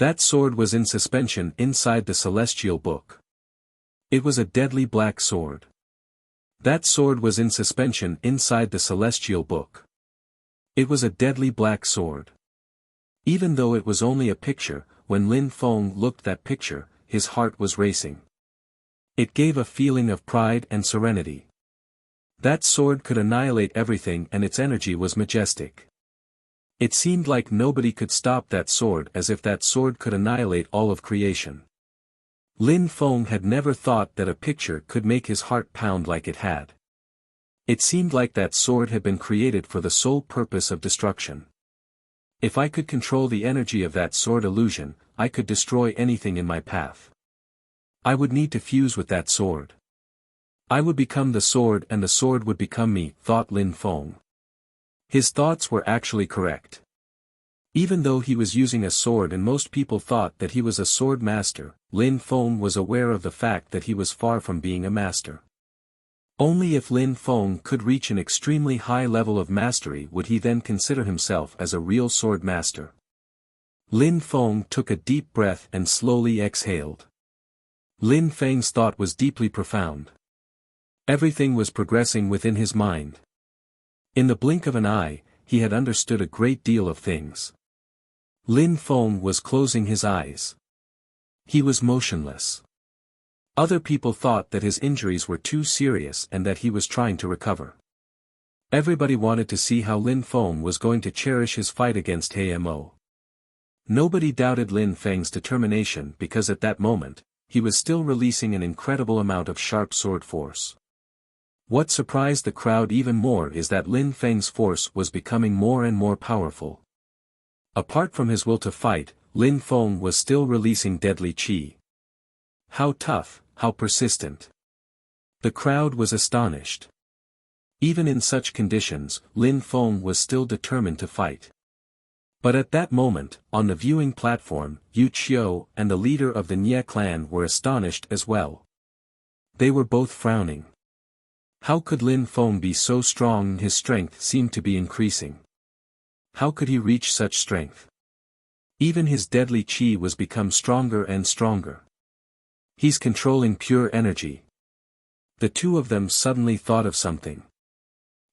That sword was in suspension inside the celestial book. It was a deadly black sword. That sword was in suspension inside the celestial book. It was a deadly black sword. Even though it was only a picture, when Lin Feng looked at that picture, his heart was racing. It gave a feeling of pride and serenity. That sword could annihilate everything and its energy was majestic. It seemed like nobody could stop that sword, as if that sword could annihilate all of creation. Lin Feng had never thought that a picture could make his heart pound like it had. It seemed like that sword had been created for the sole purpose of destruction. If I could control the energy of that sword illusion, I could destroy anything in my path. I would need to fuse with that sword. I would become the sword and the sword would become me, thought Lin Feng. His thoughts were actually correct. Even though he was using a sword and most people thought that he was a sword master, Lin Feng was aware of the fact that he was far from being a master. Only if Lin Feng could reach an extremely high level of mastery would he then consider himself as a real sword master. Lin Feng took a deep breath and slowly exhaled. Lin Feng's thought was deeply profound. Everything was progressing within his mind. In the blink of an eye, he had understood a great deal of things. Lin Feng was closing his eyes. He was motionless. Other people thought that his injuries were too serious and that he was trying to recover. Everybody wanted to see how Lin Feng was going to cherish his fight against Mo. Nobody doubted Lin Feng's determination because at that moment, he was still releasing an incredible amount of sharp sword force. What surprised the crowd even more is that Lin Feng's force was becoming more and more powerful. Apart from his will to fight, Lin Feng was still releasing deadly qi. How tough, how persistent. The crowd was astonished. Even in such conditions, Lin Feng was still determined to fight. But at that moment, on the viewing platform, Wuxia and the leader of the Nye clan were astonished as well. They were both frowning. How could Lin Feng be so strong and his strength seemed to be increasing? How could he reach such strength? Even his deadly qi was become stronger and stronger. He's controlling pure energy. The two of them suddenly thought of something.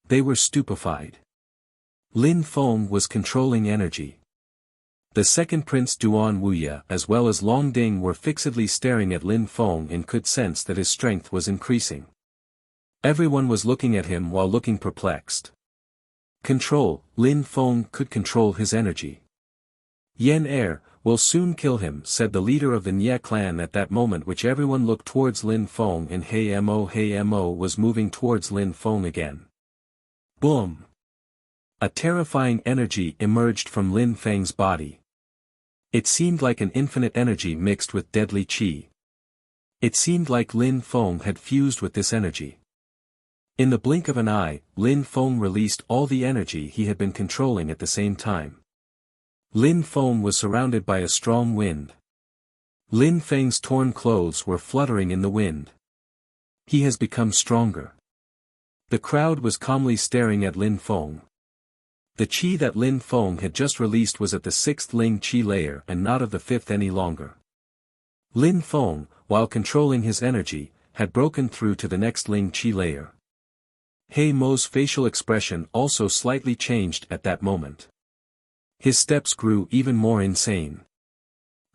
They were stupefied. Lin Feng was controlling energy. The second Prince Duan Wuxia as well as Long Ding were fixedly staring at Lin Feng and could sense that his strength was increasing. Everyone was looking at him while looking perplexed. Control, Lin Feng could control his energy. Yen Er will soon kill him, said the leader of the Nye clan at that moment, which everyone looked towards Lin Feng and Mo was moving towards Lin Feng again. Boom! A terrifying energy emerged from Lin Feng's body. It seemed like an infinite energy mixed with deadly qi. It seemed like Lin Feng had fused with this energy. In the blink of an eye, Lin Feng released all the energy he had been controlling at the same time. Lin Feng was surrounded by a strong wind. Lin Feng's torn clothes were fluttering in the wind. He has become stronger. The crowd was calmly staring at Lin Feng. The qi that Lin Feng had just released was at the 6th Ling qi layer and not of the 5th any longer. Lin Feng, while controlling his energy, had broken through to the next Ling qi layer. Mo's facial expression also slightly changed at that moment. His steps grew even more insane.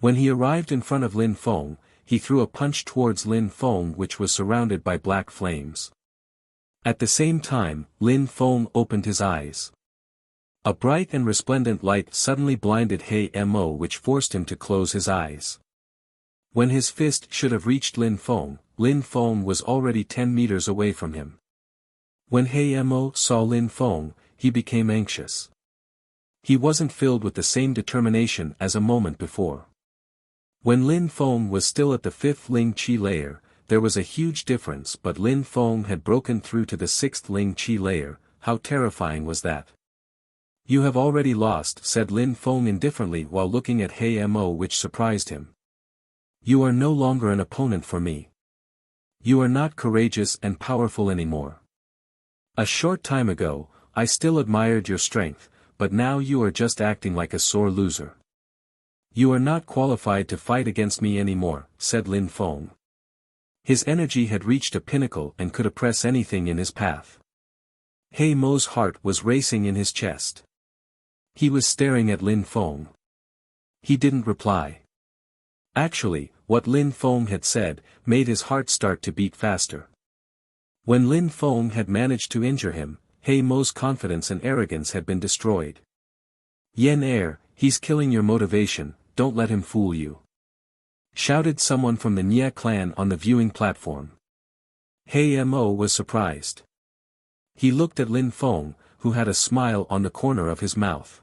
When he arrived in front of Lin Feng, he threw a punch towards Lin Feng which was surrounded by black flames. At the same time, Lin Feng opened his eyes. A bright and resplendent light suddenly blinded Mo which forced him to close his eyes. When his fist should have reached Lin Feng was already 10 meters away from him. When Mo saw Lin Feng, he became anxious. He wasn't filled with the same determination as a moment before. When Lin Feng was still at the 5th Ling qi layer, there was a huge difference, but Lin Feng had broken through to the 6th Ling qi layer. How terrifying was that? You have already lost, said Lin Feng indifferently while looking at Mo, which surprised him. You are no longer an opponent for me. You are not courageous and powerful anymore. A short time ago, I still admired your strength, but now you are just acting like a sore loser. "You are not qualified to fight against me anymore," said Lin Feng. His energy had reached a pinnacle and could oppress anything in his path. He Mo's heart was racing in his chest. He was staring at Lin Feng. He didn't reply. Actually, what Lin Feng had said made his heart start to beat faster. When Lin Feng had managed to injure him, He Mo's confidence and arrogance had been destroyed. "Yen Er, he's killing your motivation, don't let him fool you," shouted someone from the Nya clan on the viewing platform. He Mo was surprised. He looked at Lin Feng, who had a smile on the corner of his mouth.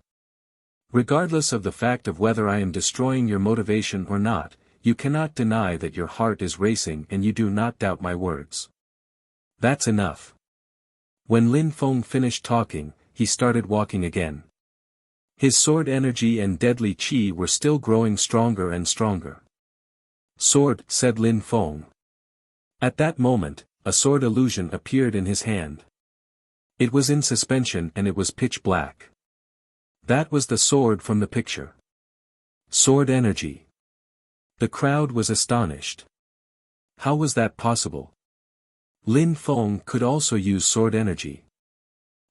"Regardless of the fact of whether I am destroying your motivation or not, you cannot deny that your heart is racing and you do not doubt my words. That's enough." When Lin Feng finished talking, he started walking again. His sword energy and deadly qi were still growing stronger and stronger. "Sword," said Lin Feng. At that moment, a sword illusion appeared in his hand. It was in suspension and it was pitch black. That was the sword from the picture. Sword energy. The crowd was astonished. How was that possible? Lin Feng could also use sword energy.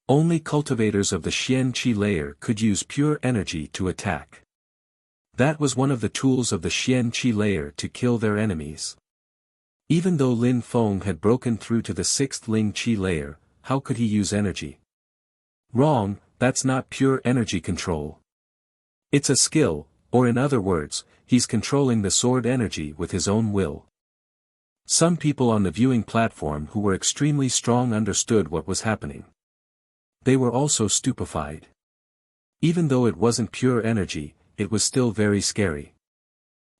Only cultivators of the Xian Qi layer could use pure energy to attack. That was one of the tools of the Xian Qi layer to kill their enemies. Even though Lin Feng had broken through to the 6th Ling Qi layer, how could he use energy? Wrong, that's not pure energy control. It's a skill, or in other words, he's controlling the sword energy with his own will. Some people on the viewing platform who were extremely strong understood what was happening. They were also stupefied. Even though it wasn't pure energy, it was still very scary.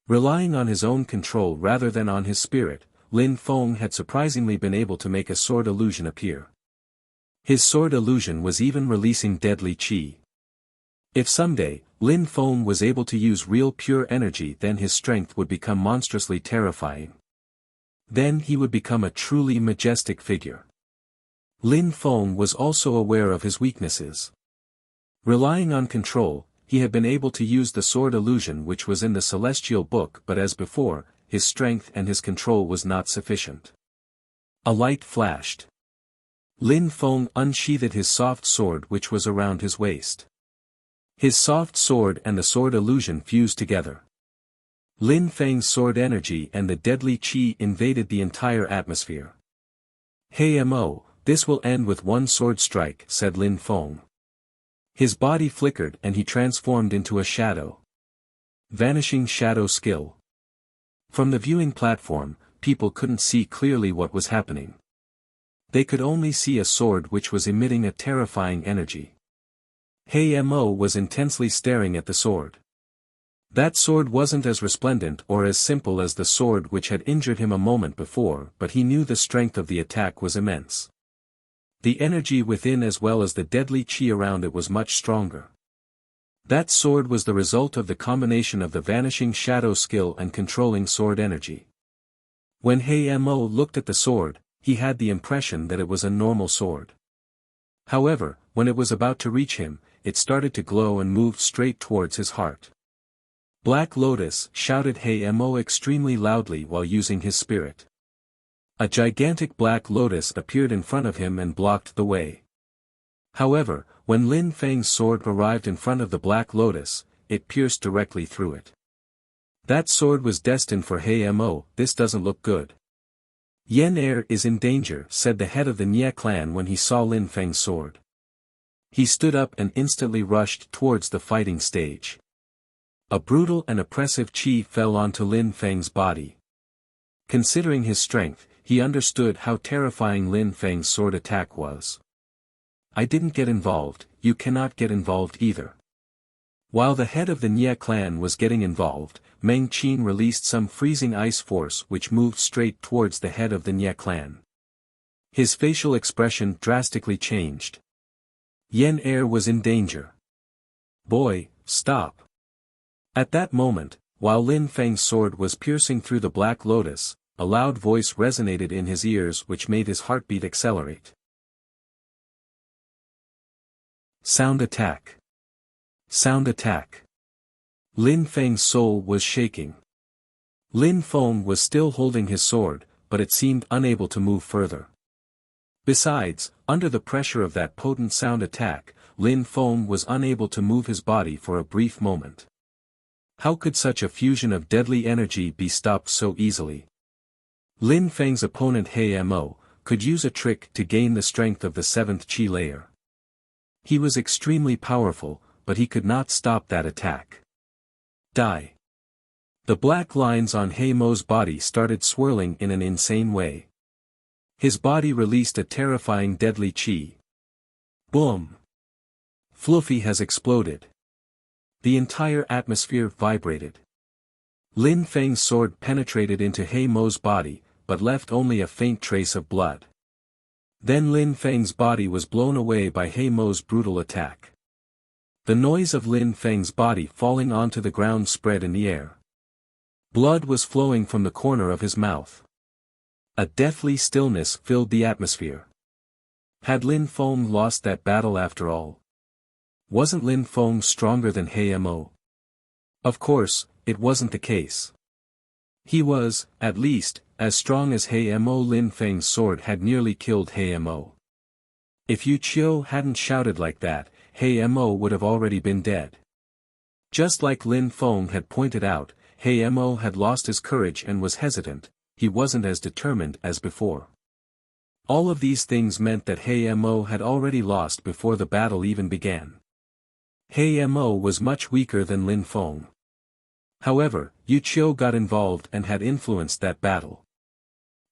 Relying on his own control rather than on his spirit, Lin Feng had surprisingly been able to make a sword illusion appear. His sword illusion was even releasing deadly qi. If someday, Lin Feng was able to use real pure energy, then his strength would become monstrously terrifying. Then he would become a truly majestic figure. Lin Feng was also aware of his weaknesses. Relying on control, he had been able to use the sword illusion which was in the celestial book, but as before, his strength and his control was not sufficient. A light flashed. Lin Feng unsheathed his soft sword which was around his waist. His soft sword and the sword illusion fused together. Lin Feng's sword energy and the deadly qi invaded the entire atmosphere. "Hey Mo, this will end with one sword strike," said Lin Feng. His body flickered and he transformed into a shadow. Vanishing shadow skill. From the viewing platform, people couldn't see clearly what was happening. They could only see a sword which was emitting a terrifying energy. Hey Mo was intensely staring at the sword. That sword wasn't as resplendent or as simple as the sword which had injured him a moment before, but he knew the strength of the attack was immense. The energy within as well as the deadly qi around it was much stronger. That sword was the result of the combination of the vanishing shadow skill and controlling sword energy. When Hey Mo looked at the sword, he had the impression that it was a normal sword. However, when it was about to reach him, it started to glow and moved straight towards his heart. "Black Lotus," shouted Hey Mo extremely loudly while using his spirit. A gigantic black lotus appeared in front of him and blocked the way. However, when Lin Feng's sword arrived in front of the black lotus, it pierced directly through it. That sword was destined for Hey Mo. "This doesn't look good. Yen Er is in danger," said the head of the Nye clan when he saw Lin Feng's sword. He stood up and instantly rushed towards the fighting stage. A brutal and oppressive qi fell onto Lin Feng's body. Considering his strength, he understood how terrifying Lin Feng's sword attack was. "I didn't get involved, you cannot get involved either." While the head of the Nye clan was getting involved, Meng Qin released some freezing ice force which moved straight towards the head of the Nye clan. His facial expression drastically changed. Yen Er was in danger. "Boy, stop." At that moment, while Lin Feng's sword was piercing through the black lotus, a loud voice resonated in his ears which made his heartbeat accelerate. "Sound attack! Sound attack!" Lin Feng's soul was shaking. Lin Feng was still holding his sword, but it seemed unable to move further. Besides, under the pressure of that potent sound attack, Lin Feng was unable to move his body for a brief moment. How could such a fusion of deadly energy be stopped so easily? Lin Feng's opponent He Mo could use a trick to gain the strength of the 7th Qi layer. He was extremely powerful, but he could not stop that attack. Die. The black lines on He Mo's body started swirling in an insane way. His body released a terrifying deadly qi. Boom! Fluffy has exploded. The entire atmosphere vibrated. Lin Feng's sword penetrated into He Mo's body, but left only a faint trace of blood. Then Lin Feng's body was blown away by He Mo's brutal attack. The noise of Lin Feng's body falling onto the ground spread in the air. Blood was flowing from the corner of his mouth. A deathly stillness filled the atmosphere. Had Lin Feng lost that battle after all? Wasn't Lin Feng stronger than He Mo? Of course, it wasn't the case. He was, at least, as strong as He Mo. Lin Feng's sword had nearly killed He Mo. If Yu Qiu hadn't shouted like that, He Mo would have already been dead. Just like Lin Feng had pointed out, He Mo had lost his courage and was hesitant. He wasn't as determined as before. All of these things meant that He Mo had already lost before the battle even began. He Mo was much weaker than Lin Feng. However, Yu Qiu got involved and had influenced that battle.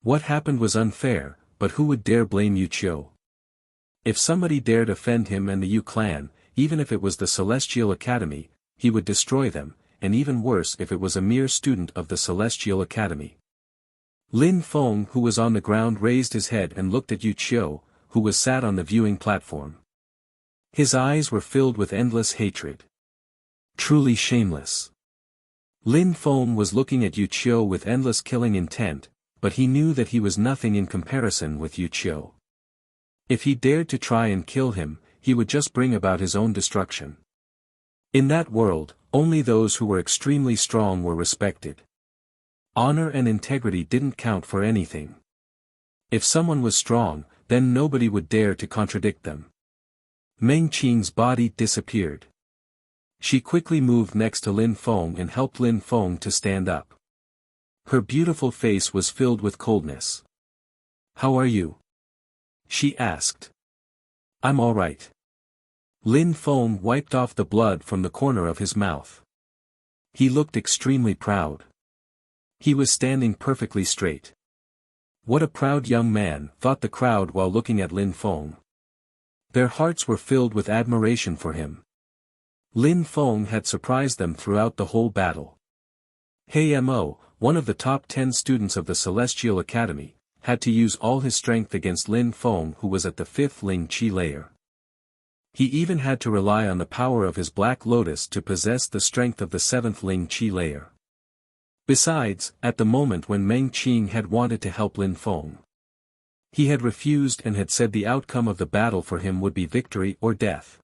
What happened was unfair, but who would dare blame Yu Qiu? If somebody dared offend him and the Yu clan, even if it was the Celestial Academy, he would destroy them, and even worse if it was a mere student of the Celestial Academy. Lin Feng, who was on the ground, raised his head and looked at Yu Qiu, who was sat on the viewing platform. His eyes were filled with endless hatred. Truly shameless. Lin Feng was looking at Yu Qiu with endless killing intent, but he knew that he was nothing in comparison with Yu Qiu. If he dared to try and kill him, he would just bring about his own destruction. In that world, only those who were extremely strong were respected. Honor and integrity didn't count for anything. If someone was strong, then nobody would dare to contradict them. Meng Qing's body disappeared. She quickly moved next to Lin Feng and helped Lin Feng to stand up. Her beautiful face was filled with coldness. "How are you?" she asked. "I'm all right." Lin Feng wiped off the blood from the corner of his mouth. He looked extremely proud. He was standing perfectly straight. What a proud young man, thought the crowd while looking at Lin Feng. Their hearts were filled with admiration for him. Lin Feng had surprised them throughout the whole battle. He Mo, one of the top 10 students of the Celestial Academy, had to use all his strength against Lin Feng, who was at the 5th Ling Qi layer. He even had to rely on the power of his Black Lotus to possess the strength of the 7th Ling Qi layer. Besides, at the moment when Meng Qing had wanted to help Lin Feng, he had refused and had said the outcome of the battle for him would be victory or death.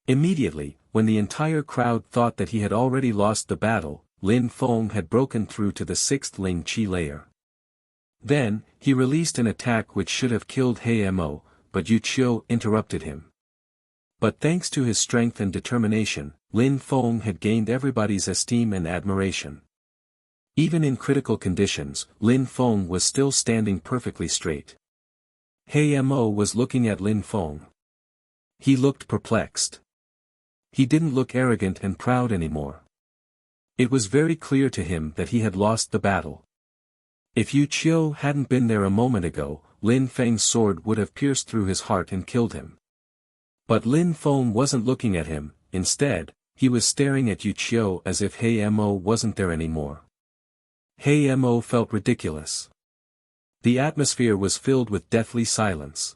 Immediately, when the entire crowd thought that he had already lost the battle, Lin Feng had broken through to the 6th Ling Qi layer. Then, he released an attack which should have killed He Mo, but Yu Qiu interrupted him. But thanks to his strength and determination, Lin Feng had gained everybody's esteem and admiration. Even in critical conditions, Lin Feng was still standing perfectly straight. He Mo was looking at Lin Feng. He looked perplexed. He didn't look arrogant and proud anymore. It was very clear to him that he had lost the battle. If Yu Qiu hadn't been there a moment ago, Lin Feng's sword would have pierced through his heart and killed him. But Lin Feng wasn't looking at him. Instead, he was staring at Yu Qiu as if He Mo wasn't there anymore. He Mo felt ridiculous. The atmosphere was filled with deathly silence.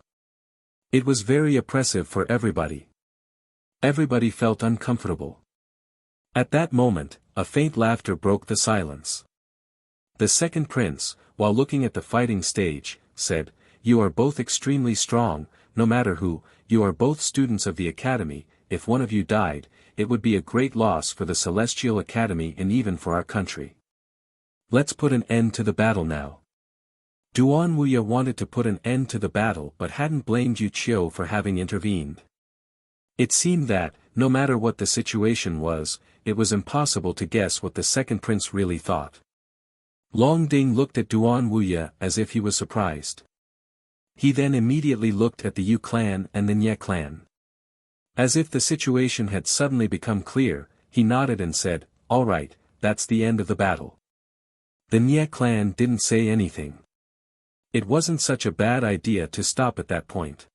It was very oppressive for everybody. Everybody felt uncomfortable. At that moment, a faint laughter broke the silence. The second prince, while looking at the fighting stage, said, "You are both extremely strong, no matter who, you are both students of the academy, if one of you died, it would be a great loss for the Celestial Academy and even for our country. Let's put an end to the battle now. Duan Wuya wanted to put an end to the battle but hadn't blamed Yu Qiu for having intervened. It seemed that, no matter what the situation was, it was impossible to guess what the second prince really thought. Long Ding looked at Duan Wuya as if he was surprised. He then immediately looked at the Yu clan and the Nye clan. As if the situation had suddenly become clear, he nodded and said, "All right, that's the end of the battle." The Nye clan didn't say anything. It wasn't such a bad idea to stop at that point.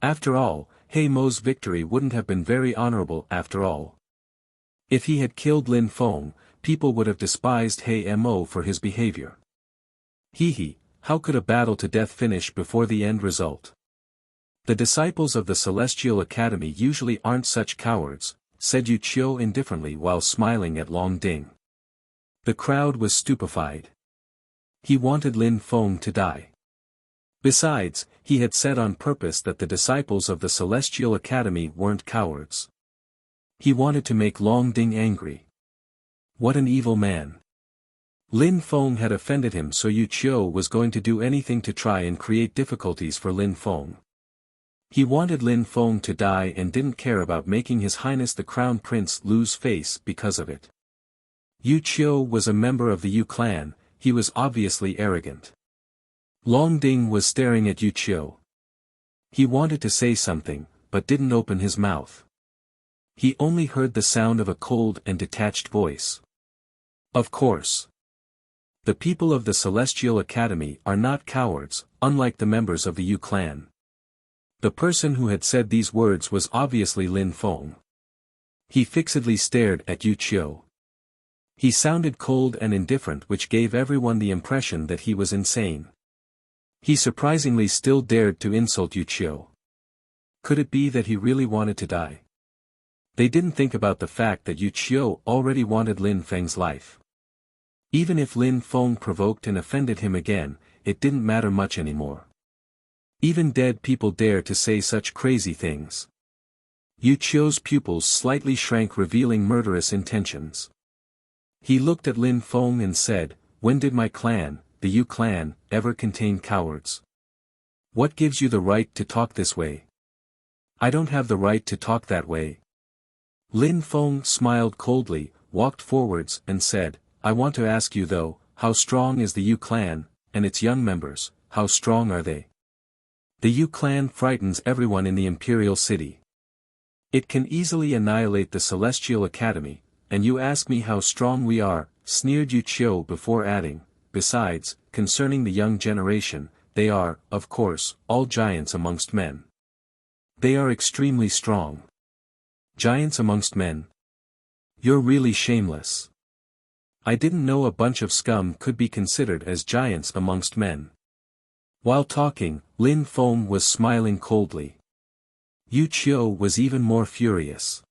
After all, He Mo's victory wouldn't have been very honorable after all. If he had killed Lin Feng, people would have despised He Mo for his behavior. How could a battle to death finish before the end result? The disciples of the Celestial Academy usually aren't such cowards, said Yu Qiu indifferently while smiling at Long Ding. The crowd was stupefied. He wanted Lin Feng to die. Besides, he had said on purpose that the disciples of the Celestial Academy weren't cowards. He wanted to make Long Ding angry. What an evil man. Lin Feng had offended him, so Yu Qiu was going to do anything to try and create difficulties for Lin Feng. He wanted Lin Feng to die and didn't care about making His Highness the Crown Prince lose face because of it. Yu Qiu was a member of the Yu clan. He was obviously arrogant. Long Ding was staring at Yu Qiu. He wanted to say something, but didn't open his mouth. He only heard the sound of a cold and detached voice. Of course. The people of the Celestial Academy are not cowards, unlike the members of the Yu clan. The person who had said these words was obviously Lin Feng. He fixedly stared at Yu Qiu. He sounded cold and indifferent, which gave everyone the impression that he was insane. He surprisingly still dared to insult Yu Qiu. Could it be that he really wanted to die? They didn't think about the fact that Yu Qiu already wanted Lin Feng's life. Even if Lin Feng provoked and offended him again, it didn't matter much anymore. Even dead people dare to say such crazy things. Yu Qiu's pupils slightly shrank, revealing murderous intentions. He looked at Lin Feng and said, "When did my clan, the Yu clan, ever contain cowards? What gives you the right to talk this way?" "I don't have the right to talk that way." Lin Feng smiled coldly, walked forwards and said, "I want to ask you though, how strong is the Yu clan, and its young members, how strong are they?" The Yu clan frightens everyone in the Imperial City. It can easily annihilate the Celestial Academy, and you ask me how strong we are, sneered Yu Qiu before adding, "Besides, concerning the young generation, they are, of course, all giants amongst men. They are extremely strong." Giants amongst men? You're really shameless. I didn't know a bunch of scum could be considered as giants amongst men. While talking, Lin Feng was smiling coldly. Yu Qiu was even more furious.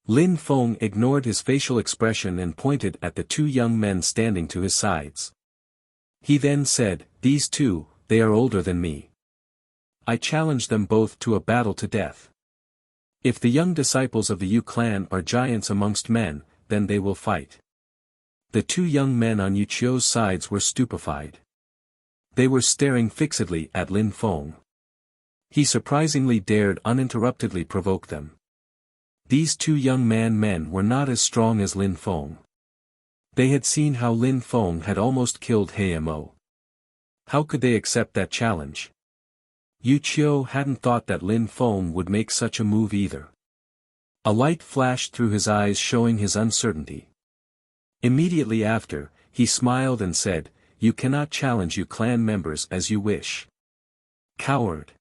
Lin Feng ignored his facial expression and pointed at the two young men standing to his sides. He then said, "These two, they are older than me. I challenge them both to a battle to death. If the young disciples of the Yu clan are giants amongst men, then they will fight." The two young men on Yu Qiu's sides were stupefied. They were staring fixedly at Lin Feng. He surprisingly dared uninterruptedly provoke them. These two young men were not as strong as Lin Feng. They had seen how Lin Feng had almost killed He Mo. How could they accept that challenge? Yu Qiu hadn't thought that Lin Feng would make such a move either. A light flashed through his eyes, showing his uncertainty. Immediately after, he smiled and said, "You cannot challenge Yu clan members as you wish." Coward.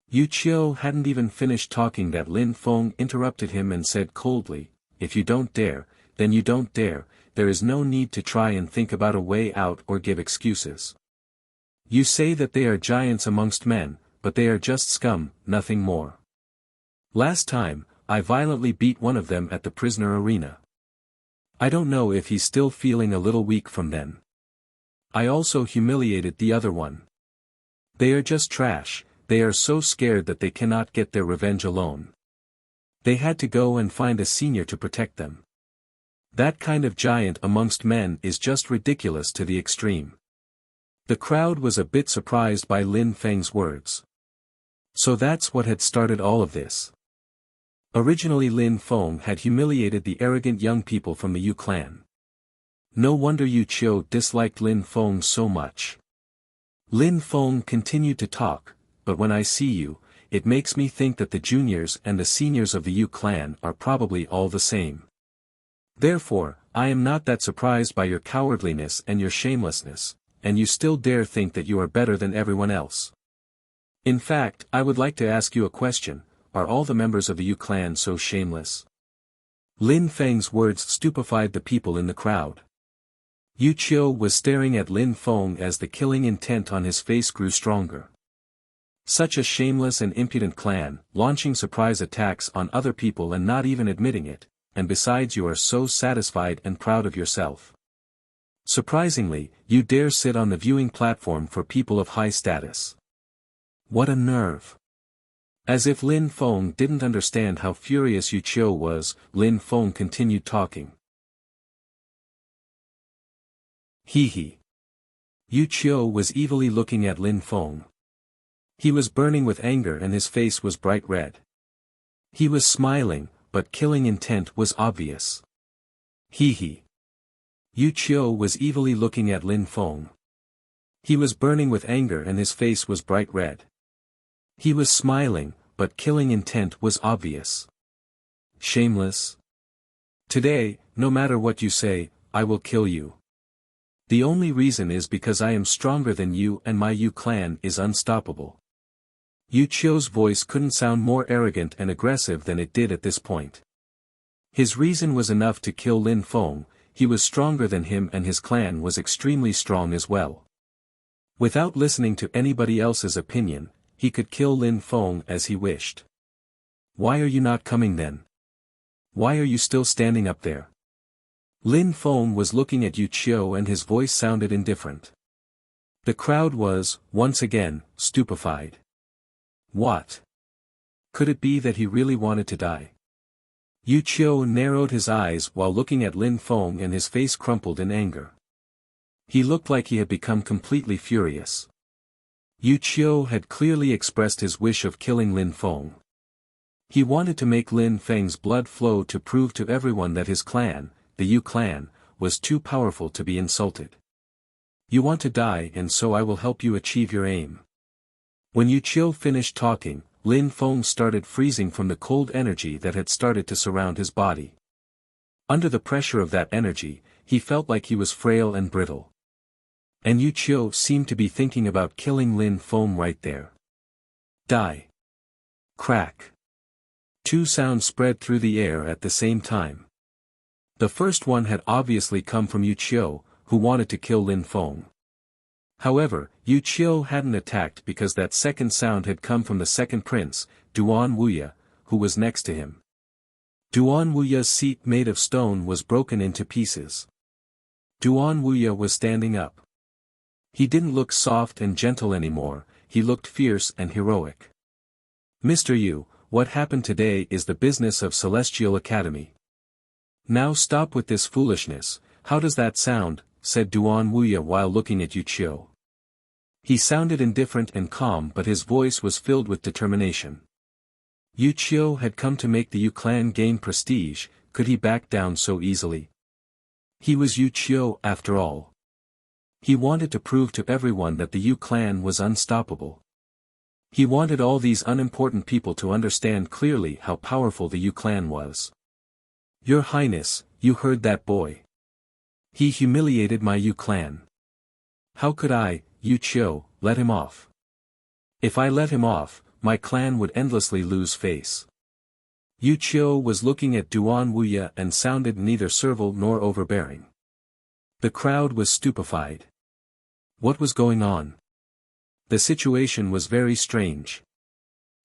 Yu Qiu hadn't even finished talking that Lin Feng interrupted him and said coldly, "If you don't dare, then you don't dare, there is no need to try and think about a way out or give excuses. You say that they are giants amongst men, but they are just scum, nothing more. Last time, I violently beat one of them at the prisoner arena. I don't know if he's still feeling a little weak from then. I also humiliated the other one. They are just trash. They are so scared that they cannot get their revenge alone. They had to go and find a senior to protect them. That kind of giant amongst men is just ridiculous to the extreme. The crowd was a bit surprised by Lin Feng's words. So that's what had started all of this. Originally Lin Feng had humiliated the arrogant young people from the Yu clan. No wonder Yu Qiu disliked Lin Feng so much. Lin Feng continued to talk, but when I see you, it makes me think that the juniors and the seniors of the Yu clan are probably all the same. Therefore, I am not that surprised by your cowardliness and your shamelessness, and you still dare think that you are better than everyone else. In fact, I would like to ask you a question, are all the members of the Yu clan so shameless? Lin Feng's words stupefied the people in the crowd. Yu Qiu was staring at Lin Feng as the killing intent on his face grew stronger. Such a shameless and impudent clan, launching surprise attacks on other people and not even admitting it, and besides you are so satisfied and proud of yourself. Surprisingly, you dare sit on the viewing platform for people of high status. What a nerve! As if Lin Feng didn't understand how furious Yu Qiu was, Lin Feng continued talking. Hee. Yu Qiu was evilly looking at Lin Feng. He was burning with anger and his face was bright red. He was smiling, but killing intent was obvious. Hee. Yu Qiu was evilly looking at Lin Feng. He was burning with anger and his face was bright red. He was smiling, but killing intent was obvious. Shameless. Today, no matter what you say, I will kill you. The only reason is because I am stronger than you and my Yu clan is unstoppable. Yu Qiu's voice couldn't sound more arrogant and aggressive than it did at this point. His reason was enough to kill Lin Feng, he was stronger than him and his clan was extremely strong as well. Without listening to anybody else's opinion, he could kill Lin Feng as he wished. Why are you not coming then? Why are you still standing up there? Lin Feng was looking at Yu Qiu and his voice sounded indifferent. The crowd was, once again, stupefied. What? Could it be that he really wanted to die? Yu Qiu narrowed his eyes while looking at Lin Feng and his face crumpled in anger. He looked like he had become completely furious. Yu Qiu had clearly expressed his wish of killing Lin Feng. He wanted to make Lin Feng's blood flow to prove to everyone that his clan, the Yu clan, was too powerful to be insulted. You want to die and so I will help you achieve your aim. When Yu Qiu finished talking, Lin Feng started freezing from the cold energy that had started to surround his body. Under the pressure of that energy, he felt like he was frail and brittle. And Yu Qiu seemed to be thinking about killing Lin Feng right there. Die. Crack. Two sounds spread through the air at the same time. The first one had obviously come from Yu Qiu, who wanted to kill Lin Feng. However, Yu Qiu hadn't attacked because that second sound had come from the second prince, Duan Wuya, who was next to him. Duan Wuya's seat made of stone was broken into pieces. Duan Wuya was standing up. He didn't look soft and gentle anymore, he looked fierce and heroic. Mr. Yu, what happened today is the business of Celestial Academy. Now stop with this foolishness, how does that sound? Said Duan Wuya while looking at Yu Qiu. He sounded indifferent and calm but his voice was filled with determination. Yu Qiu had come to make the Yu clan gain prestige, could he back down so easily? He was Yu Qiu after all. He wanted to prove to everyone that the Yu clan was unstoppable. He wanted all these unimportant people to understand clearly how powerful the Yu clan was. Your Highness, you heard that boy. He humiliated my Yu clan. How could I, Yu Qiu, let him off? If I let him off, my clan would endlessly lose face. Yu Qiu was looking at Duan Wuya and sounded neither servile nor overbearing. The crowd was stupefied. What was going on? The situation was very strange.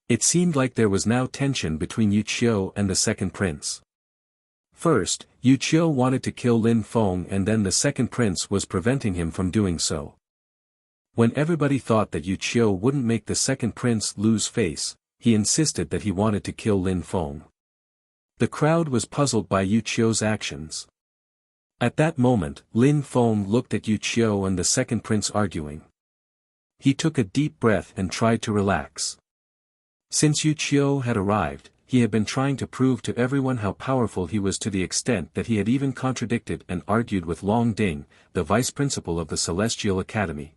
It seemed like there was now tension between Yu Qiu and the second prince. First, Yu Qiu wanted to kill Lin Feng and then the second prince was preventing him from doing so. When everybody thought that Yu Qiu wouldn't make the second prince lose face, he insisted that he wanted to kill Lin Feng. The crowd was puzzled by Yu Qiu's actions. At that moment, Lin Feng looked at Yu Qiu and the second prince arguing. He took a deep breath and tried to relax. Since Yu Qiu had arrived, he had been trying to prove to everyone how powerful he was, to the extent that he had even contradicted and argued with Long Ding, the vice principal of the Celestial Academy.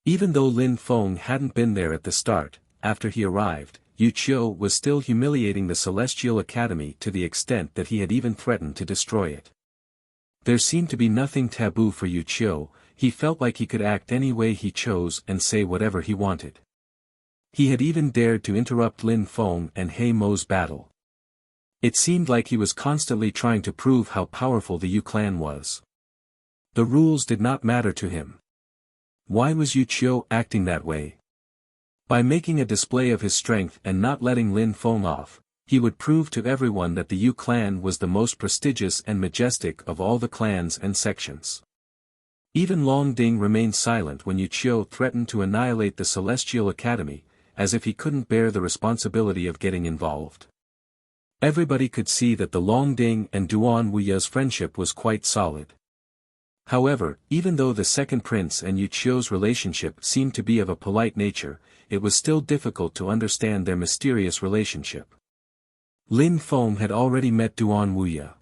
Even though Lin Feng hadn't been there at the start, after he arrived, Yu Qiu was still humiliating the Celestial Academy to the extent that he had even threatened to destroy it. There seemed to be nothing taboo for Yu Qiu. He felt like he could act any way he chose and say whatever he wanted. He had even dared to interrupt Lin Feng and He Mo's battle. It seemed like he was constantly trying to prove how powerful the Yu clan was. The rules did not matter to him. Why was Yu Qiu acting that way? By making a display of his strength and not letting Lin Feng off, he would prove to everyone that the Yu clan was the most prestigious and majestic of all the clans and sections. Even Long Ding remained silent when Yu Qiu threatened to annihilate the Celestial Academy, as if he couldn't bear the responsibility of getting involved. Everybody could see that the Long Ding and Duan Wuya's friendship was quite solid. However, even though the second prince and Yu Qiu's relationship seemed to be of a polite nature, it was still difficult to understand their mysterious relationship. Lin Feng had already met Duan Wuya.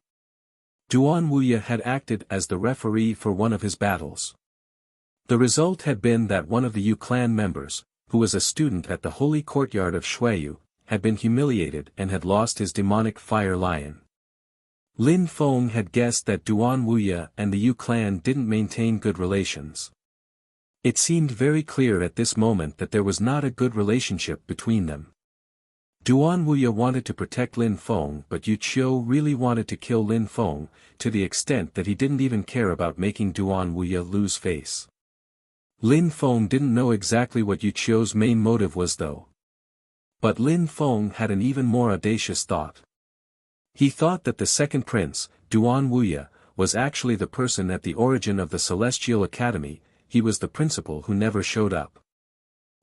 Duan Wuya had acted as the referee for one of his battles. The result had been that one of the Yu clan members, who was a student at the holy courtyard of Shuiyu, had been humiliated and had lost his demonic fire lion. Lin Feng had guessed that Duan Wuya and the Yu clan didn't maintain good relations. It seemed very clear at this moment that there was not a good relationship between them. Duan Wuya wanted to protect Lin Feng, but Yu Qiu really wanted to kill Lin Feng, to the extent that he didn't even care about making Duan Wuya lose face. Lin Feng didn't know exactly what Yu Qiu's main motive was though. But Lin Feng had an even more audacious thought. He thought that the second prince, Duan Wuya, was actually the person at the origin of the Celestial Academy. He was the principal who never showed up.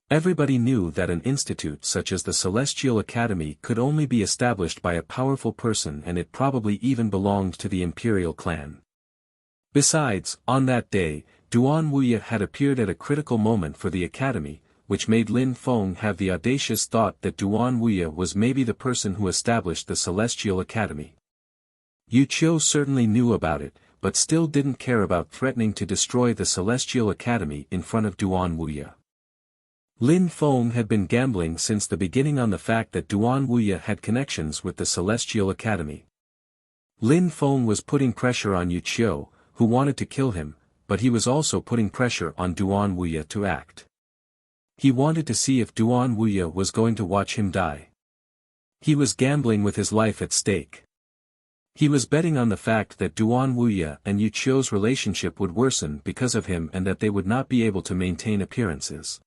Everybody knew that an institute such as the Celestial Academy could only be established by a powerful person, and it probably even belonged to the Imperial clan. Besides, on that day, Duan Wuya had appeared at a critical moment for the academy, which made Lin Feng have the audacious thought that Duan Wuya was maybe the person who established the Celestial Academy. Yu Qiu certainly knew about it, but still didn't care about threatening to destroy the Celestial Academy in front of Duan Wuya. Lin Feng had been gambling since the beginning on the fact that Duan Wuya had connections with the Celestial Academy. Lin Feng was putting pressure on Yu Qiu, who wanted to kill him, but he was also putting pressure on Duan Wuya to act. He wanted to see if Duan Wuya was going to watch him die. He was gambling with his life at stake. He was betting on the fact that Duan Wuya and Yu Qiu's relationship would worsen because of him and that they would not be able to maintain appearances.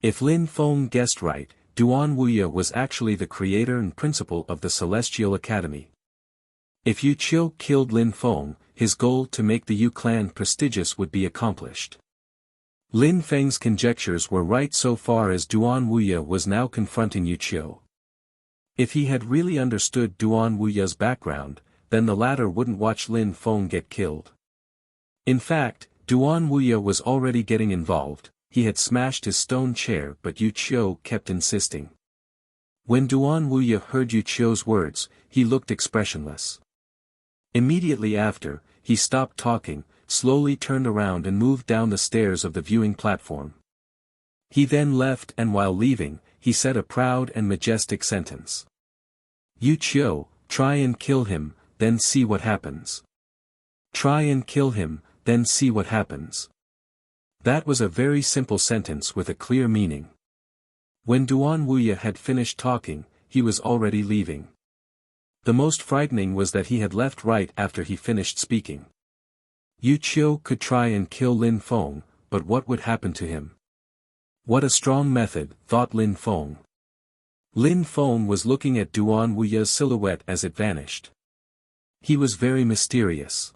If Lin Feng guessed right, Duan Wuya was actually the creator and principal of the Celestial Academy. If Yu Qiu killed Lin Feng, his goal to make the Yu clan prestigious would be accomplished. Lin Feng's conjectures were right so far as Duan Wuya was now confronting Yu Qiu. If he had really understood Duan Wuya's background, then the latter wouldn't watch Lin Feng get killed. In fact, Duan Wuya was already getting involved. He had smashed his stone chair, but Yu Qiu kept insisting. When Duan Wuya heard Yu Qiu's words, he looked expressionless. Immediately after, he stopped talking, slowly turned around and moved down the stairs of the viewing platform. He then left, and while leaving, he said a proud and majestic sentence. Yu Qiu, try and kill him, then see what happens. Try and kill him, then see what happens. That was a very simple sentence with a clear meaning. When Duan Wuya had finished talking, he was already leaving. The most frightening was that he had left right after he finished speaking. Yu Qiu could try and kill Lin Feng, but what would happen to him? What a strong method, thought Lin Feng. Lin Feng was looking at Duan Wuya's silhouette as it vanished. He was very mysterious.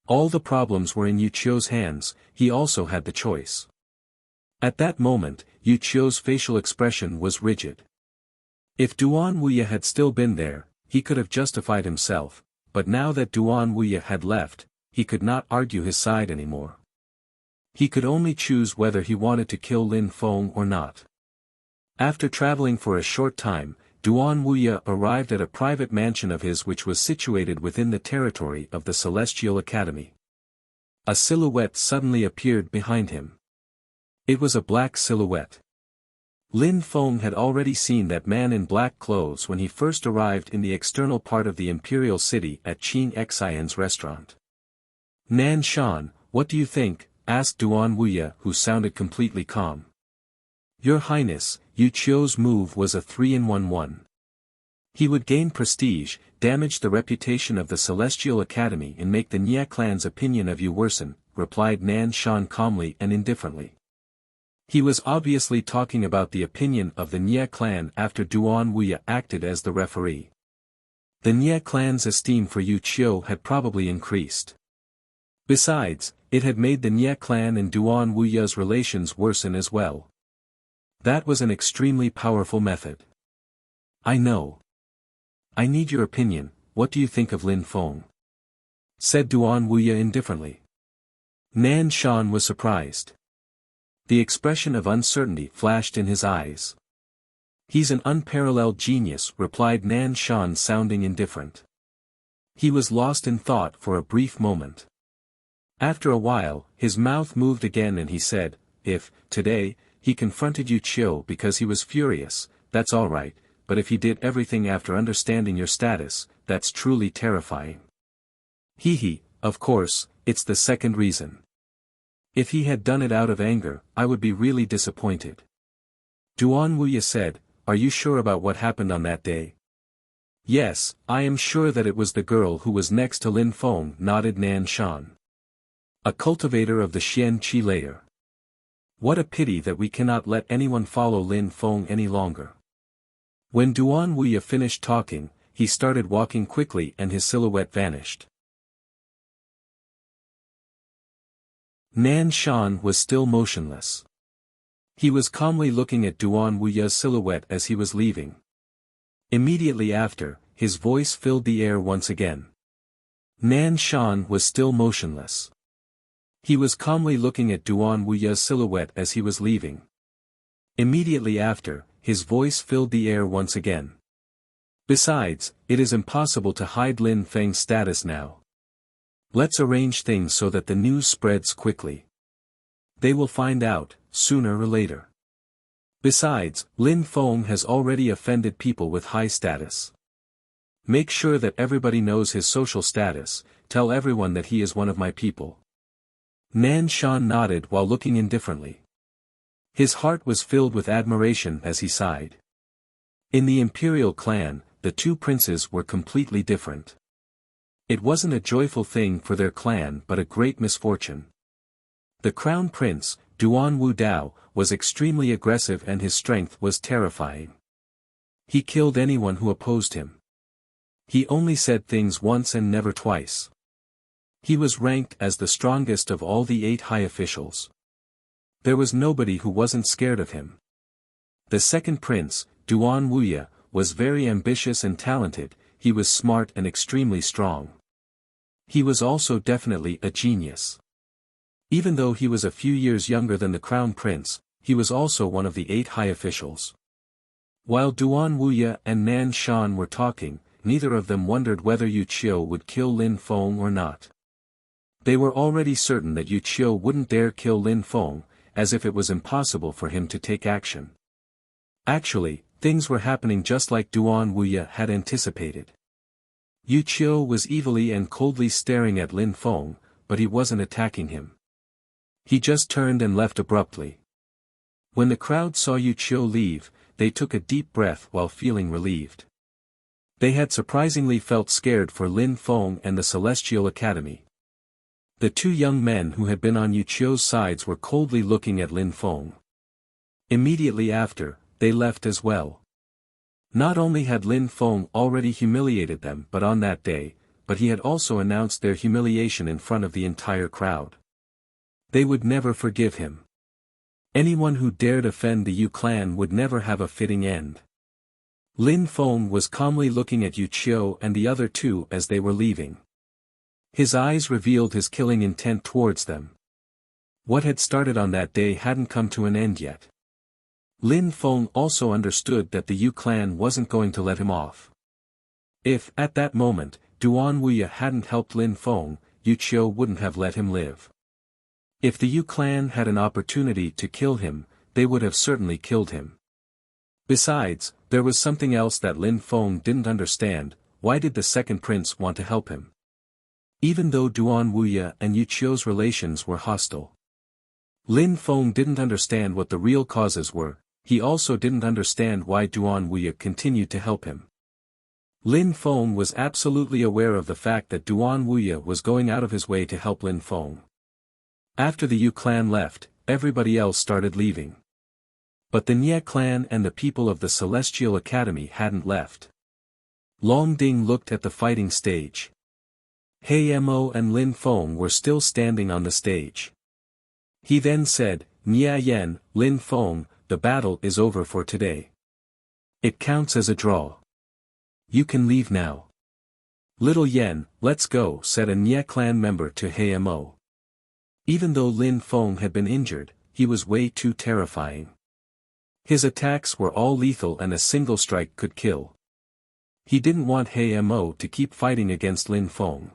All the problems were in Yu Qiu's hands. He also had the choice. At that moment, Yu Qiu's facial expression was rigid. If Duan Wuya had still been there, he could have justified himself, but now that Duan Wuya had left, he could not argue his side anymore. He could only choose whether he wanted to kill Lin Feng or not. After traveling for a short time, Duan Wuya arrived at a private mansion of his which was situated within the territory of the Celestial Academy. A silhouette suddenly appeared behind him. It was a black silhouette. Lin Feng had already seen that man in black clothes when he first arrived in the external part of the imperial city at Qing Xian's restaurant. Nan Shan, what do you think? Asked Duan Wuya, who sounded completely calm. Your Highness, Yu Qiu's move was a 3-in-1. He would gain prestige, damage the reputation of the Celestial Academy and make the Nia clan's opinion of you worsen, replied Nan Shan calmly and indifferently. He was obviously talking about the opinion of the Nia clan after Duan Wuya acted as the referee. The Nia clan's esteem for Yu Qiu had probably increased. Besides, it had made the Nia clan and Duan Wuya's relations worsen as well. That was an extremely powerful method. I know. I need your opinion, what do you think of Lin Feng? Said Duan Wuya indifferently. Nan Shan was surprised. The expression of uncertainty flashed in his eyes. He's an unparalleled genius, replied Nan Shan sounding indifferent. He was lost in thought for a brief moment. After a while, his mouth moved again and he said, if, today, he confronted Yu Qiu because he was furious, that's alright, but if he did everything after understanding your status, that's truly terrifying. Of course, it's the second reason. If he had done it out of anger, I would be really disappointed. Duan Wuya said, are you sure about what happened on that day? Yes, I am sure that it was the girl who was next to Lin Feng, nodded Nan Shan. A cultivator of the Xian Qi layer. What a pity that we cannot let anyone follow Lin Feng any longer. When Duan Wuya finished talking, he started walking quickly and his silhouette vanished. Nan Shan was still motionless. He was calmly looking at Duan Wuya's silhouette as he was leaving. Immediately after, his voice filled the air once again. Nan Shan was still motionless. He was calmly looking at Duan Wuya's silhouette as he was leaving. Immediately after, his voice filled the air once again. Besides, it is impossible to hide Lin Feng's status now. Let's arrange things so that the news spreads quickly. They will find out, sooner or later. Besides, Lin Feng has already offended people with high status. Make sure that everybody knows his social status, tell everyone that he is one of my people. Nan Shan nodded while looking indifferently. His heart was filled with admiration as he sighed. In the imperial clan, the two princes were completely different. It wasn't a joyful thing for their clan but a great misfortune. The crown prince, Duan Wu Dao, was extremely aggressive and his strength was terrifying. He killed anyone who opposed him. He only said things once and never twice. He was ranked as the strongest of all the 8 high officials. There was nobody who wasn't scared of him. The second prince, Duan Wuya, was very ambitious and talented, he was smart and extremely strong. He was also definitely a genius. Even though he was a few years younger than the crown prince, he was also one of the 8 high officials. While Duan Wuya and Nan Shan were talking, neither of them wondered whether Yu Qiu would kill Lin Feng or not. They were already certain that Yu Qiu wouldn't dare kill Lin Feng, as if it was impossible for him to take action. Actually, things were happening just like Duan Wuya had anticipated. Yu Qiu was evilly and coldly staring at Lin Feng, but he wasn't attacking him. He just turned and left abruptly. When the crowd saw Yu Qiu leave, they took a deep breath while feeling relieved. They had surprisingly felt scared for Lin Feng and the Celestial Academy. The 2 young men who had been on Yu Qiu's sides were coldly looking at Lin Feng. Immediately after, they left as well. Not only had Lin Feng already humiliated them on that day, but he had also announced their humiliation in front of the entire crowd. They would never forgive him. Anyone who dared offend the Yu clan would never have a fitting end. Lin Feng was calmly looking at Wuxia and the other two as they were leaving. His eyes revealed his killing intent towards them. What had started on that day hadn't come to an end yet. Lin Feng also understood that the Yu clan wasn't going to let him off. If, at that moment, Duan Wuya hadn't helped Lin Feng, Wuxia wouldn't have let him live. If the Yu clan had an opportunity to kill him, they would have certainly killed him. Besides, there was something else that Lin Feng didn't understand. Why did the second prince want to help him? Even though Duan Wuya and Wuxia's relations were hostile. Lin Feng didn't understand what the real causes were. He also didn't understand why Duan Wuya continued to help him. Lin Feng was absolutely aware of the fact that Duan Wuya was going out of his way to help Lin Feng. After the Yu clan left, everybody else started leaving. But the Nye clan and the people of the Celestial Academy hadn't left. Long Ding looked at the fighting stage. He Mo and Lin Feng were still standing on the stage. He then said, "Nye Yen, Lin Feng, the battle is over for today. It counts as a draw. You can leave now." "Little Yen, let's go," said a Nye clan member to He Mo. Even though Lin Feng had been injured, he was way too terrifying. His attacks were all lethal and a single strike could kill. He didn't want He Mo to keep fighting against Lin Feng.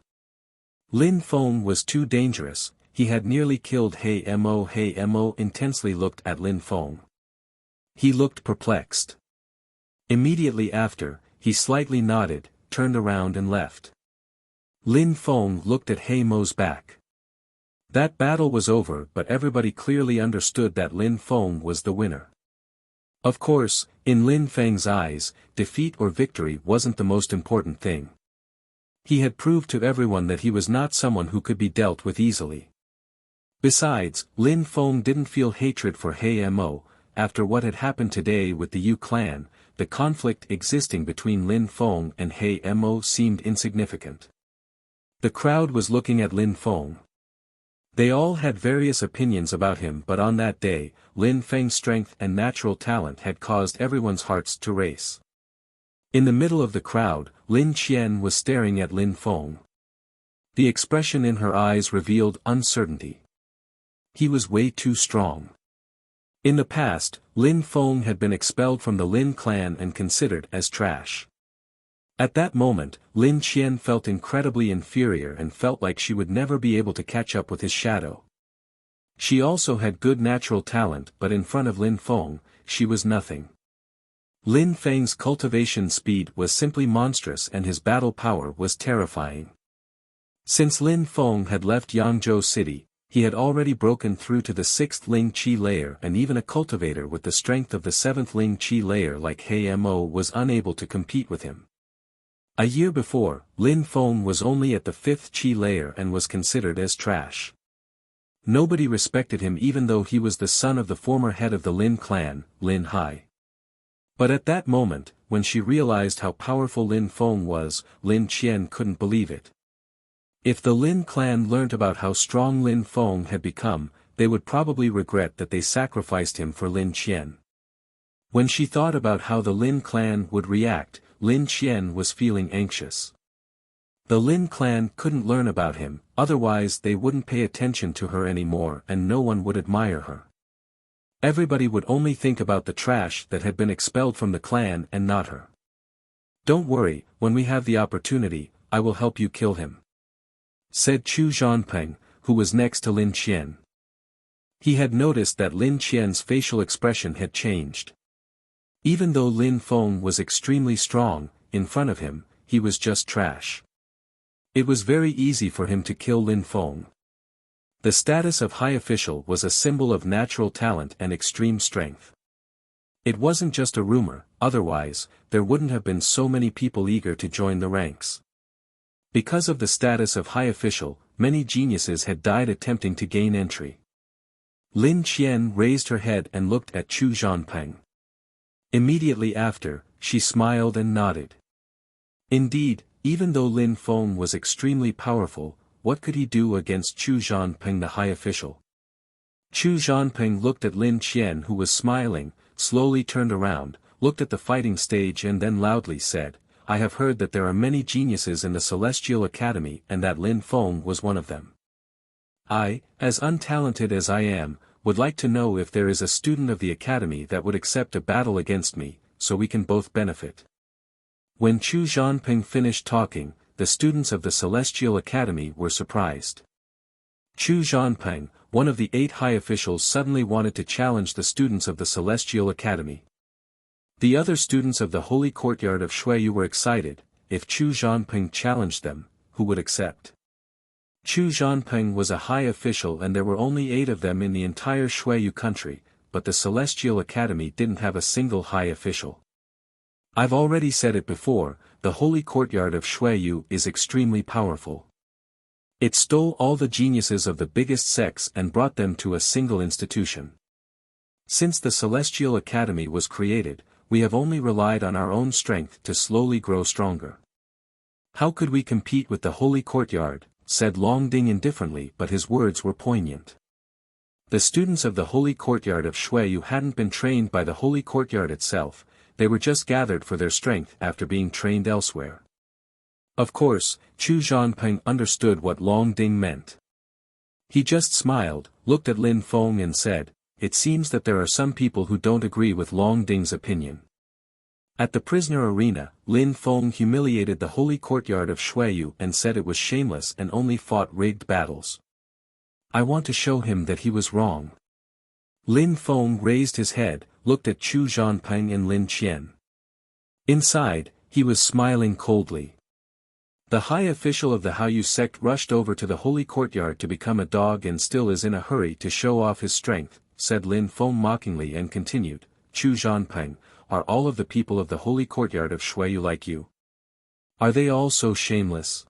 Lin Feng was too dangerous. He had nearly killed He Mo. He Mo intensely looked at Lin Feng. He looked perplexed. Immediately after, he slightly nodded, turned around and left. Lin Feng looked at He Mo's back. That battle was over, but everybody clearly understood that Lin Feng was the winner. Of course, in Lin Feng's eyes, defeat or victory wasn't the most important thing. He had proved to everyone that he was not someone who could be dealt with easily. Besides, Lin Feng didn't feel hatred for He Mo. After what had happened today with the Yu clan, the conflict existing between Lin Feng and He Mo seemed insignificant. The crowd was looking at Lin Feng. They all had various opinions about him, but on that day, Lin Feng's strength and natural talent had caused everyone's hearts to race. In the middle of the crowd, Lin Qian was staring at Lin Feng. The expression in her eyes revealed uncertainty. He was way too strong. In the past, Lin Feng had been expelled from the Lin clan and considered as trash. At that moment, Lin Qian felt incredibly inferior and felt like she would never be able to catch up with his shadow. She also had good natural talent, but in front of Lin Feng, she was nothing. Lin Feng's cultivation speed was simply monstrous and his battle power was terrifying. Since Lin Feng had left Yangzhou City, he had already broken through to the 6th Ling Qi layer, and even a cultivator with the strength of the 7th Ling Qi layer like He Mo was unable to compete with him. A year before, Lin Feng was only at the 5th Qi layer and was considered as trash. Nobody respected him even though he was the son of the former head of the Lin clan, Lin Hai. But at that moment, when she realized how powerful Lin Feng was, Lin Qian couldn't believe it. If the Lin clan learnt about how strong Lin Feng had become, they would probably regret that they sacrificed him for Lin Qian. When she thought about how the Lin clan would react, Lin Qian was feeling anxious. The Lin clan couldn't learn about him, otherwise they wouldn't pay attention to her anymore and no one would admire her. Everybody would only think about the trash that had been expelled from the clan and not her. "Don't worry, when we have the opportunity, I will help you kill him," said Chu Zhanpeng, who was next to Lin Qian. He had noticed that Lin Qian's facial expression had changed. Even though Lin Feng was extremely strong, in front of him, he was just trash. It was very easy for him to kill Lin Feng. The status of high official was a symbol of natural talent and extreme strength. It wasn't just a rumor, otherwise, there wouldn't have been so many people eager to join the ranks. Because of the status of high official, many geniuses had died attempting to gain entry. Lin Qian raised her head and looked at Chu Zhanpeng. Immediately after, she smiled and nodded. Indeed, even though Lin Feng was extremely powerful, what could he do against Chu Zhanpeng, the high official? Chu Zhanpeng looked at Lin Qian, who was smiling, slowly turned around, looked at the fighting stage and then loudly said, "I have heard that there are many geniuses in the Celestial Academy and that Lin Feng was one of them. I, as untalented as I am, would like to know if there is a student of the Academy that would accept a battle against me, so we can both benefit." When Chu Zhanping finished talking, the students of the Celestial Academy were surprised. Chu Zhanping, one of the 8 high officials, suddenly wanted to challenge the students of the Celestial Academy. The other students of the Holy Courtyard of Xueyu were excited. If Chu Zhanping challenged them, who would accept? Chu Zhanping was a high official and there were only 8 of them in the entire Xueyu country, but the Celestial Academy didn't have a single high official. I've already said it before, the Holy Courtyard of Xueyu is extremely powerful. It stole all the geniuses of the biggest sects and brought them to a single institution. Since the Celestial Academy was created, we have only relied on our own strength to slowly grow stronger. How could we compete with the Holy Courtyard? Said Longding indifferently, but his words were poignant. The students of the Holy Courtyard of Xueyu hadn't been trained by the Holy Courtyard itself, they were just gathered for their strength after being trained elsewhere. Of course, Chu Zhanping understood what Longding meant. He just smiled, looked at Lin Feng and said, "It seems that there are some people who don't agree with Longding's opinion." At the prisoner arena, Lin Feng humiliated the Holy Courtyard of Xueyu and said it was shameless and only fought rigged battles. I want to show him that he was wrong. Lin Feng raised his head, looked at Chu Zhanping and Lin Qian. Inside, he was smiling coldly. The high official of the Haoyu sect rushed over to the Holy Courtyard to become a dog and still is in a hurry to show off his strength, said Lin Feng mockingly and continued, "Chu Zhanping, are all of the people of the Holy Courtyard of Xueyu like you? Are they all so shameless?"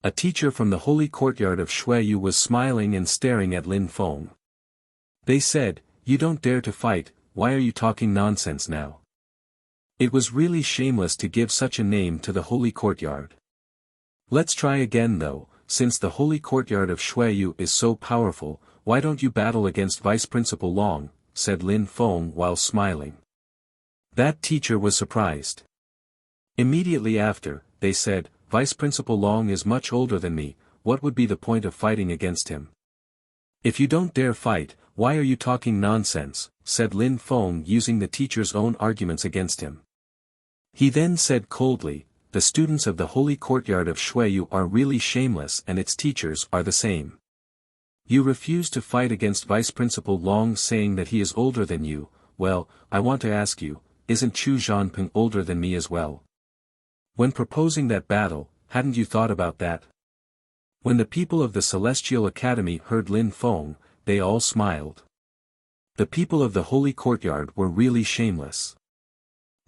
A teacher from the Holy Courtyard of Xueyu was smiling and staring at Lin Feng. They said, "You don't dare to fight, why are you talking nonsense now? It was really shameless to give such a name to the Holy Courtyard. Let's try again though, since the Holy Courtyard of Xueyu is so powerful, why don't you battle against Vice Principal Long?" said Lin Feng while smiling. That teacher was surprised. Immediately after, they said, "Vice Principal Long is much older than me, what would be the point of fighting against him? If you don't dare fight, why are you talking nonsense?" said Lin Feng using the teacher's own arguments against him. He then said coldly, "The students of the Holy Courtyard of Xueyu are really shameless and its teachers are the same. You refuse to fight against Vice Principal Long saying that he is older than you. Well, I want to ask you, isn't Chu Zhanping older than me as well? When proposing that battle, hadn't you thought about that?" When the people of the Celestial Academy heard Lin Feng, they all smiled. The people of the Holy Courtyard were really shameless.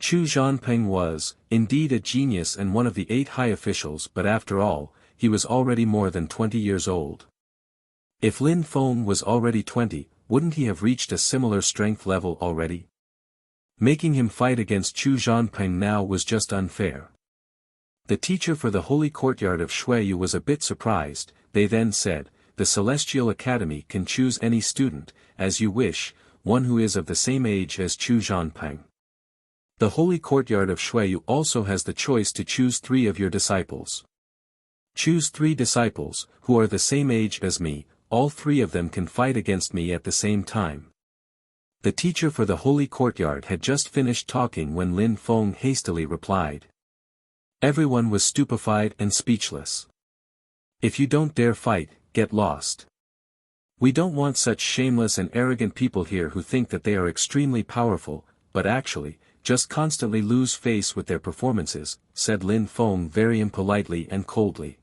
Chu Zhanping was, indeed, a genius and one of the 8 high officials, but after all, he was already more than 20 years old. If Lin Feng was already 20, wouldn't he have reached a similar strength level already? Making him fight against Chu Zhanping now was just unfair. The teacher for the Holy Courtyard of Xueyu was a bit surprised. They then said, "The Celestial Academy can choose any student, as you wish, one who is of the same age as Chu Zhanping. The Holy Courtyard of Xueyu also has the choice to choose 3 of your disciples. Choose 3 disciples, who are the same age as me, all 3 of them can fight against me at the same time." The teacher for the Holy Courtyard had just finished talking when Lin Feng hastily replied. Everyone was stupefied and speechless. "If you don't dare fight, get lost. We don't want such shameless and arrogant people here who think that they are extremely powerful, but actually, just constantly lose face with their performances," said Lin Feng very impolitely and coldly.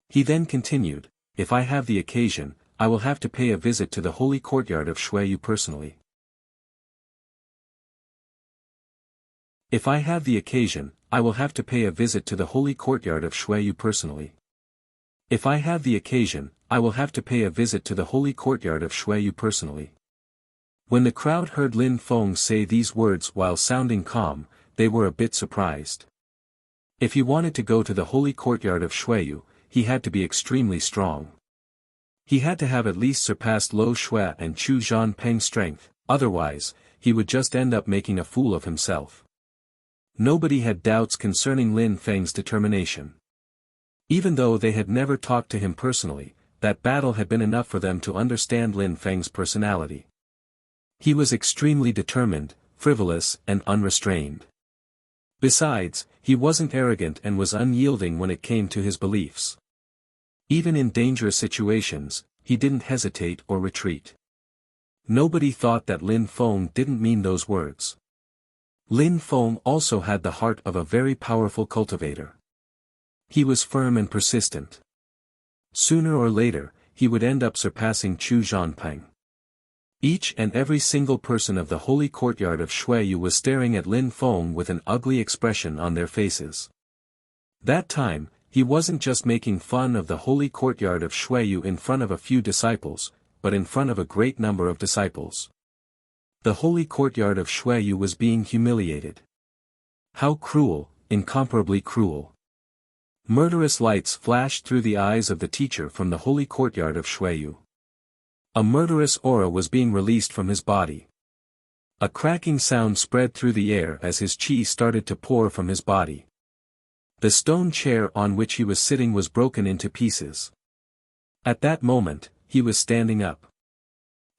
He then continued, "If I have the occasion, I will have to pay a visit to the Holy Courtyard of Xueyu personally. If I have the occasion, I will have to pay a visit to the Holy Courtyard of Xueyu personally. If I have the occasion, I will have to pay a visit to the Holy Courtyard of Xueyu personally." When the crowd heard Lin Feng say these words while sounding calm, they were a bit surprised. If he wanted to go to the Holy Courtyard of Xueyu, he had to be extremely strong. He had to have at least surpassed Lo Shui and Chu Zhanping's strength, otherwise, he would just end up making a fool of himself. Nobody had doubts concerning Lin Feng's determination. Even though they had never talked to him personally, that battle had been enough for them to understand Lin Feng's personality. He was extremely determined, frivolous, and unrestrained. Besides, he wasn't arrogant and was unyielding when it came to his beliefs. Even in dangerous situations, he didn't hesitate or retreat. Nobody thought that Lin Feng didn't mean those words. Lin Feng also had the heart of a very powerful cultivator. He was firm and persistent. Sooner or later, he would end up surpassing Chu Zhanpeng. Each and every single person of the holy courtyard of Xueyu was staring at Lin Feng with an ugly expression on their faces. That time, he wasn't just making fun of the holy courtyard of Xueyu in front of a few disciples, but in front of a great number of disciples. The holy courtyard of Xueyu was being humiliated. How cruel, incomparably cruel. Murderous lights flashed through the eyes of the teacher from the holy courtyard of Xueyu. A murderous aura was being released from his body. A cracking sound spread through the air as his qi started to pour from his body. The stone chair on which he was sitting was broken into pieces. At that moment, he was standing up.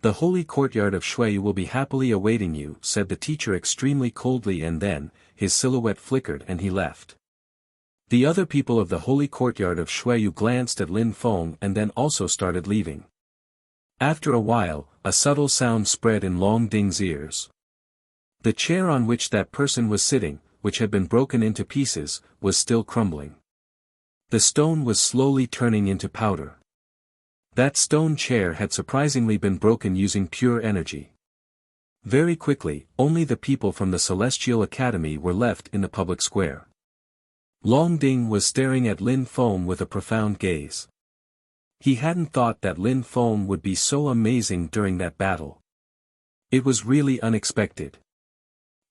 "The holy courtyard of Xueyu will be happily awaiting you," said the teacher extremely coldly, and then, his silhouette flickered and he left. The other people of the holy courtyard of Xueyu glanced at Lin Feng and then also started leaving. After a while, a subtle sound spread in Long Ding's ears. The chair on which that person was sitting, which had been broken into pieces, was still crumbling. The stone was slowly turning into powder. That stone chair had surprisingly been broken using pure energy. Very quickly, only the people from the Celestial Academy were left in the public square. Long Ding was staring at Lin Feng with a profound gaze. He hadn't thought that Lin Feng would be so amazing during that battle. It was really unexpected.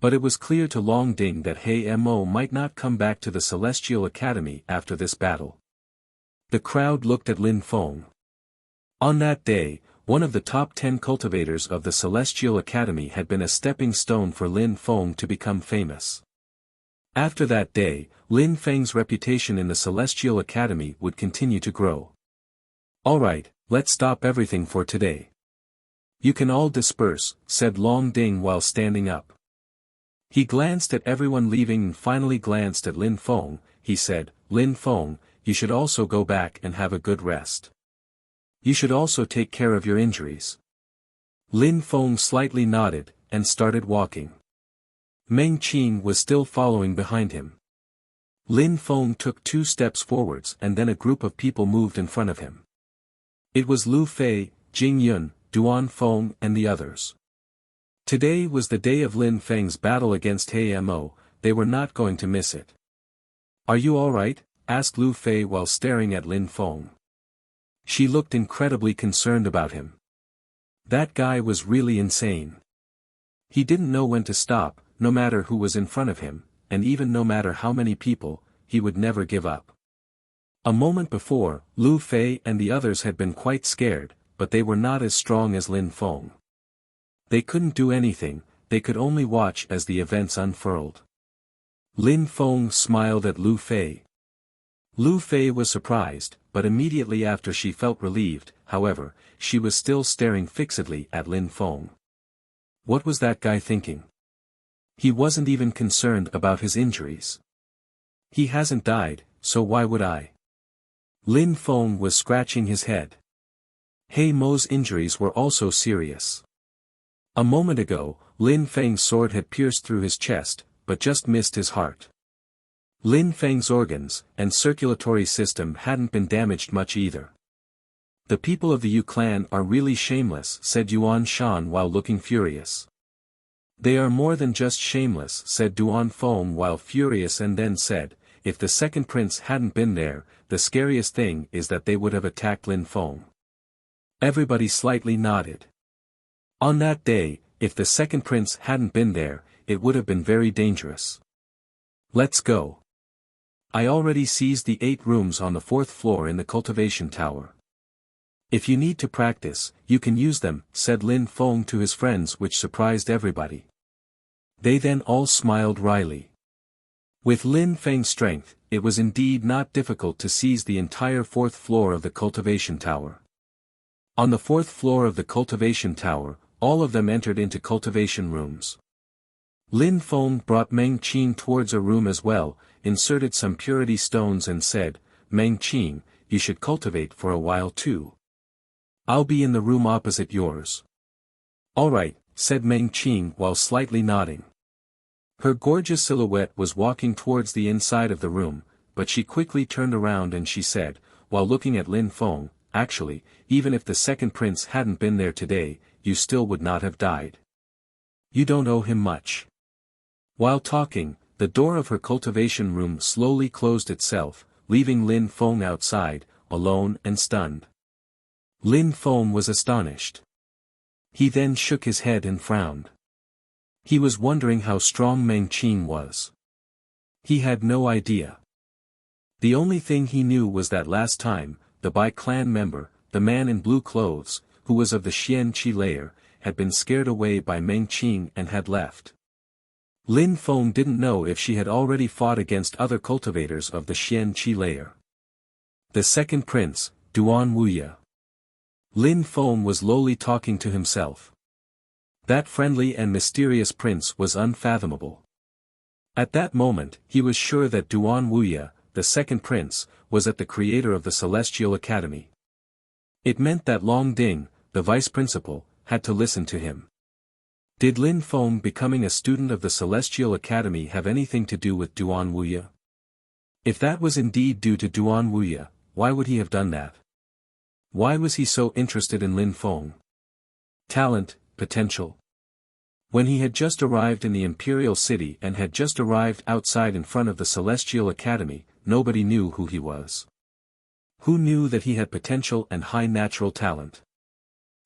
But it was clear to Long Ding that He Mo might not come back to the Celestial Academy after this battle. The crowd looked at Lin Feng. On that day, one of the top 10 cultivators of the Celestial Academy had been a stepping stone for Lin Feng to become famous. After that day, Lin Feng's reputation in the Celestial Academy would continue to grow. "Alright, let's stop everything for today. You can all disperse," said Long Ding while standing up. He glanced at everyone leaving and finally glanced at Lin Feng. He said, "Lin Feng, you should also go back and have a good rest. You should also take care of your injuries." Lin Feng slightly nodded, and started walking. Meng Qin was still following behind him. Lin Feng took 2 steps forwards and then a group of people moved in front of him. It was Lu Fei, Jing Yun, Duan Feng and the others. Today was the day of Lin Feng's battle against He Mo, they were not going to miss it. "Are you alright?" asked Lu Fei while staring at Lin Feng. She looked incredibly concerned about him. That guy was really insane. He didn't know when to stop, no matter who was in front of him, and even no matter how many people, he would never give up. A moment before, Lu Fei and the others had been quite scared, but they were not as strong as Lin Feng. They couldn't do anything, they could only watch as the events unfurled. Lin Feng smiled at Lu Fei. Lu Fei was surprised, but immediately after she felt relieved. However, she was still staring fixedly at Lin Feng. What was that guy thinking? He wasn't even concerned about his injuries. He hasn't died, so why would I? Lin Feng was scratching his head. He Mo's injuries were also serious. A moment ago, Lin Feng's sword had pierced through his chest, but just missed his heart. Lin Feng's organs and circulatory system hadn't been damaged much either. "The people of the Yu clan are really shameless," said Yuan Shan while looking furious. "They are more than just shameless," said Duan Feng while furious, and then said, "If the second prince hadn't been there, the scariest thing is that they would have attacked Lin Feng." Everybody slightly nodded. On that day, if the second prince hadn't been there, it would have been very dangerous. "Let's go. I already seized the 8 rooms on the 4th floor in the cultivation tower. "If you need to practice, you can use them," said Lin Feng to his friends, which surprised everybody. They then all smiled wryly. With Lin Feng's strength, it was indeed not difficult to seize the entire fourth floor of the cultivation tower. On the fourth floor of the cultivation tower, all of them entered into cultivation rooms. Lin Feng brought Meng Qing towards a room as well, inserted some purity stones and said, "Meng Qing, you should cultivate for a while too. I'll be in the room opposite yours." "All right," said Meng Qing while slightly nodding. Her gorgeous silhouette was walking towards the inside of the room, but she quickly turned around and she said, while looking at Lin Feng, "Actually, even if the second prince hadn't been there today, you still would not have died. You don't owe him much." While talking, the door of her cultivation room slowly closed itself, leaving Lin Feng outside, alone and stunned. Lin Feng was astonished. He then shook his head and frowned. He was wondering how strong Meng Qing was. He had no idea. The only thing he knew was that last time, the Bai clan member, the man in blue clothes, who was of the Xian Qi layer, had been scared away by Meng Qing and had left. Lin Feng didn't know if she had already fought against other cultivators of the Xian Qi layer. The second prince, Duan Wuya. Lin Feng was lowly talking to himself. That friendly and mysterious prince was unfathomable. At that moment, he was sure that Duan Wuya, the second prince, was at the creator of the Celestial Academy. It meant that Long Ding, the vice principal, had to listen to him. Did Lin Feng becoming a student of the Celestial Academy have anything to do with Duan Wuya? If that was indeed due to Duan Wuya, why would he have done that? Why was he so interested in Lin Feng? Talent, potential. When he had just arrived in the Imperial City and had just arrived outside in front of the Celestial Academy, nobody knew who he was. Who knew that he had potential and high natural talent?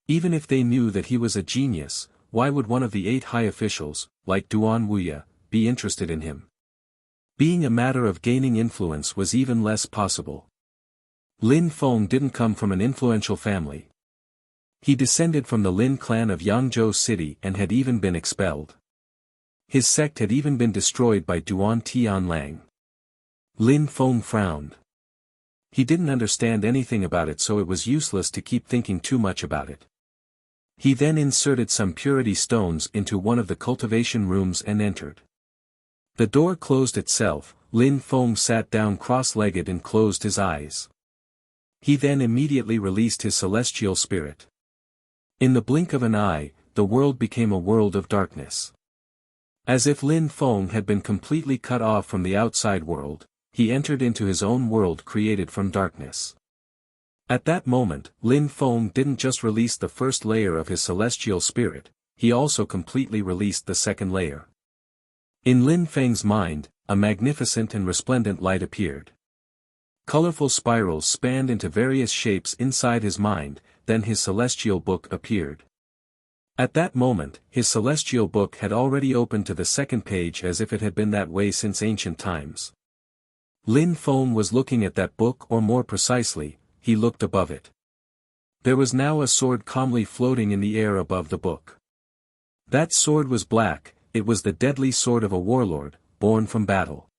Even if they knew that he was a genius, why would one of the 8 high officials, like Duan Wuya, be interested in him? Being a matter of gaining influence was even less possible. Lin Feng didn't come from an influential family. He descended from the Lin clan of Yangzhou City and had even been expelled. His sect had even been destroyed by Duan Tianlang. Lin Feng frowned. He didn't understand anything about it, so it was useless to keep thinking too much about it. He then inserted some purity stones into one of the cultivation rooms and entered. The door closed itself. Lin Feng sat down cross-legged and closed his eyes. He then immediately released his celestial spirit. In the blink of an eye, the world became a world of darkness. As if Lin Feng had been completely cut off from the outside world, he entered into his own world created from darkness. At that moment, Lin Feng didn't just release the first layer of his celestial spirit, he also completely released the second layer. In Lin Feng's mind, a magnificent and resplendent light appeared. Colorful spirals spanned into various shapes inside his mind, then his celestial book appeared. At that moment, his celestial book had already opened to the second page as if it had been that way since ancient times. Lin Feng was looking at that book, or more precisely, he looked above it. There was now a sword calmly floating in the air above the book. That sword was black, it was the deadly sword of a warlord, born from battle.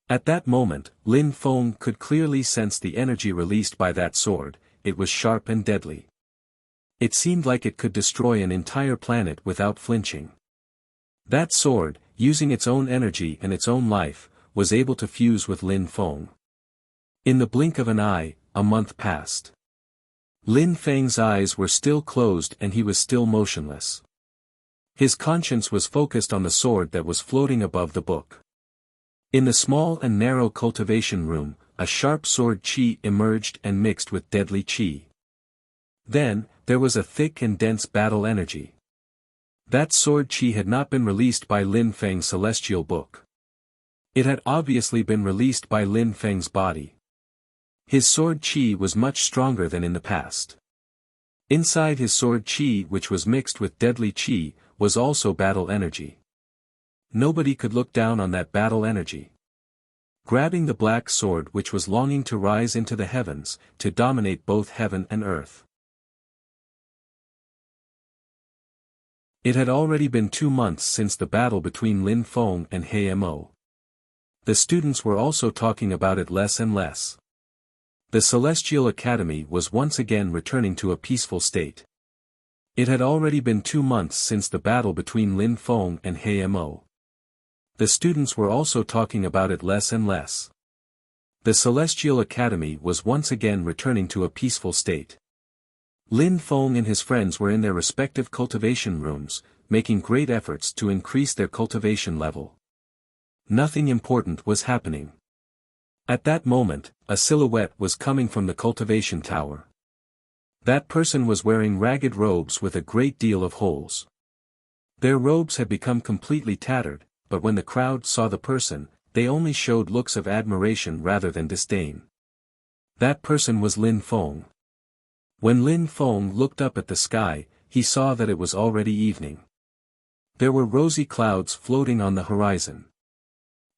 At that moment, Lin Feng could clearly sense the energy released by that sword. It was sharp and deadly. It seemed like it could destroy an entire planet without flinching. That sword, using its own energy and its own life, was able to fuse with Lin Feng. In the blink of an eye, a month passed. Lin Feng's eyes were still closed and he was still motionless. His conscience was focused on the sword that was floating above the book. In the small and narrow cultivation room, a sharp sword qi emerged and mixed with deadly qi. Then, there was a thick and dense battle energy. That sword qi had not been released by Lin Feng's celestial book. It had obviously been released by Lin Feng's body. His sword qi was much stronger than in the past. Inside his sword qi, which was mixed with deadly qi, was also battle energy. Nobody could look down on that battle energy. Grabbing the black sword which was longing to rise into the heavens, to dominate both heaven and earth. It had already been 2 months since the battle between Lin Feng and He Mo. The students were also talking about it less and less. The Celestial Academy was once again returning to a peaceful state. It had already been 2 months since the battle between Lin Feng and He Mo. The students were also talking about it less and less. The Celestial Academy was once again returning to a peaceful state. Lin Feng and his friends were in their respective cultivation rooms, making great efforts to increase their cultivation level. Nothing important was happening. At that moment, a silhouette was coming from the cultivation tower. That person was wearing ragged robes with a great deal of holes. Their robes had become completely tattered, but when the crowd saw the person, they only showed looks of admiration rather than disdain. That person was Lin Feng. When Lin Feng looked up at the sky, he saw that it was already evening. There were rosy clouds floating on the horizon.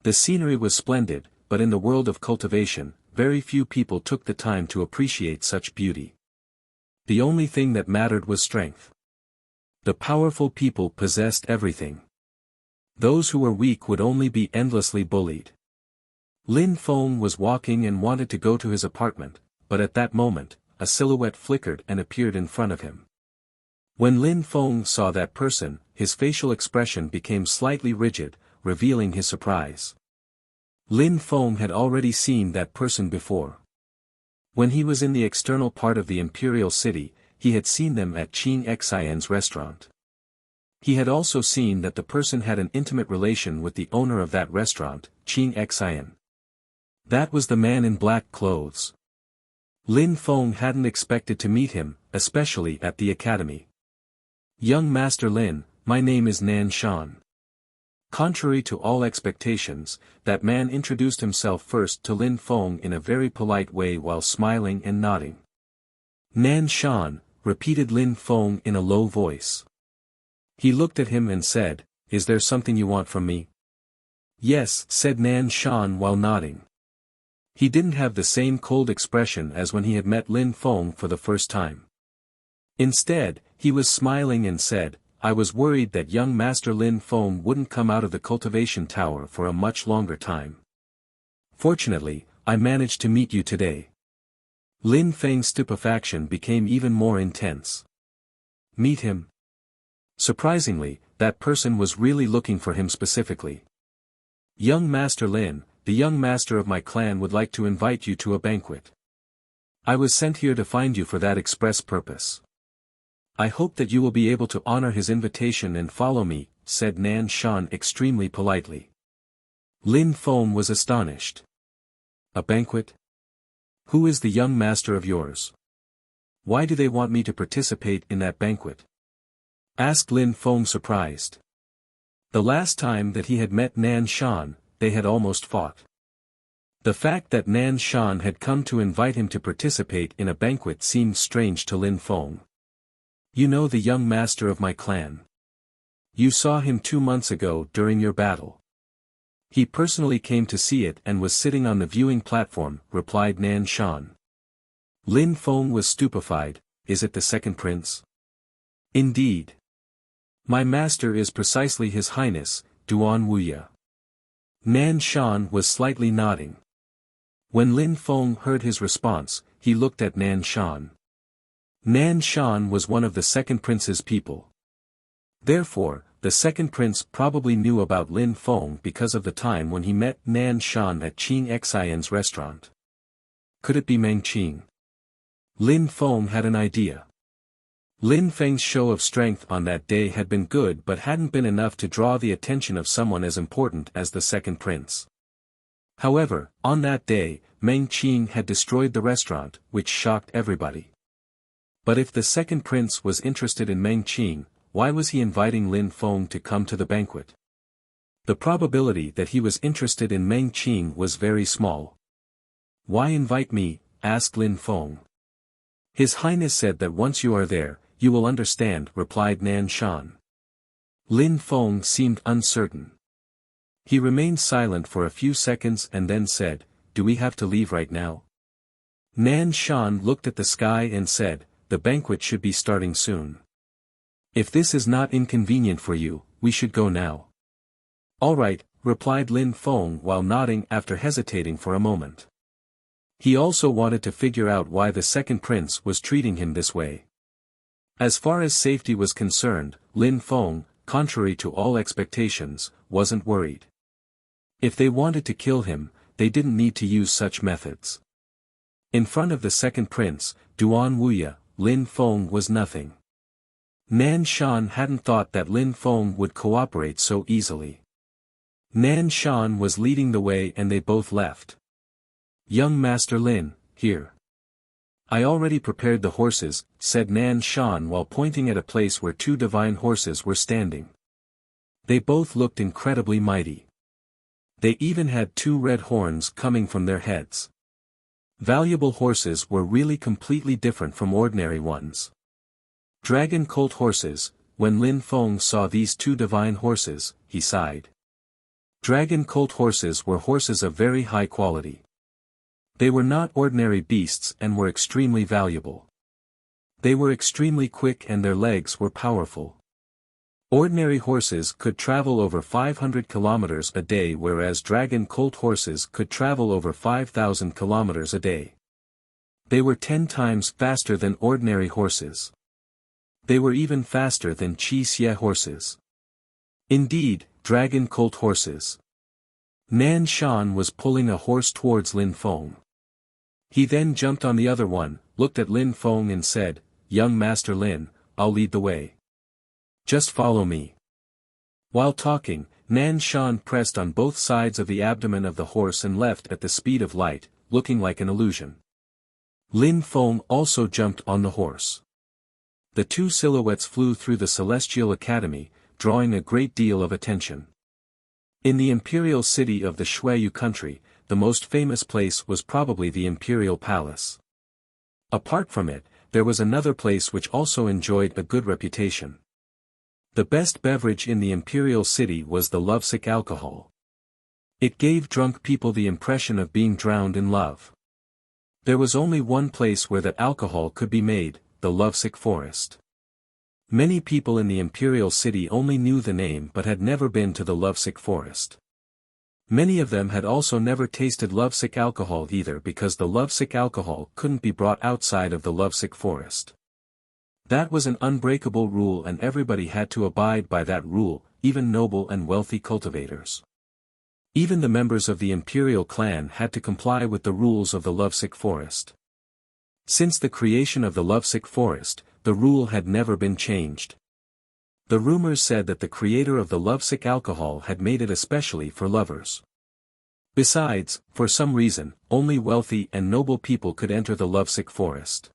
The scenery was splendid, but in the world of cultivation, very few people took the time to appreciate such beauty. The only thing that mattered was strength. The powerful people possessed everything. Those who were weak would only be endlessly bullied. Lin Feng was walking and wanted to go to his apartment, but at that moment, a silhouette flickered and appeared in front of him. When Lin Feng saw that person, his facial expression became slightly rigid, revealing his surprise. Lin Feng had already seen that person before. When he was in the external part of the imperial city, he had seen them at Qing Xian's restaurant. He had also seen that the person had an intimate relation with the owner of that restaurant, Qing Xian. That was the man in black clothes. Lin Feng hadn't expected to meet him, especially at the academy. "Young Master Lin, my name is Nan Shan." Contrary to all expectations, that man introduced himself first to Lin Feng in a very polite way while smiling and nodding. "Nan Shan," repeated Lin Feng in a low voice. He looked at him and said, "Is there something you want from me?" "Yes," said Nan Shan while nodding. He didn't have the same cold expression as when he had met Lin Feng for the first time. Instead, he was smiling and said, "I was worried that young Master Lin Feng wouldn't come out of the cultivation tower for a much longer time. Fortunately, I managed to meet you today." Lin Feng's stupefaction became even more intense. Meet him? Surprisingly, that person was really looking for him specifically. "Young Master Lin, the young master of my clan would like to invite you to a banquet. I was sent here to find you for that express purpose. I hope that you will be able to honor his invitation and follow me," said Nan Shan extremely politely. Lin Feng was astonished. "A banquet? Who is the young master of yours? Why do they want me to participate in that banquet?" asked Lin Feng surprised. The last time that he had met Nan Shan, they had almost fought. The fact that Nan Shan had come to invite him to participate in a banquet seemed strange to Lin Feng. "You know the young master of my clan. You saw him 2 months ago during your battle. He personally came to see it and was sitting on the viewing platform," replied Nan Shan. Lin Feng was stupefied. "Is it the second prince?" "Indeed. My master is precisely His Highness, Duan Wuxia." Nan Shan was slightly nodding. When Lin Feng heard his response, he looked at Nan Shan. Nan Shan was one of the second prince's people. Therefore, the second prince probably knew about Lin Feng because of the time when he met Nan Shan at Qing Xian's restaurant. Could it be Meng Qing? Lin Feng had an idea. Lin Feng's show of strength on that day had been good but hadn't been enough to draw the attention of someone as important as the second prince. However, on that day, Meng Qing had destroyed the restaurant, which shocked everybody. But if the second prince was interested in Meng Qing, why was he inviting Lin Feng to come to the banquet? The probability that he was interested in Meng Qing was very small. "Why invite me?" asked Lin Feng. "His Highness said that once you are there, you will understand," replied Nan Shan. Lin Feng seemed uncertain. He remained silent for a few seconds and then said, "Do we have to leave right now?" Nan Shan looked at the sky and said, "The banquet should be starting soon." If this is not inconvenient for you, we should go now. All right, replied Lin Feng while nodding after hesitating for a moment. He also wanted to figure out why the second prince was treating him this way. As far as safety was concerned, Lin Feng, contrary to all expectations, wasn't worried. If they wanted to kill him, they didn't need to use such methods. In front of the second prince, Duan Wuya, Lin Feng was nothing. Nan Shan hadn't thought that Lin Feng would cooperate so easily. Nan Shan was leading the way and they both left. Young Master Lin, here. I already prepared the horses, said Nan Shan while pointing at a place where two divine horses were standing. They both looked incredibly mighty. They even had two red horns coming from their heads. Valuable horses were really completely different from ordinary ones. Dragon colt horses. When Lin Feng saw these two divine horses, he sighed. Dragon colt horses were horses of very high quality. They were not ordinary beasts and were extremely valuable. They were extremely quick and their legs were powerful. Ordinary horses could travel over 500 kilometers a day whereas dragon colt horses could travel over 5,000 kilometers a day. They were 10 times faster than ordinary horses. They were even faster than Qi Xie horses. Indeed, dragon colt horses. Nan Shan was pulling a horse towards Lin Feng. He then jumped on the other one, looked at Lin Feng and said, Young Master Lin, I'll lead the way. Just follow me. While talking, Nan Shan pressed on both sides of the abdomen of the horse and left at the speed of light, looking like an illusion. Lin Feng also jumped on the horse. The two silhouettes flew through the Celestial Academy, drawing a great deal of attention. In the imperial city of the Shuiyu country, the most famous place was probably the Imperial Palace. Apart from it, there was another place which also enjoyed a good reputation. The best beverage in the imperial city was the lovesick alcohol. It gave drunk people the impression of being drowned in love. There was only one place where that alcohol could be made, the lovesick forest. Many people in the imperial city only knew the name but had never been to the lovesick forest. Many of them had also never tasted lovesick alcohol either because the lovesick alcohol couldn't be brought outside of the lovesick forest. That was an unbreakable rule and everybody had to abide by that rule, even noble and wealthy cultivators. Even the members of the imperial clan had to comply with the rules of the lovesick forest. Since the creation of the lovesick forest, the rule had never been changed. The rumors said that the creator of the lovesick alcohol had made it especially for lovers. Besides, for some reason, only wealthy and noble people could enter the lovesick forest.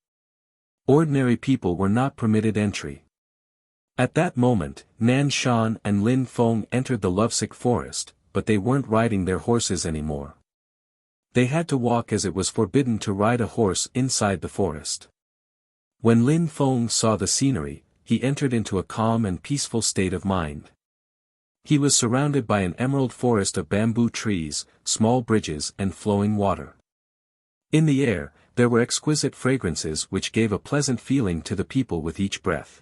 Ordinary people were not permitted entry. At that moment, Nan Shan and Lin Feng entered the lovesick forest, but they weren't riding their horses anymore. They had to walk as it was forbidden to ride a horse inside the forest. When Lin Feng saw the scenery, he entered into a calm and peaceful state of mind. He was surrounded by an emerald forest of bamboo trees, small bridges and flowing water. In the air, there were exquisite fragrances which gave a pleasant feeling to the people with each breath.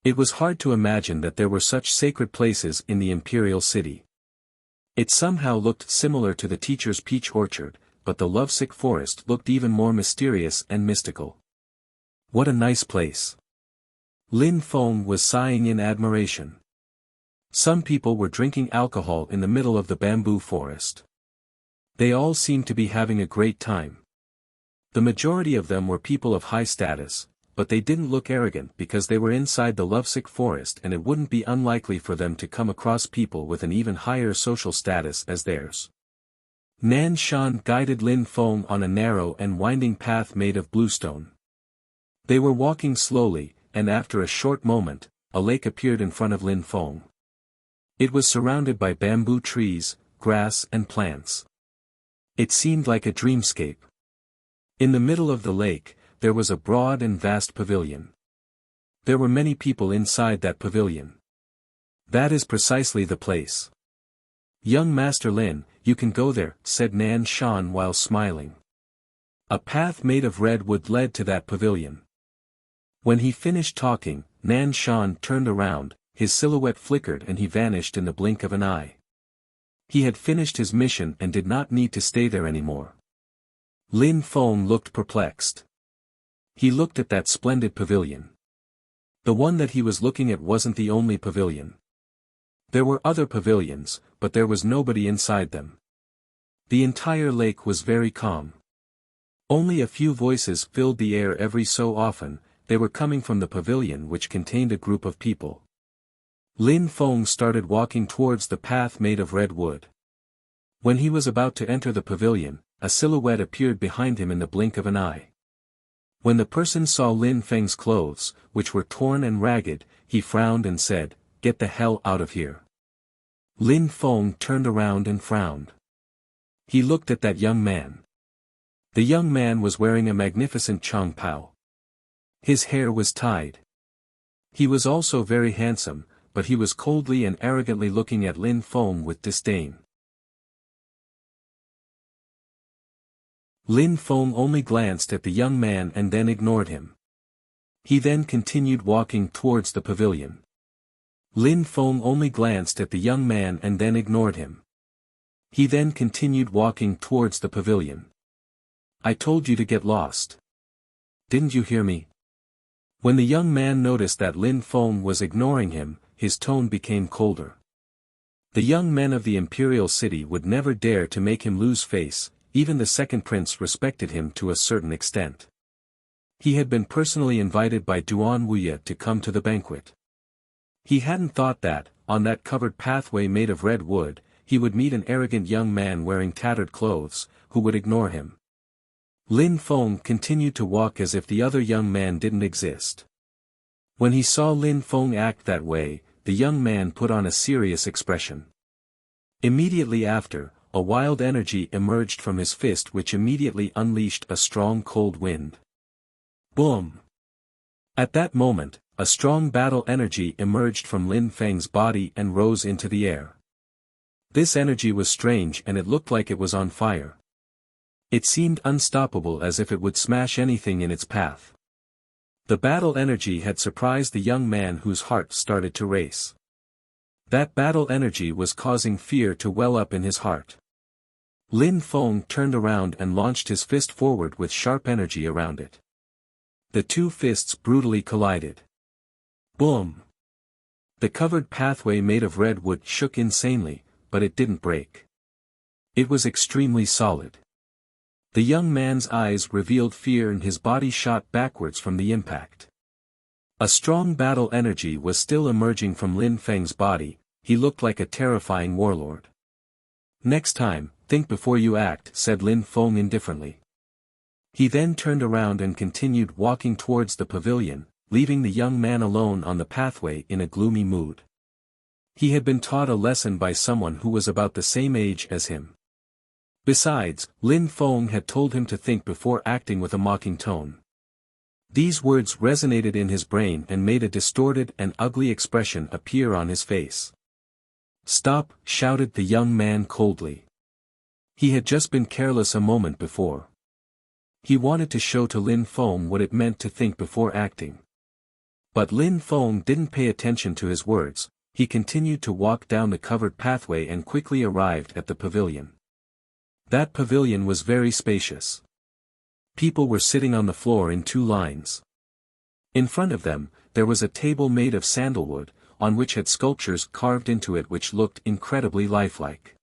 It was hard to imagine that there were such sacred places in the imperial city. It somehow looked similar to the teacher's peach orchard, but the lovesick forest looked even more mysterious and mystical. What a nice place! Lin Feng was sighing in admiration. Some people were drinking alcohol in the middle of the bamboo forest. They all seemed to be having a great time. The majority of them were people of high status, but they didn't look arrogant because they were inside the lovesick forest and it wouldn't be unlikely for them to come across people with an even higher social status as theirs. Nan Shan guided Lin Feng on a narrow and winding path made of bluestone. They were walking slowly, and after a short moment, a lake appeared in front of Lin Feng. It was surrounded by bamboo trees, grass and plants. It seemed like a dreamscape. In the middle of the lake, there was a broad and vast pavilion. There were many people inside that pavilion. That is precisely the place. Young Master Lin, you can go there, said Nan Shan while smiling. A path made of redwood led to that pavilion. When he finished talking, Nan Shan turned around, his silhouette flickered and he vanished in the blink of an eye. He had finished his mission and did not need to stay there anymore. Lin Feng looked perplexed. He looked at that splendid pavilion. The one that he was looking at wasn't the only pavilion. There were other pavilions, but there was nobody inside them. The entire lake was very calm. Only a few voices filled the air every so often. They were coming from the pavilion which contained a group of people. Lin Feng started walking towards the path made of red wood. When he was about to enter the pavilion, a silhouette appeared behind him in the blink of an eye. When the person saw Lin Feng's clothes, which were torn and ragged, he frowned and said, "Get the hell out of here." Lin Feng turned around and frowned. He looked at that young man. The young man was wearing a magnificent Chang Pao. His hair was tied. He was also very handsome, but he was coldly and arrogantly looking at Lin Feng with disdain. Lin Feng only glanced at the young man and then ignored him. He then continued walking towards the pavilion. Lin Feng only glanced at the young man and then ignored him. He then continued walking towards the pavilion. "I told you to get lost. Didn't you hear me?" When the young man noticed that Lin Feng was ignoring him, his tone became colder. The young men of the imperial city would never dare to make him lose face. Even the second prince respected him to a certain extent. He had been personally invited by Duan Wuxia to come to the banquet. He hadn't thought that, on that covered pathway made of red wood, he would meet an arrogant young man wearing tattered clothes, who would ignore him. Lin Feng continued to walk as if the other young man didn't exist. When he saw Lin Feng act that way, the young man put on a serious expression. Immediately after, a wild energy emerged from his fist which immediately unleashed a strong cold wind. Boom! At that moment, a strong battle energy emerged from Lin Feng's body and rose into the air. This energy was strange and it looked like it was on fire. It seemed unstoppable as if it would smash anything in its path. The battle energy had surprised the young man whose heart started to race. That battle energy was causing fear to well up in his heart. Lin Feng turned around and launched his fist forward with sharp energy around it. The two fists brutally collided. Boom! The covered pathway made of red wood shook insanely, but it didn't break. It was extremely solid. The young man's eyes revealed fear and his body shot backwards from the impact. A strong battle energy was still emerging from Lin Feng's body. He looked like a terrifying warlord. "Next time, think before you act," said Lin Feng indifferently. He then turned around and continued walking towards the pavilion, leaving the young man alone on the pathway in a gloomy mood. He had been taught a lesson by someone who was about the same age as him. Besides, Lin Feng had told him to think before acting with a mocking tone. These words resonated in his brain and made a distorted and ugly expression appear on his face. "Stop!" shouted the young man coldly. He had just been careless a moment before. He wanted to show to Lin Feng what it meant to think before acting. But Lin Feng didn't pay attention to his words. He continued to walk down the covered pathway and quickly arrived at the pavilion. That pavilion was very spacious. People were sitting on the floor in two lines. In front of them, there was a table made of sandalwood, on which had sculptures carved into it which looked incredibly lifelike.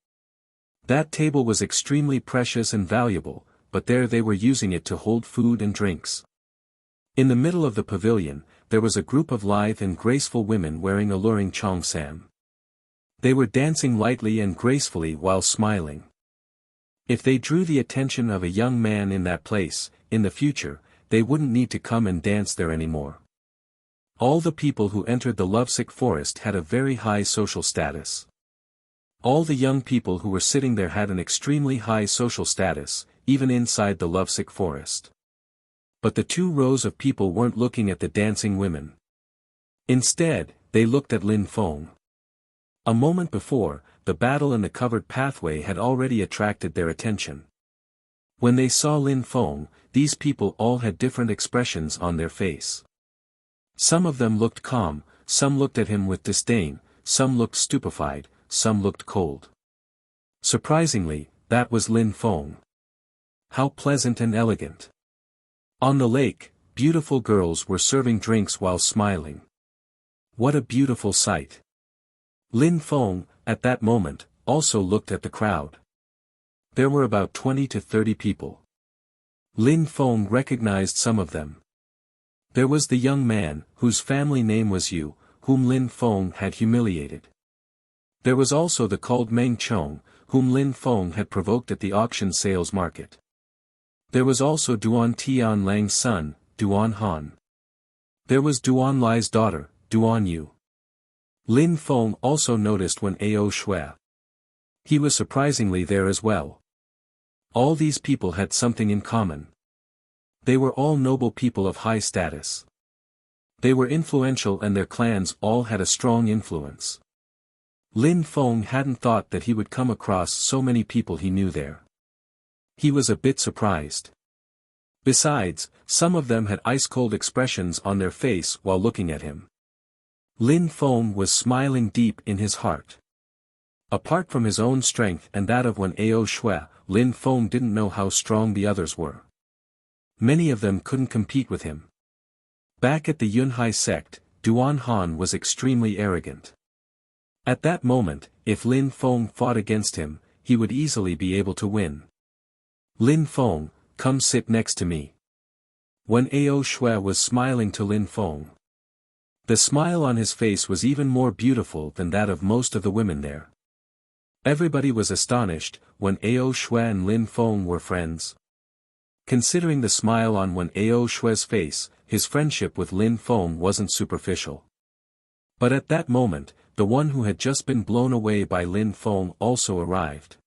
That table was extremely precious and valuable, but there they were using it to hold food and drinks. In the middle of the pavilion, there was a group of lithe and graceful women wearing alluring cheongsam. They were dancing lightly and gracefully while smiling. If they drew the attention of a young man in that place, in the future, they wouldn't need to come and dance there anymore. All the people who entered the lovesick forest had a very high social status. All the young people who were sitting there had an extremely high social status, even inside the lovesick forest. But the two rows of people weren't looking at the dancing women. Instead, they looked at Lin Feng. A moment before, the battle in the covered pathway had already attracted their attention. When they saw Lin Feng, these people all had different expressions on their face. Some of them looked calm, some looked at him with disdain, some looked stupefied, some looked cold. Surprisingly, that was Lin Feng. How pleasant and elegant. On the lake, beautiful girls were serving drinks while smiling. What a beautiful sight. Lin Feng, at that moment, also looked at the crowd. There were about 20 to 30 people. Lin Feng recognized some of them. There was the young man, whose family name was Yu, whom Lin Feng had humiliated. There was also the called Meng Chong, whom Lin Feng had provoked at the auction sales market. There was also Duan Tian Lang's son, Duan Han. There was Duan Lai's daughter, Duan Yu. Lin Feng also noticed Wen Ao Shui. He was surprisingly there as well. All these people had something in common. They were all noble people of high status. They were influential and their clans all had a strong influence. Lin Feng hadn't thought that he would come across so many people he knew there. He was a bit surprised. Besides, some of them had ice-cold expressions on their face while looking at him. Lin Feng was smiling deep in his heart. Apart from his own strength and that of Wen Ao Shui, Lin Feng didn't know how strong the others were. Many of them couldn't compete with him. Back at the Yunhai sect, Duan Han was extremely arrogant. At that moment, if Lin Feng fought against him, he would easily be able to win. Lin Feng, come sit next to me. Wen Ao Shui was smiling to Lin Feng. The smile on his face was even more beautiful than that of most of the women there. Everybody was astonished. Wen Ao Shui and Lin Feng were friends. Considering the smile on Wen Ao Shui's face, his friendship with Lin Feng wasn't superficial. But at that moment, the one who had just been blown away by Lin Feng also arrived.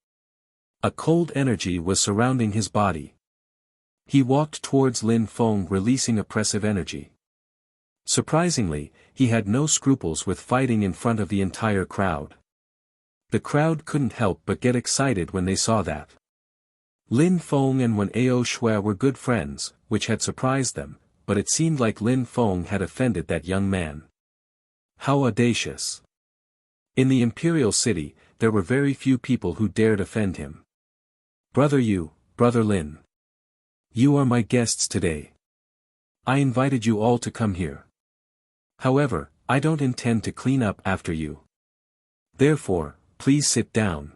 A cold energy was surrounding his body. He walked towards Lin Feng releasing oppressive energy. Surprisingly, he had no scruples with fighting in front of the entire crowd. The crowd couldn't help but get excited when they saw that. Lin Feng and Wen Ao Shui were good friends, which had surprised them, but it seemed like Lin Feng had offended that young man. How audacious! In the imperial city, there were very few people who dared offend him. Brother Yu, Brother Lin. You are my guests today. I invited you all to come here. However, I don't intend to clean up after you. Therefore, please sit down.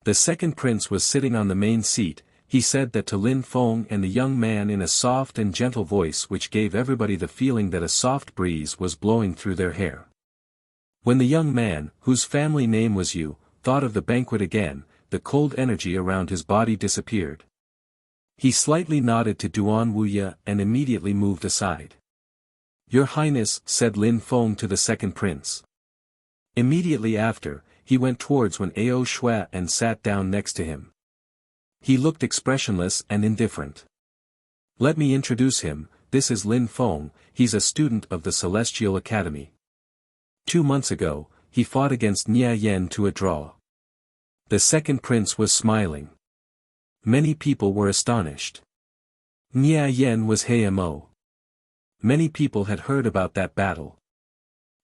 The second prince was sitting on the main seat. He said that to Lin Feng and the young man in a soft and gentle voice which gave everybody the feeling that a soft breeze was blowing through their hair. When the young man, whose family name was Yu, thought of the banquet again, the cold energy around his body disappeared. He slightly nodded to Duan Wuxia and immediately moved aside. Your Highness, said Lin Feng to the second prince. Immediately after, he went towards Wen Ao Shui and sat down next to him. He looked expressionless and indifferent. Let me introduce him, this is Lin Feng, he's a student of the Celestial Academy. 2 months ago, he fought against Nia Yen to a draw. The second prince was smiling. Many people were astonished. Nia Yen was Mo. Many people had heard about that battle.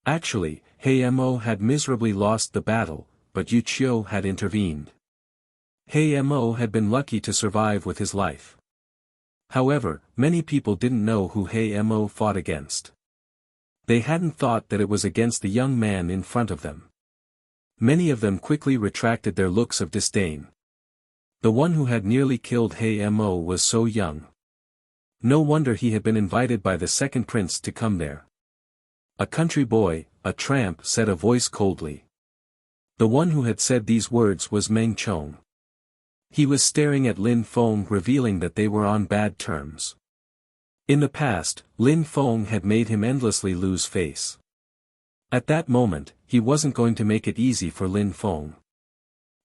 Actually, Mo had miserably lost the battle, but Yu Qiu had intervened. Mo had been lucky to survive with his life. However, many people didn't know who Mo fought against. They hadn't thought that it was against the young man in front of them. Many of them quickly retracted their looks of disdain. The one who had nearly killed Mo was so young. No wonder he had been invited by the second prince to come there. A country boy, a tramp, said a voice coldly. The one who had said these words was Meng Chong. He was staring at Lin Feng, revealing that they were on bad terms. In the past, Lin Feng had made him endlessly lose face. At that moment, he wasn't going to make it easy for Lin Feng.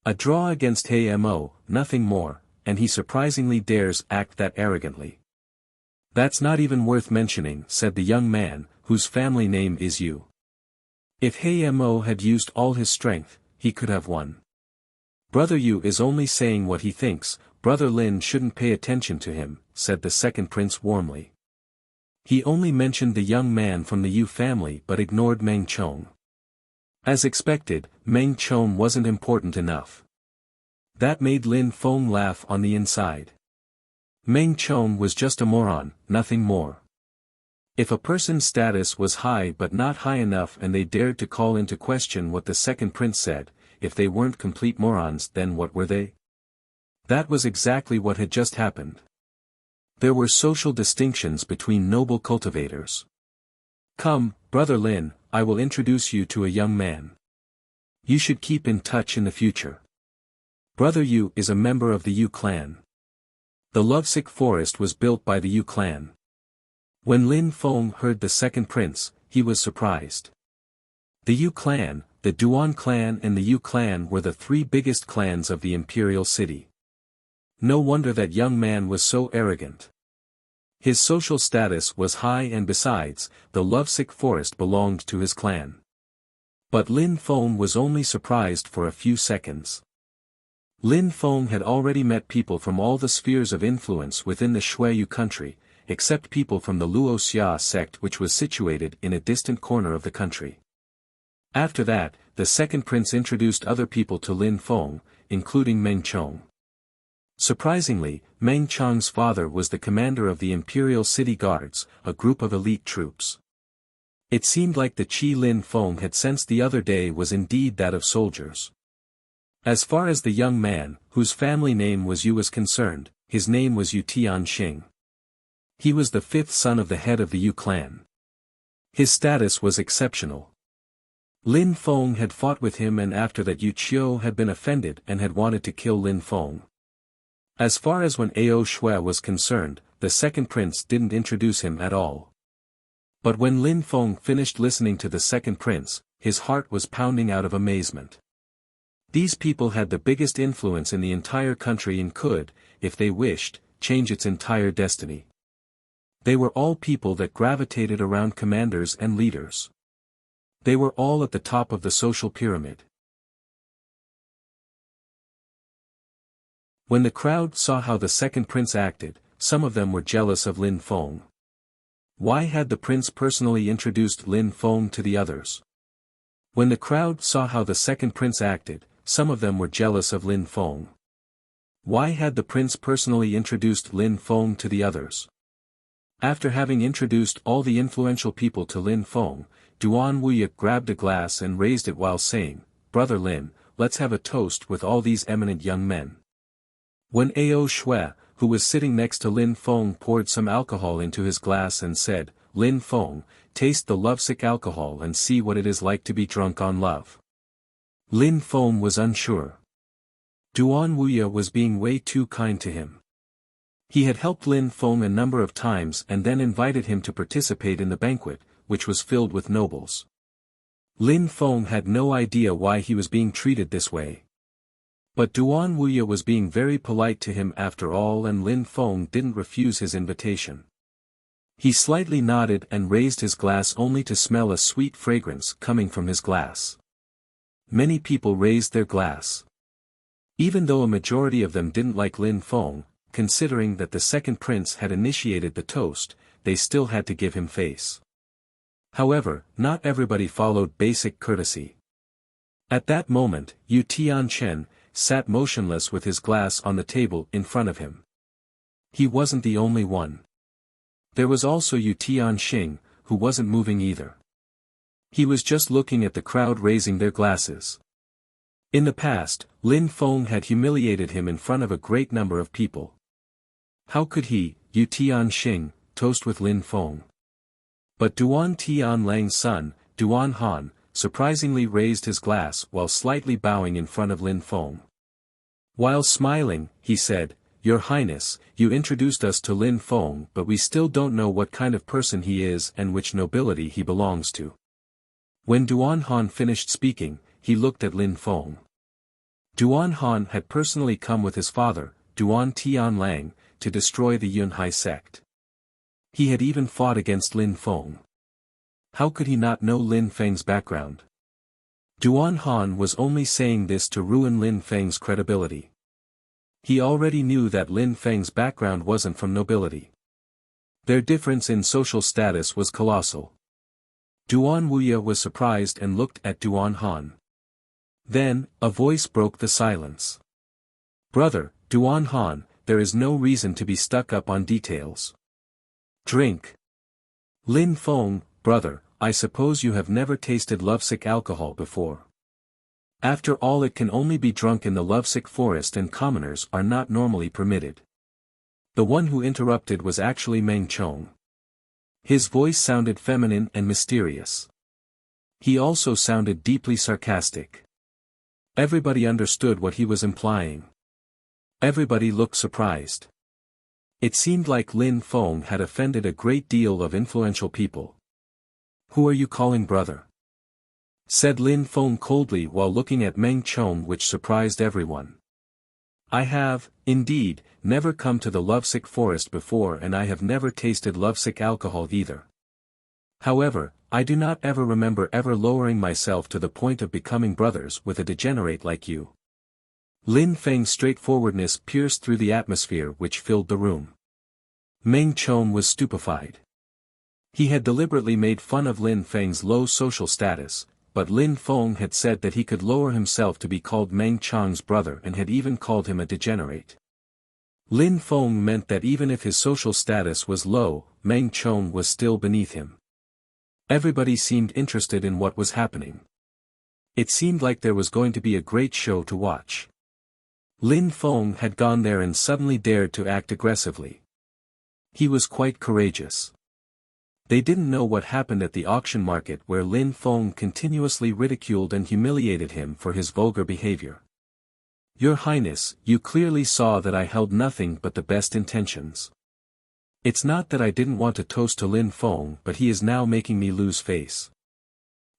A draw against Mo, nothing more, and he surprisingly dares act that arrogantly. That's not even worth mentioning, said the young man, whose family name is Yu. If Mo had used all his strength, he could have won. Brother Yu is only saying what he thinks, Brother Lin shouldn't pay attention to him, said the second prince warmly. He only mentioned the young man from the Yu family but ignored Meng Chong. As expected, Meng Chong wasn't important enough. That made Lin Feng laugh on the inside. Meng Chong was just a moron, nothing more. If a person's status was high but not high enough and they dared to call into question what the second prince said, if they weren't complete morons, then what were they? That was exactly what had just happened. There were social distinctions between noble cultivators. Come, Brother Lin, I will introduce you to a young man. You should keep in touch in the future. Brother Yu is a member of the Yu clan. The lovesick forest was built by the Yu clan. When Lin Feng heard the second prince, he was surprised. The Yu clan, the Duan clan and the Yu clan were the three biggest clans of the imperial city. No wonder that young man was so arrogant. His social status was high and besides, the lovesick forest belonged to his clan. But Lin Feng was only surprised for a few seconds. Lin Feng had already met people from all the spheres of influence within the Shuiyu country, except people from the Wuxia sect which was situated in a distant corner of the country. After that, the second prince introduced other people to Lin Feng, including Meng Chong. Surprisingly, Meng Chong's father was the commander of the Imperial City Guards, a group of elite troops. It seemed like the qi Lin Feng had sensed the other day was indeed that of soldiers. As far as the young man, whose family name was Yu was concerned, his name was Yu Tianxing. He was the fifth son of the head of the Yu clan. His status was exceptional. Lin Feng had fought with him and after that Yu Qiu had been offended and had wanted to kill Lin Feng. As far as when Ao Shui was concerned, the second prince didn't introduce him at all. But when Lin Feng finished listening to the second prince, his heart was pounding out of amazement. These people had the biggest influence in the entire country and could, if they wished, change its entire destiny. They were all people that gravitated around commanders and leaders. They were all at the top of the social pyramid. When the crowd saw how the second prince acted, some of them were jealous of Lin Feng. Why had the prince personally introduced Lin Feng to the others? When the crowd saw how the second prince acted, some of them were jealous of Lin Feng. Why had the prince personally introduced Lin Feng to the others? After having introduced all the influential people to Lin Feng, Duan Wuya grabbed a glass and raised it while saying, "Brother Lin, let's have a toast with all these eminent young men." When Ao Shui, who was sitting next to Lin Feng, poured some alcohol into his glass and said, "Lin Feng, taste the lovesick alcohol and see what it is like to be drunk on love." Lin Feng was unsure. Duan Wuya was being way too kind to him. He had helped Lin Feng a number of times and then invited him to participate in the banquet, which was filled with nobles. Lin Feng had no idea why he was being treated this way. But Duan Wuya was being very polite to him after all and Lin Feng didn't refuse his invitation. He slightly nodded and raised his glass only to smell a sweet fragrance coming from his glass. Many people raised their glass. Even though a majority of them didn't like Lin Feng, considering that the second prince had initiated the toast, they still had to give him face. However, not everybody followed basic courtesy. At that moment, Yu Tianchen sat motionless with his glass on the table in front of him. He wasn't the only one. There was also Yu Tianxing, who wasn't moving either. He was just looking at the crowd raising their glasses. In the past, Lin Feng had humiliated him in front of a great number of people. How could he, Yu Tianxing, toast with Lin Feng? But Duan Tianlang's son, Duan Han, surprisingly raised his glass while slightly bowing in front of Lin Feng. While smiling, he said, "Your Highness, you introduced us to Lin Feng but we still don't know what kind of person he is and which nobility he belongs to." When Duan Han finished speaking, he looked at Lin Feng. Duan Han had personally come with his father, Duan Tianlang, to destroy the Yunhai sect. He had even fought against Lin Feng. How could he not know Lin Feng's background? Duan Han was only saying this to ruin Lin Feng's credibility. He already knew that Lin Feng's background wasn't from nobility. Their difference in social status was colossal. Duan Wuya was surprised and looked at Duan Han. Then, a voice broke the silence. "Brother, Duan Han, there is no reason to be stuck up on details. Drink." Lin Feng, "Brother, I suppose you have never tasted lovesick alcohol before. After all, it can only be drunk in the lovesick forest and commoners are not normally permitted." The one who interrupted was actually Meng Chong. His voice sounded feminine and mysterious. He also sounded deeply sarcastic. Everybody understood what he was implying. Everybody looked surprised. It seemed like Lin Feng had offended a great deal of influential people. "Who are you calling brother?" said Lin Feng coldly while looking at Meng Chong, which surprised everyone. "I have, indeed, never come to the lovesick forest before, and I have never tasted lovesick alcohol either. However, I do not ever remember ever lowering myself to the point of becoming brothers with a degenerate like you." Lin Feng's straightforwardness pierced through the atmosphere which filled the room. Meng Chong was stupefied. He had deliberately made fun of Lin Feng's low social status, but Lin Feng had said that he could lower himself to be called Meng Chong's brother and had even called him a degenerate. Lin Feng meant that even if his social status was low, Meng Chong was still beneath him. Everybody seemed interested in what was happening. It seemed like there was going to be a great show to watch. Lin Feng had gone there and suddenly dared to act aggressively. He was quite courageous. They didn't know what happened at the auction market where Lin Feng continuously ridiculed and humiliated him for his vulgar behavior. "Your Highness, you clearly saw that I held nothing but the best intentions. It's not that I didn't want to toast to Lin Feng, but he is now making me lose face."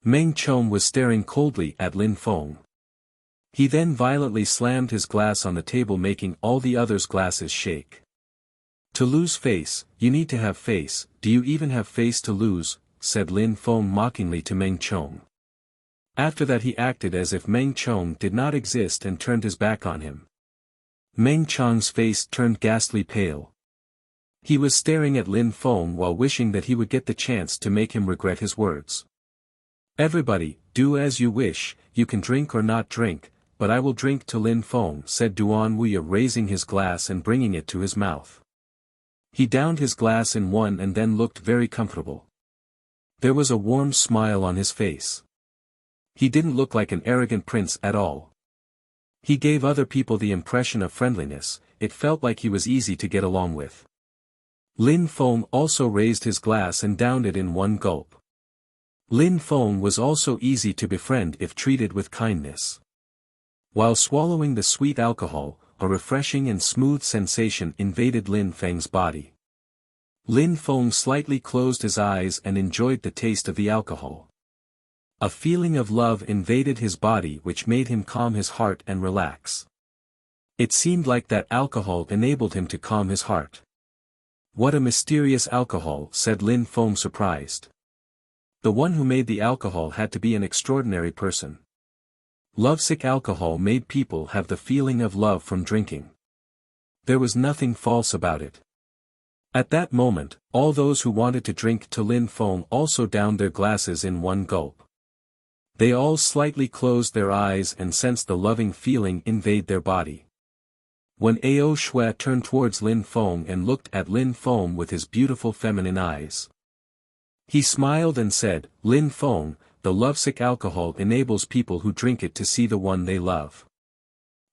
Meng Chong was staring coldly at Lin Feng. He then violently slammed his glass on the table, making all the others' glasses shake. "To lose face, you need to have face. Do you even have face to lose?" said Lin Feng mockingly to Meng Chong. After that he acted as if Meng Chong did not exist and turned his back on him. Meng Chong's face turned ghastly pale. He was staring at Lin Feng while wishing that he would get the chance to make him regret his words. "Everybody, do as you wish, you can drink or not drink, but I will drink to Lin Feng," said Duan Wuya, raising his glass and bringing it to his mouth. He downed his glass in one and then looked very comfortable. There was a warm smile on his face. He didn't look like an arrogant prince at all. He gave other people the impression of friendliness. It felt like he was easy to get along with. Lin Feng also raised his glass and downed it in one gulp. Lin Feng was also easy to befriend if treated with kindness. While swallowing the sweet alcohol, a refreshing and smooth sensation invaded Lin Feng's body. Lin Feng slightly closed his eyes and enjoyed the taste of the alcohol. A feeling of love invaded his body which made him calm his heart and relax. It seemed like that alcohol enabled him to calm his heart. "What a mysterious alcohol," said Lin Feng, surprised. The one who made the alcohol had to be an extraordinary person. Lovesick alcohol made people have the feeling of love from drinking. There was nothing false about it. At that moment, all those who wanted to drink to Lin Feng also downed their glasses in one gulp. They all slightly closed their eyes and sensed the loving feeling invade their body. When Ao Shui turned towards Lin Feng and looked at Lin Feng with his beautiful feminine eyes, he smiled and said, "Lin Feng, the lovesick alcohol enables people who drink it to see the one they love.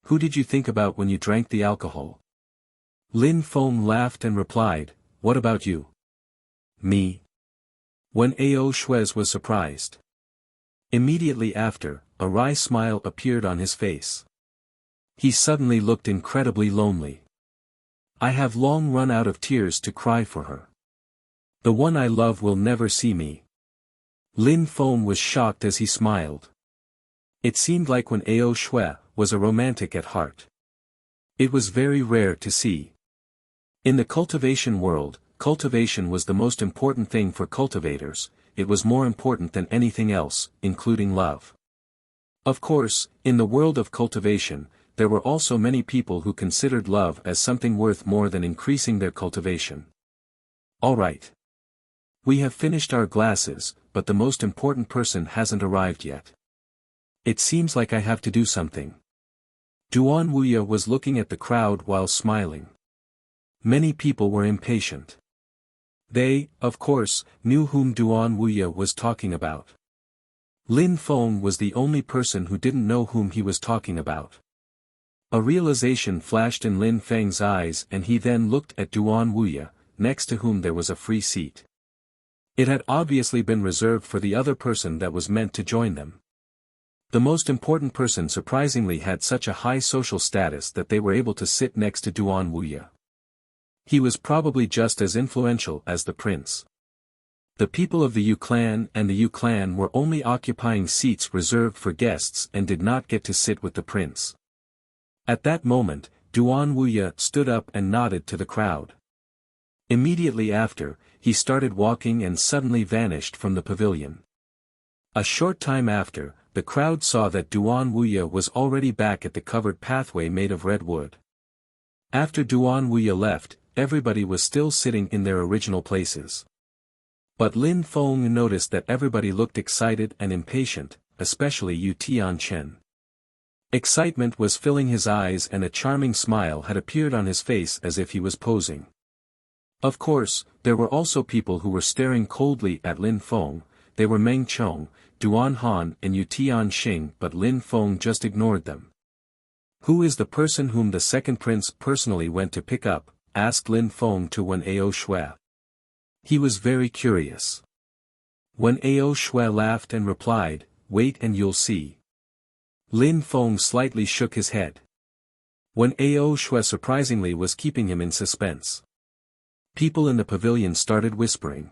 Who did you think about when you drank the alcohol?" Lin Feng laughed and replied, "What about you?" "Me?" When Ao Shui was surprised. Immediately after, a wry smile appeared on his face. He suddenly looked incredibly lonely. "I have long run out of tears to cry for her. The one I love will never see me." Lin Feng was shocked as he smiled. It seemed like when Ao Shui was a romantic at heart. It was very rare to see. In the cultivation world, cultivation was the most important thing for cultivators. It was more important than anything else, including love. Of course, in the world of cultivation, there were also many people who considered love as something worth more than increasing their cultivation. All right. We have finished our glasses, but the most important person hasn't arrived yet. It seems like I have to do something. Duan Wuya was looking at the crowd while smiling. Many people were impatient. They, of course, knew whom Duan Wuya was talking about. Lin Feng was the only person who didn't know whom he was talking about. A realization flashed in Lin Feng's eyes and he then looked at Duan Wuya, next to whom there was a free seat. It had obviously been reserved for the other person that was meant to join them. The most important person surprisingly had such a high social status that they were able to sit next to Duan Wuya. He was probably just as influential as the prince. The people of the Yu clan and the Yu clan were only occupying seats reserved for guests and did not get to sit with the prince. At that moment, Duan Wuya stood up and nodded to the crowd. Immediately after, he started walking and suddenly vanished from the pavilion. A short time after, the crowd saw that Duan Wuya was already back at the covered pathway made of red wood. After Duan Wuya left, everybody was still sitting in their original places. But Lin Feng noticed that everybody looked excited and impatient, especially Yu Tianchen. Excitement was filling his eyes and a charming smile had appeared on his face as if he was posing. Of course, there were also people who were staring coldly at Lin Feng. They were Meng Chong, Duan Han and Yu Tianxing, but Lin Feng just ignored them. "Who is the person whom the second prince personally went to pick up?" asked Lin Feng to Wen Ao Shui. He was very curious. Wen Ao Shui laughed and replied, "Wait and you'll see." Lin Feng slightly shook his head. Wen Ao Shui surprisingly was keeping him in suspense. People in the pavilion started whispering.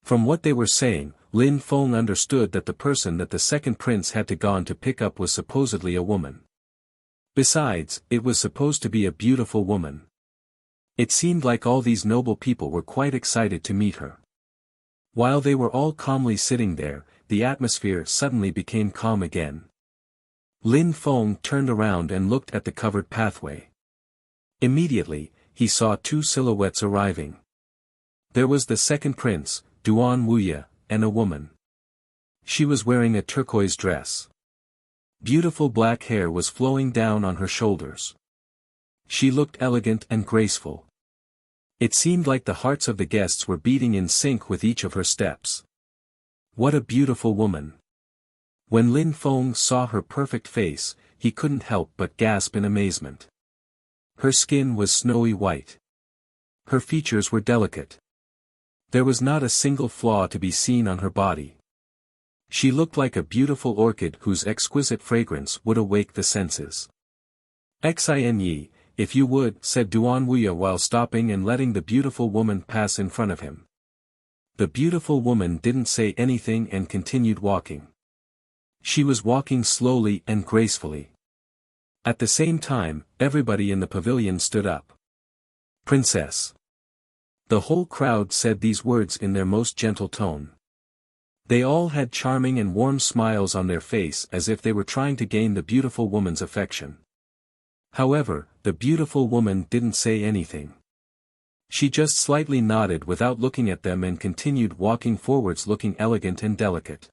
From what they were saying, Lin Feng understood that the person that the second prince had to gone to pick up was supposedly a woman. Besides, it was supposed to be a beautiful woman. It seemed like all these noble people were quite excited to meet her. While they were all calmly sitting there, the atmosphere suddenly became calm again. Lin Feng turned around and looked at the covered pathway. Immediately, he saw two silhouettes arriving. There was the second prince, Duan Wuya, and a woman. She was wearing a turquoise dress. Beautiful black hair was flowing down on her shoulders. She looked elegant and graceful. It seemed like the hearts of the guests were beating in sync with each of her steps. What a beautiful woman! When Lin Feng saw her perfect face, he couldn't help but gasp in amazement. Her skin was snowy white. Her features were delicate. There was not a single flaw to be seen on her body. She looked like a beautiful orchid whose exquisite fragrance would awake the senses. "Xin, if you would," said Duan Wuya while stopping and letting the beautiful woman pass in front of him. The beautiful woman didn't say anything and continued walking. She was walking slowly and gracefully. At the same time, everybody in the pavilion stood up. "Princess." The whole crowd said these words in their most gentle tone. They all had charming and warm smiles on their face as if they were trying to gain the beautiful woman's affection. However, the beautiful woman didn't say anything. She just slightly nodded without looking at them and continued walking forwards looking elegant and delicate.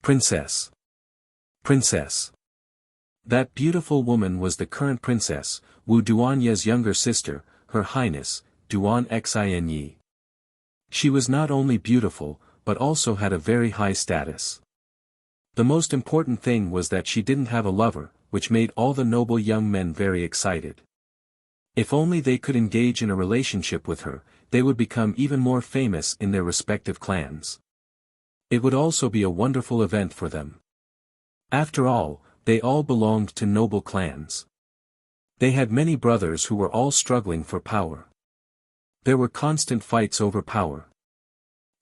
"Princess. Princess." That beautiful woman was the current princess, Wu Duanye's younger sister, Her Highness, Duan Xin. She was not only beautiful, but also had a very high status. The most important thing was that she didn't have a lover, which made all the noble young men very excited. If only they could engage in a relationship with her, they would become even more famous in their respective clans. It would also be a wonderful event for them. After all, they all belonged to noble clans. They had many brothers who were all struggling for power. There were constant fights over power.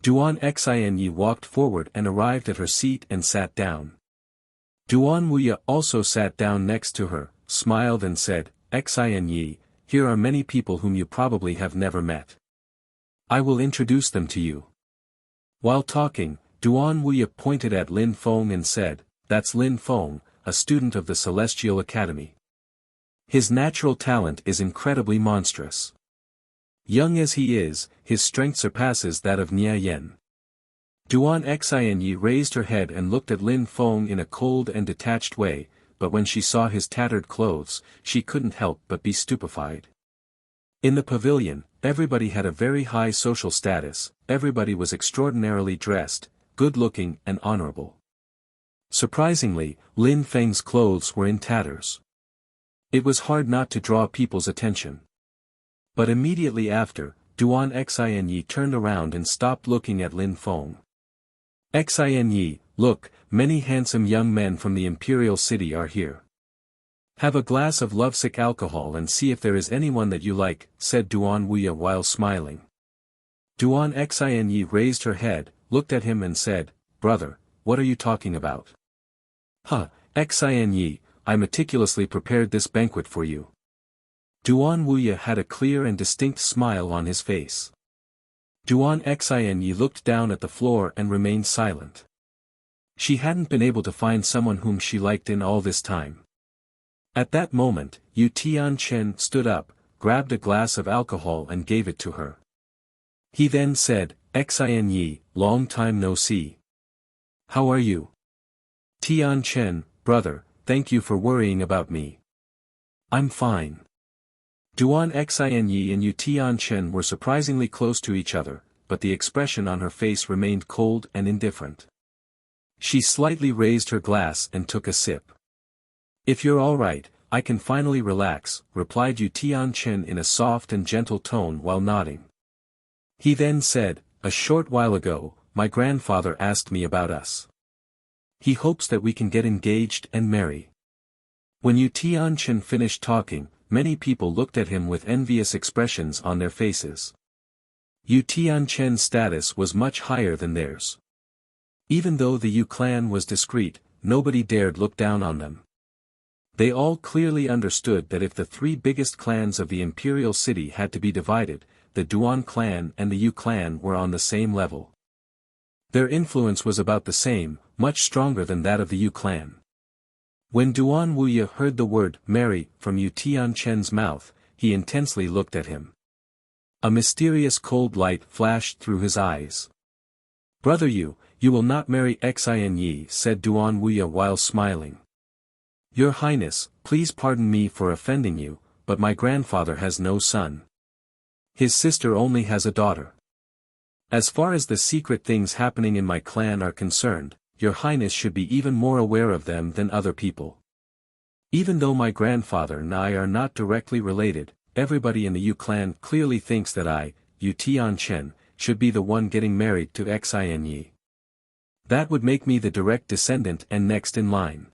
Duan Xin walked forward and arrived at her seat and sat down. Duan Wuya also sat down next to her, smiled and said, "Xin, here are many people whom you probably have never met. I will introduce them to you." While talking, Duan Wuya pointed at Lin Feng and said, "That's Lin Feng, a student of the Celestial Academy." His natural talent is incredibly monstrous. Young as he is, his strength surpasses that of Nia Yen. Duan Xinyi raised her head and looked at Lin Feng in a cold and detached way, but when she saw his tattered clothes, she couldn't help but be stupefied. In the pavilion, everybody had a very high social status, everybody was extraordinarily dressed, good-looking and honorable. Surprisingly, Lin Feng's clothes were in tatters. It was hard not to draw people's attention. But immediately after, Duan Xinyi turned around and stopped looking at Lin Feng. Xinyi, look, many handsome young men from the imperial city are here. Have a glass of lovesick alcohol and see if there is anyone that you like, said Duan Wuya while smiling. Duan Xinyi raised her head, looked at him and said, brother, what are you talking about? Huh, Xinyi, I meticulously prepared this banquet for you. Duan Wuya had a clear and distinct smile on his face. Duan Xinyi looked down at the floor and remained silent. She hadn't been able to find someone whom she liked in all this time. At that moment, Yu Tianchen stood up, grabbed a glass of alcohol and gave it to her. He then said, Xinyi, long time no see. How are you? Tianchen, brother, thank you for worrying about me. I'm fine. Duan Xinyi and Yu Tianchen were surprisingly close to each other, but the expression on her face remained cold and indifferent. She slightly raised her glass and took a sip. If you're all right, I can finally relax, replied Yu Tianchen in a soft and gentle tone while nodding. He then said, a short while ago, my grandfather asked me about us. He hopes that we can get engaged and marry. When Yu Tianchen finished talking, many people looked at him with envious expressions on their faces. Yu Tianchen's status was much higher than theirs. Even though the Yu clan was discreet, nobody dared look down on them. They all clearly understood that if the three biggest clans of the imperial city had to be divided, the Duan clan and the Yu clan were on the same level. Their influence was about the same, much stronger than that of the Yu clan. When Duan Wuya heard the word marry from Yu Tianchen's mouth, he intensely looked at him. A mysterious cold light flashed through his eyes. Brother Yu, you will not marry Xinyi, said Duan Wuya while smiling. Your Highness, please pardon me for offending you, but my grandfather has no son. His sister only has a daughter. As far as the secret things happening in my clan are concerned, Your Highness should be even more aware of them than other people. Even though my grandfather and I are not directly related, everybody in the Yu clan clearly thinks that I, Yu Tianchen, should be the one getting married to Xinyi. That would make me the direct descendant and next in line.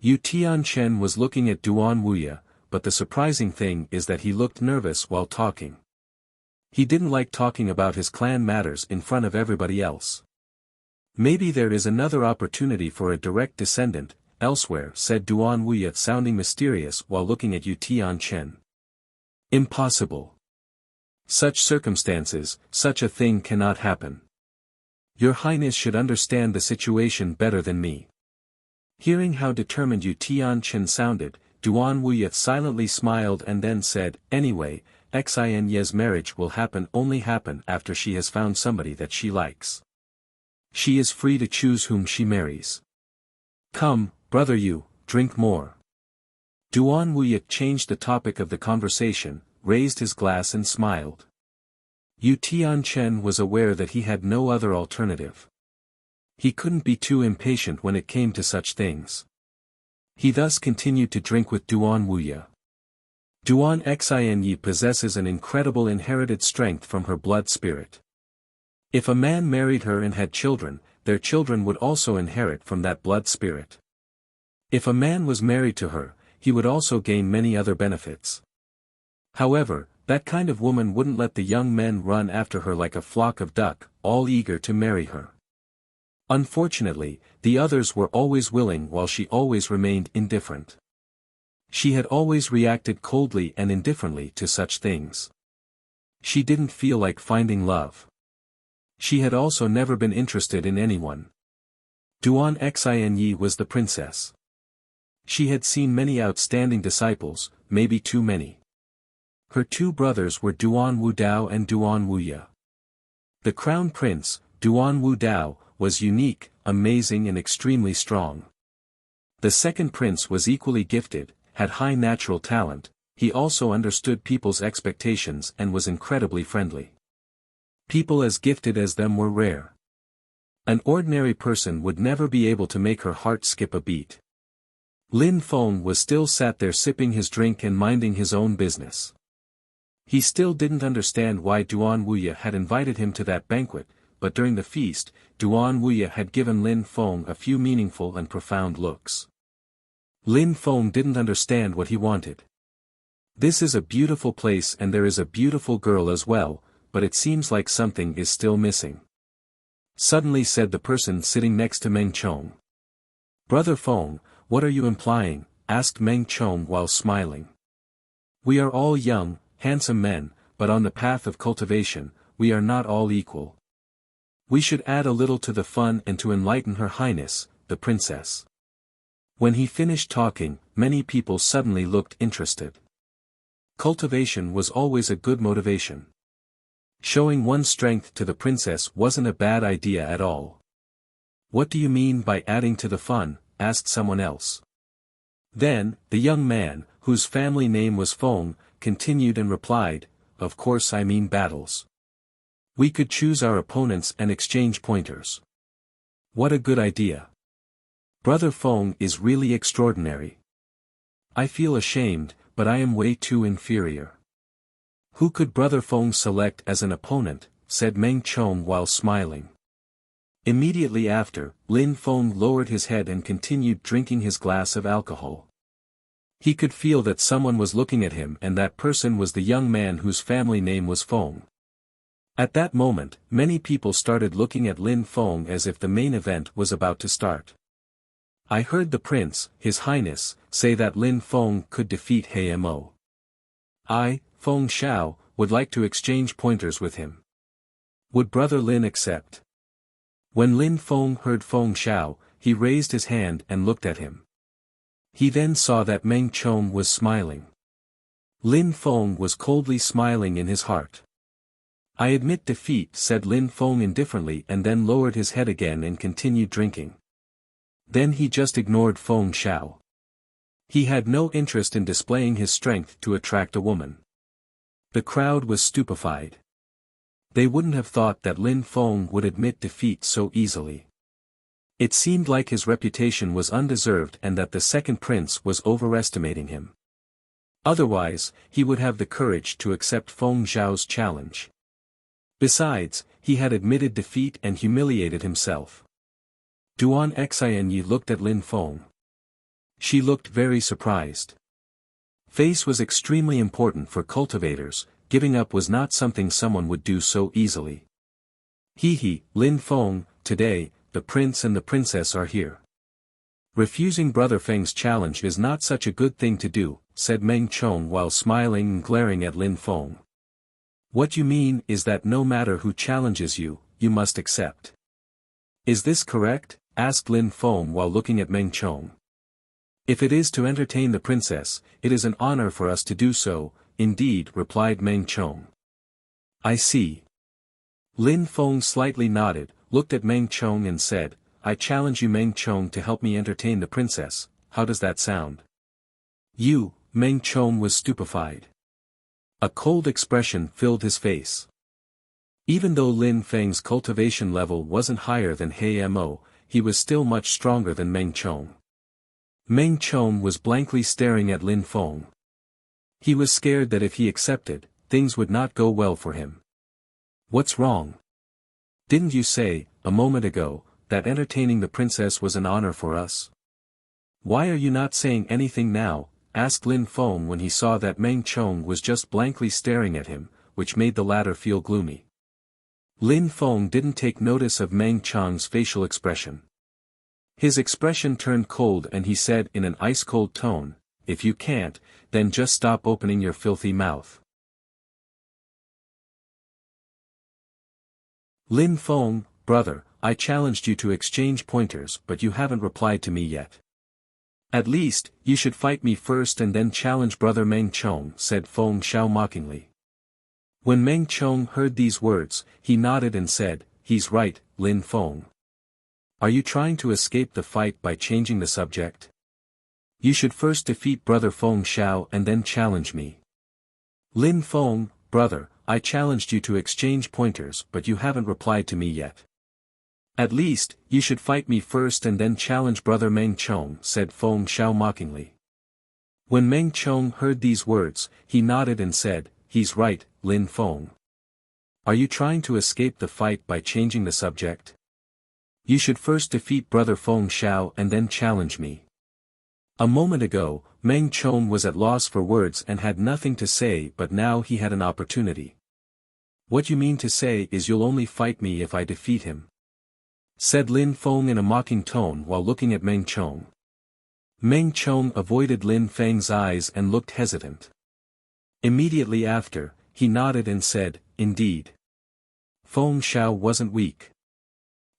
Yu Tianchen was looking at Duan Wuya, but the surprising thing is that he looked nervous while talking. He didn't like talking about his clan matters in front of everybody else. Maybe there is another opportunity for a direct descendant, elsewhere, said Duan Wuya sounding mysterious while looking at Yu Tianchen. Impossible. Such circumstances, such a thing cannot happen. Your Highness should understand the situation better than me. Hearing how determined Yu Tianchen sounded, Duan Wuya silently smiled and then said, anyway, Xinye's marriage will only happen after she has found somebody that she likes. She is free to choose whom she marries. Come, brother Yu, drink more. Duan Wuya changed the topic of the conversation, raised his glass and smiled. Yu Tianchen was aware that he had no other alternative. He couldn't be too impatient when it came to such things. He thus continued to drink with Duan Wuya. Duan Xinyi possesses an incredible inherited strength from her blood spirit. If a man married her and had children, their children would also inherit from that blood spirit. If a man was married to her, he would also gain many other benefits. However, that kind of woman wouldn't let the young men run after her like a flock of duck, all eager to marry her. Unfortunately, the others were always willing while she always remained indifferent. She had always reacted coldly and indifferently to such things. She didn't feel like finding love. She had also never been interested in anyone. Duan Xinyi was the princess. She had seen many outstanding disciples, maybe too many. Her two brothers were Duan Wu Dao and Duan Wu Ya. The crown prince, Duan Wu Dao, was unique, amazing and extremely strong. The second prince was equally gifted, had high natural talent, he also understood people's expectations and was incredibly friendly. People as gifted as them were rare. An ordinary person would never be able to make her heart skip a beat. Lin Feng was still sat there sipping his drink and minding his own business. He still didn't understand why Duan Wuya had invited him to that banquet, but during the feast, Duan Wuya had given Lin Feng a few meaningful and profound looks. Lin Feng didn't understand what he wanted. This is a beautiful place and there is a beautiful girl as well, but it seems like something is still missing. Suddenly said the person sitting next to Meng Chong. Brother Feng, what are you implying? Asked Meng Chong while smiling. We are all young, handsome men, but on the path of cultivation, we are not all equal. We should add a little to the fun and to enlighten Her Highness, the princess. When he finished talking, many people suddenly looked interested. Cultivation was always a good motivation. Showing one's strength to the princess wasn't a bad idea at all. What do you mean by adding to the fun? Asked someone else. Then, the young man, whose family name was Feng, continued and replied, of course I mean battles. We could choose our opponents and exchange pointers. What a good idea. Brother Feng is really extraordinary. I feel ashamed, but I am way too inferior. Who could Brother Feng select as an opponent? Said Meng Chong while smiling. Immediately after, Lin Feng lowered his head and continued drinking his glass of alcohol. He could feel that someone was looking at him and that person was the young man whose family name was Feng. At that moment, many people started looking at Lin Feng as if the main event was about to start. I heard the prince, His Highness, say that Lin Feng could defeat Hmo. I, Feng Xiao, would like to exchange pointers with him. Would Brother Lin accept? When Lin Feng heard Feng Xiao, he raised his hand and looked at him. He then saw that Meng Chong was smiling. Lin Feng was coldly smiling in his heart. I admit defeat, said Lin Feng indifferently and then lowered his head again and continued drinking. Then he just ignored Feng Xiao. He had no interest in displaying his strength to attract a woman. The crowd was stupefied. They wouldn't have thought that Lin Feng would admit defeat so easily. It seemed like his reputation was undeserved and that the second prince was overestimating him. Otherwise, he would have the courage to accept Feng Xiao's challenge. Besides, he had admitted defeat and humiliated himself. Duan Xianyi looked at Lin Feng. She looked very surprised. Face was extremely important for cultivators, giving up was not something someone would do so easily. He, Lin Feng, today, the prince and the princess are here. Refusing Brother Feng's challenge is not such a good thing to do, said Meng Chong while smiling and glaring at Lin Feng. What you mean is that no matter who challenges you, you must accept. Is this correct? Asked Lin Feng while looking at Meng Chong. If it is to entertain the princess, it is an honor for us to do so, indeed, replied Meng Chong. I see. Lin Feng slightly nodded, looked at Meng Chong and said, I challenge you Meng Chong to help me entertain the princess, how does that sound? You, Meng Chong was stupefied. A cold expression filled his face. Even though Lin Feng's cultivation level wasn't higher than Hmo, he was still much stronger than Meng Chong. Meng Chong was blankly staring at Lin Feng. He was scared that if he accepted, things would not go well for him. What's wrong? Didn't you say, a moment ago, that entertaining the princess was an honor for us? Why are you not saying anything now? Asked Lin Feng when he saw that Meng Chong was just blankly staring at him, which made the latter feel gloomy. Lin Feng didn't take notice of Meng Chong's facial expression. His expression turned cold and he said in an ice-cold tone, if you can't, then just stop opening your filthy mouth. Lin Feng, brother, I challenged you to exchange pointers but you haven't replied to me yet. At least, you should fight me first and then challenge brother Meng Chong, said Feng Xiao mockingly. When Meng Chong heard these words, he nodded and said, he's right, Lin Feng. Are you trying to escape the fight by changing the subject? You should first defeat brother Feng Xiao and then challenge me. Lin Feng, brother, I challenged you to exchange pointers but you haven't replied to me yet. At least, you should fight me first and then challenge brother Meng Chong, said Feng Xiao mockingly. When Meng Chong heard these words, he nodded and said, he's right, Lin Feng. Are you trying to escape the fight by changing the subject? You should first defeat brother Feng Xiao and then challenge me. A moment ago, Meng Chong was at loss for words and had nothing to say, but now he had an opportunity. What you mean to say is you'll only fight me if I defeat him? Said Lin Feng in a mocking tone while looking at Meng Chong. Meng Chong avoided Lin Feng's eyes and looked hesitant. Immediately after, he nodded and said, indeed. Feng Xiao wasn't weak.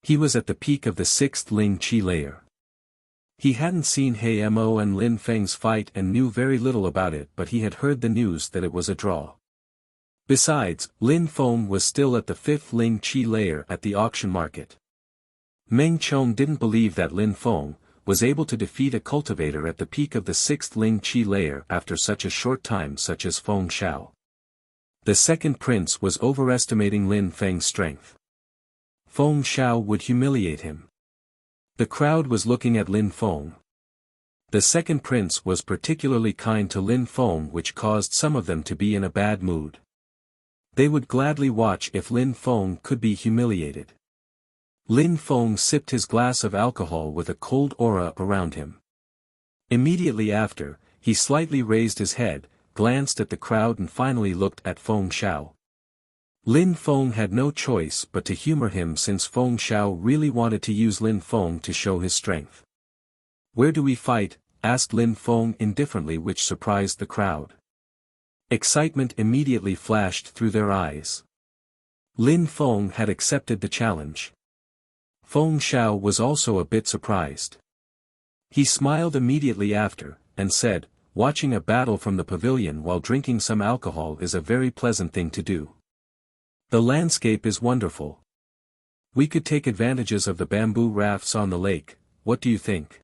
He was at the peak of the 6th Ling Qi layer. He hadn't seen He Mo and Lin Feng's fight and knew very little about it, but he had heard the news that it was a draw. Besides, Lin Feng was still at the 5th Ling Qi layer at the auction market. Meng Chong didn't believe that Lin Feng was able to defeat a cultivator at the peak of the 6th Ling Qi layer after such a short time such as Feng Xiao. The second prince was overestimating Lin Feng's strength. Feng Xiao would humiliate him. The crowd was looking at Lin Feng. The second prince was particularly kind to Lin Feng, which caused some of them to be in a bad mood. They would gladly watch if Lin Feng could be humiliated. Lin Feng sipped his glass of alcohol with a cold aura around him. Immediately after, he slightly raised his head, glanced at the crowd and finally looked at Feng Xiao. Lin Feng had no choice but to humor him since Feng Xiao really wanted to use Lin Feng to show his strength. Where do we fight? Asked Lin Feng indifferently, which surprised the crowd. Excitement immediately flashed through their eyes. Lin Feng had accepted the challenge. Feng Xiao was also a bit surprised. He smiled immediately after, and said, watching a battle from the pavilion while drinking some alcohol is a very pleasant thing to do. The landscape is wonderful. We could take advantages of the bamboo rafts on the lake, what do you think?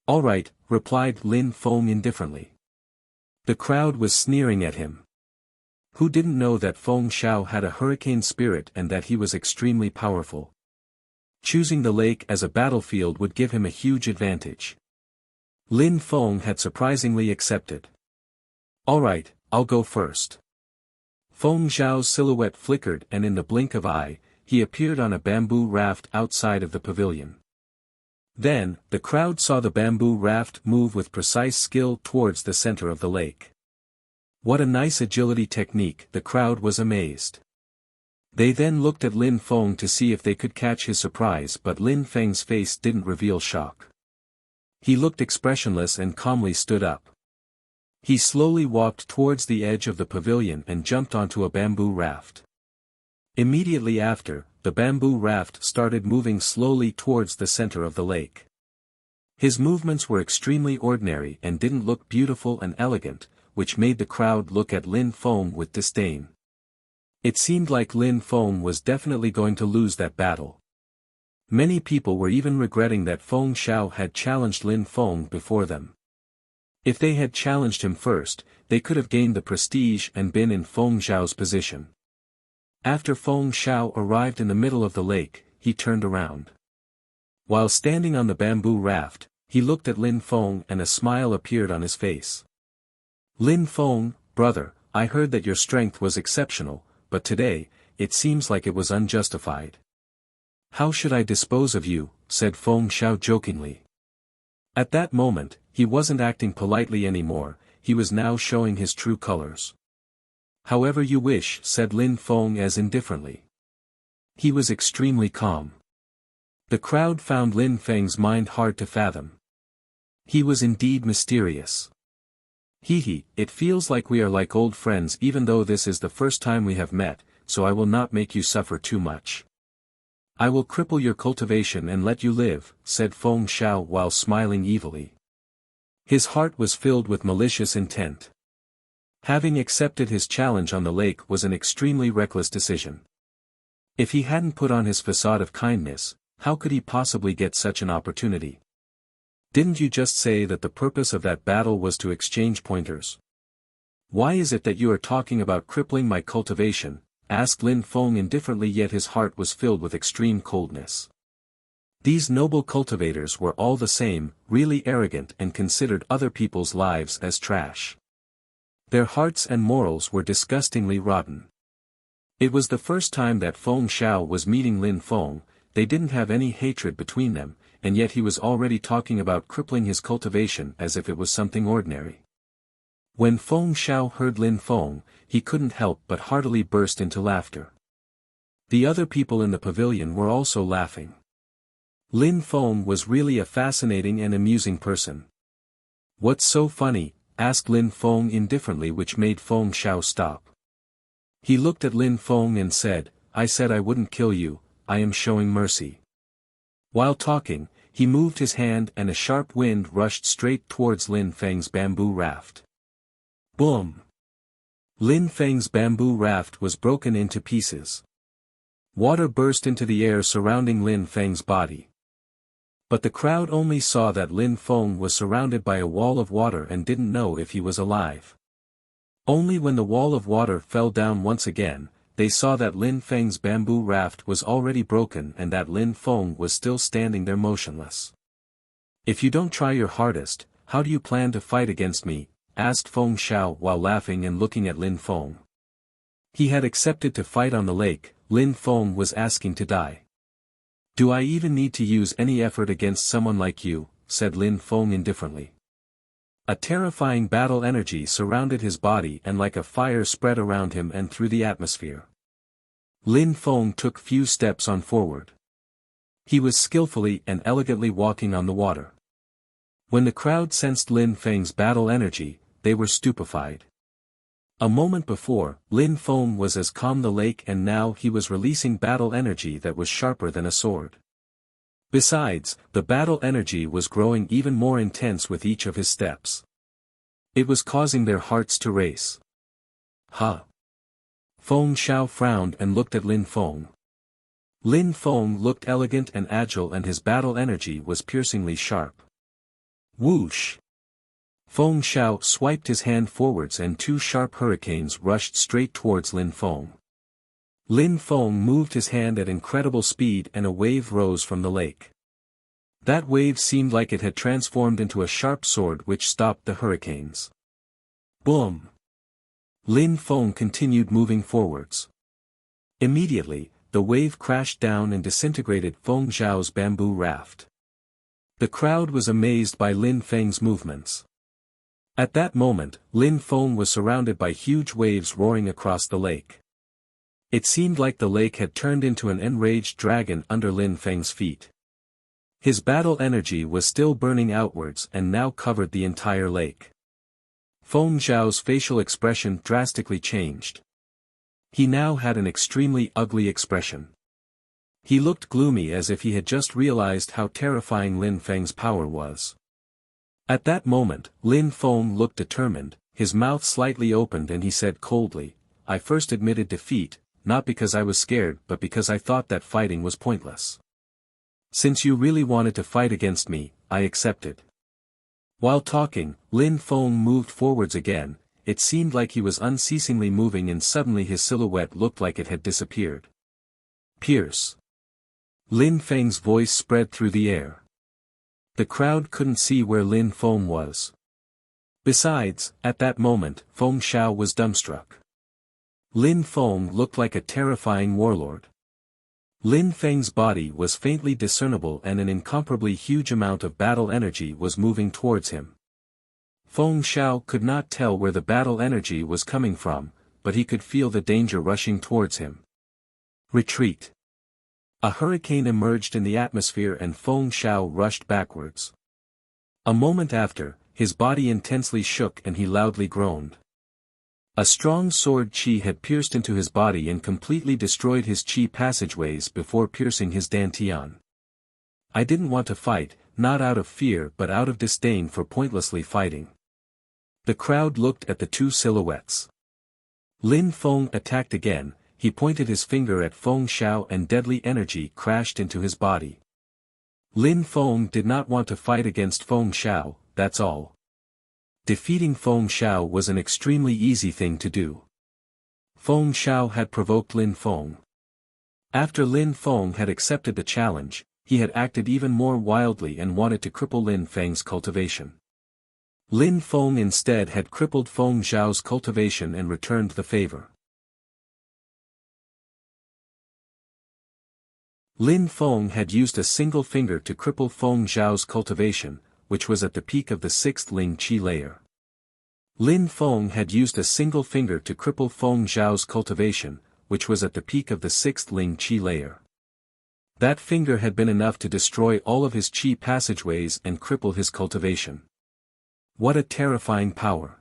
All right, replied Lin Feng indifferently. The crowd was sneering at him. Who didn't know that Feng Xiao had a hurricane spirit and that he was extremely powerful? Choosing the lake as a battlefield would give him a huge advantage. Lin Feng had surprisingly accepted. All right, I'll go first. Feng Xiao's silhouette flickered and in the blink of an eye, he appeared on a bamboo raft outside of the pavilion. Then, the crowd saw the bamboo raft move with precise skill towards the center of the lake. What a nice agility technique, the crowd was amazed. They then looked at Lin Feng to see if they could catch his surprise, but Lin Feng's face didn't reveal shock. He looked expressionless and calmly stood up. He slowly walked towards the edge of the pavilion and jumped onto a bamboo raft. Immediately after, the bamboo raft started moving slowly towards the center of the lake. His movements were extremely ordinary and didn't look beautiful and elegant, which made the crowd look at Lin Feng with disdain. It seemed like Lin Feng was definitely going to lose that battle. Many people were even regretting that Feng Xiao had challenged Lin Feng before them. If they had challenged him first, they could have gained the prestige and been in Feng Xiao's position. After Feng Xiao arrived in the middle of the lake, he turned around. While standing on the bamboo raft, he looked at Lin Feng and a smile appeared on his face. Lin Feng, brother, I heard that your strength was exceptional, but today, it seems like it was unjustified. How should I dispose of you? Said Feng Xiao jokingly. At that moment, he wasn't acting politely anymore, he was now showing his true colors. However you wish, said Lin Feng as indifferently. He was extremely calm. The crowd found Lin Feng's mind hard to fathom. He was indeed mysterious. Hee, it feels like we are like old friends even though this is the first time we have met, so I will not make you suffer too much. I will cripple your cultivation and let you live, said Feng Xiao while smiling evilly. His heart was filled with malicious intent. Having accepted his challenge on the lake was an extremely reckless decision. If he hadn't put on his facade of kindness, how could he possibly get such an opportunity? Didn't you just say that the purpose of that battle was to exchange pointers? Why is it that you are talking about crippling my cultivation? Asked Lin Feng indifferently, yet his heart was filled with extreme coldness. These noble cultivators were all the same, really arrogant and considered other people's lives as trash. Their hearts and morals were disgustingly rotten. It was the first time that Feng Xiao was meeting Lin Feng. They didn't have any hatred between them, and yet he was already talking about crippling his cultivation as if it was something ordinary. When Feng Xiao heard Lin Feng, he couldn't help but heartily burst into laughter. The other people in the pavilion were also laughing. Lin Feng was really a fascinating and amusing person. "What's so funny?" asked Lin Feng indifferently, which made Feng Xiao stop. He looked at Lin Feng and said, "I said I wouldn't kill you, I am showing mercy." While talking, he moved his hand and a sharp wind rushed straight towards Lin Feng's bamboo raft. Boom! Lin Feng's bamboo raft was broken into pieces. Water burst into the air surrounding Lin Feng's body. But the crowd only saw that Lin Feng was surrounded by a wall of water and didn't know if he was alive. Only when the wall of water fell down once again, they saw that Lin Feng's bamboo raft was already broken and that Lin Feng was still standing there motionless. "If you don't try your hardest, how do you plan to fight against me?" asked Feng Xiao while laughing and looking at Lin Feng. He had accepted to fight on the lake. Lin Feng was asking to die. "Do I even need to use any effort against someone like you?" said Lin Feng indifferently. A terrifying battle energy surrounded his body and like a fire spread around him and through the atmosphere. Lin Feng took few steps on forward. He was skillfully and elegantly walking on the water. When the crowd sensed Lin Feng's battle energy, they were stupefied. A moment before, Lin Feng was as calm the lake, and now he was releasing battle energy that was sharper than a sword. Besides, the battle energy was growing even more intense with each of his steps. It was causing their hearts to race. "Huh?" Feng Xiao frowned and looked at Lin Feng. Lin Feng looked elegant and agile and his battle energy was piercingly sharp. Whoosh! Feng Xiao swiped his hand forwards and two sharp hurricanes rushed straight towards Lin Feng. Lin Feng moved his hand at incredible speed and a wave rose from the lake. That wave seemed like it had transformed into a sharp sword which stopped the hurricanes. Boom! Lin Feng continued moving forwards. Immediately, the wave crashed down and disintegrated Feng Xiao's bamboo raft. The crowd was amazed by Lin Feng's movements. At that moment, Lin Feng was surrounded by huge waves roaring across the lake. It seemed like the lake had turned into an enraged dragon under Lin Feng's feet. His battle energy was still burning outwards and now covered the entire lake. Feng Xiao's facial expression drastically changed. He now had an extremely ugly expression. He looked gloomy as if he had just realized how terrifying Lin Feng's power was. At that moment, Lin Feng looked determined, his mouth slightly opened and he said coldly, "I first admitted defeat, not because I was scared but because I thought that fighting was pointless. Since you really wanted to fight against me, I accepted." While talking, Lin Feng moved forwards again. It seemed like he was unceasingly moving and suddenly his silhouette looked like it had disappeared. "Pierce!" Lin Feng's voice spread through the air. The crowd couldn't see where Lin Feng was. Besides, at that moment, Feng Xiao was dumbstruck. Lin Feng looked like a terrifying warlord. Lin Feng's body was faintly discernible and an incomparably huge amount of battle energy was moving towards him. Feng Xiao could not tell where the battle energy was coming from, but he could feel the danger rushing towards him. Retreat! A hurricane emerged in the atmosphere and Feng Xiao rushed backwards. A moment after, his body intensely shook and he loudly groaned. A strong sword qi had pierced into his body and completely destroyed his qi passageways before piercing his dantian. "I didn't want to fight, not out of fear but out of disdain for pointlessly fighting. The crowd looked at the two silhouettes. Lin Feng attacked again, he pointed his finger at Feng Xiao and deadly energy crashed into his body. Lin Feng did not want to fight against Feng Xiao, that's all. Defeating Feng Xiao was an extremely easy thing to do. Feng Xiao had provoked Lin Feng. After Lin Feng had accepted the challenge, he had acted even more wildly and wanted to cripple Lin Feng's cultivation. Lin Feng instead had crippled Feng Xiao's cultivation and returned the favor. Lin Feng had used a single finger to cripple Feng Xiao's cultivation, which was at the peak of the 6th Ling Qi layer. Lin Feng had used a single finger to cripple Feng Xiao's cultivation, which was at the peak of the 6th Ling Qi layer. That finger had been enough to destroy all of his qi passageways and cripple his cultivation. What a terrifying power!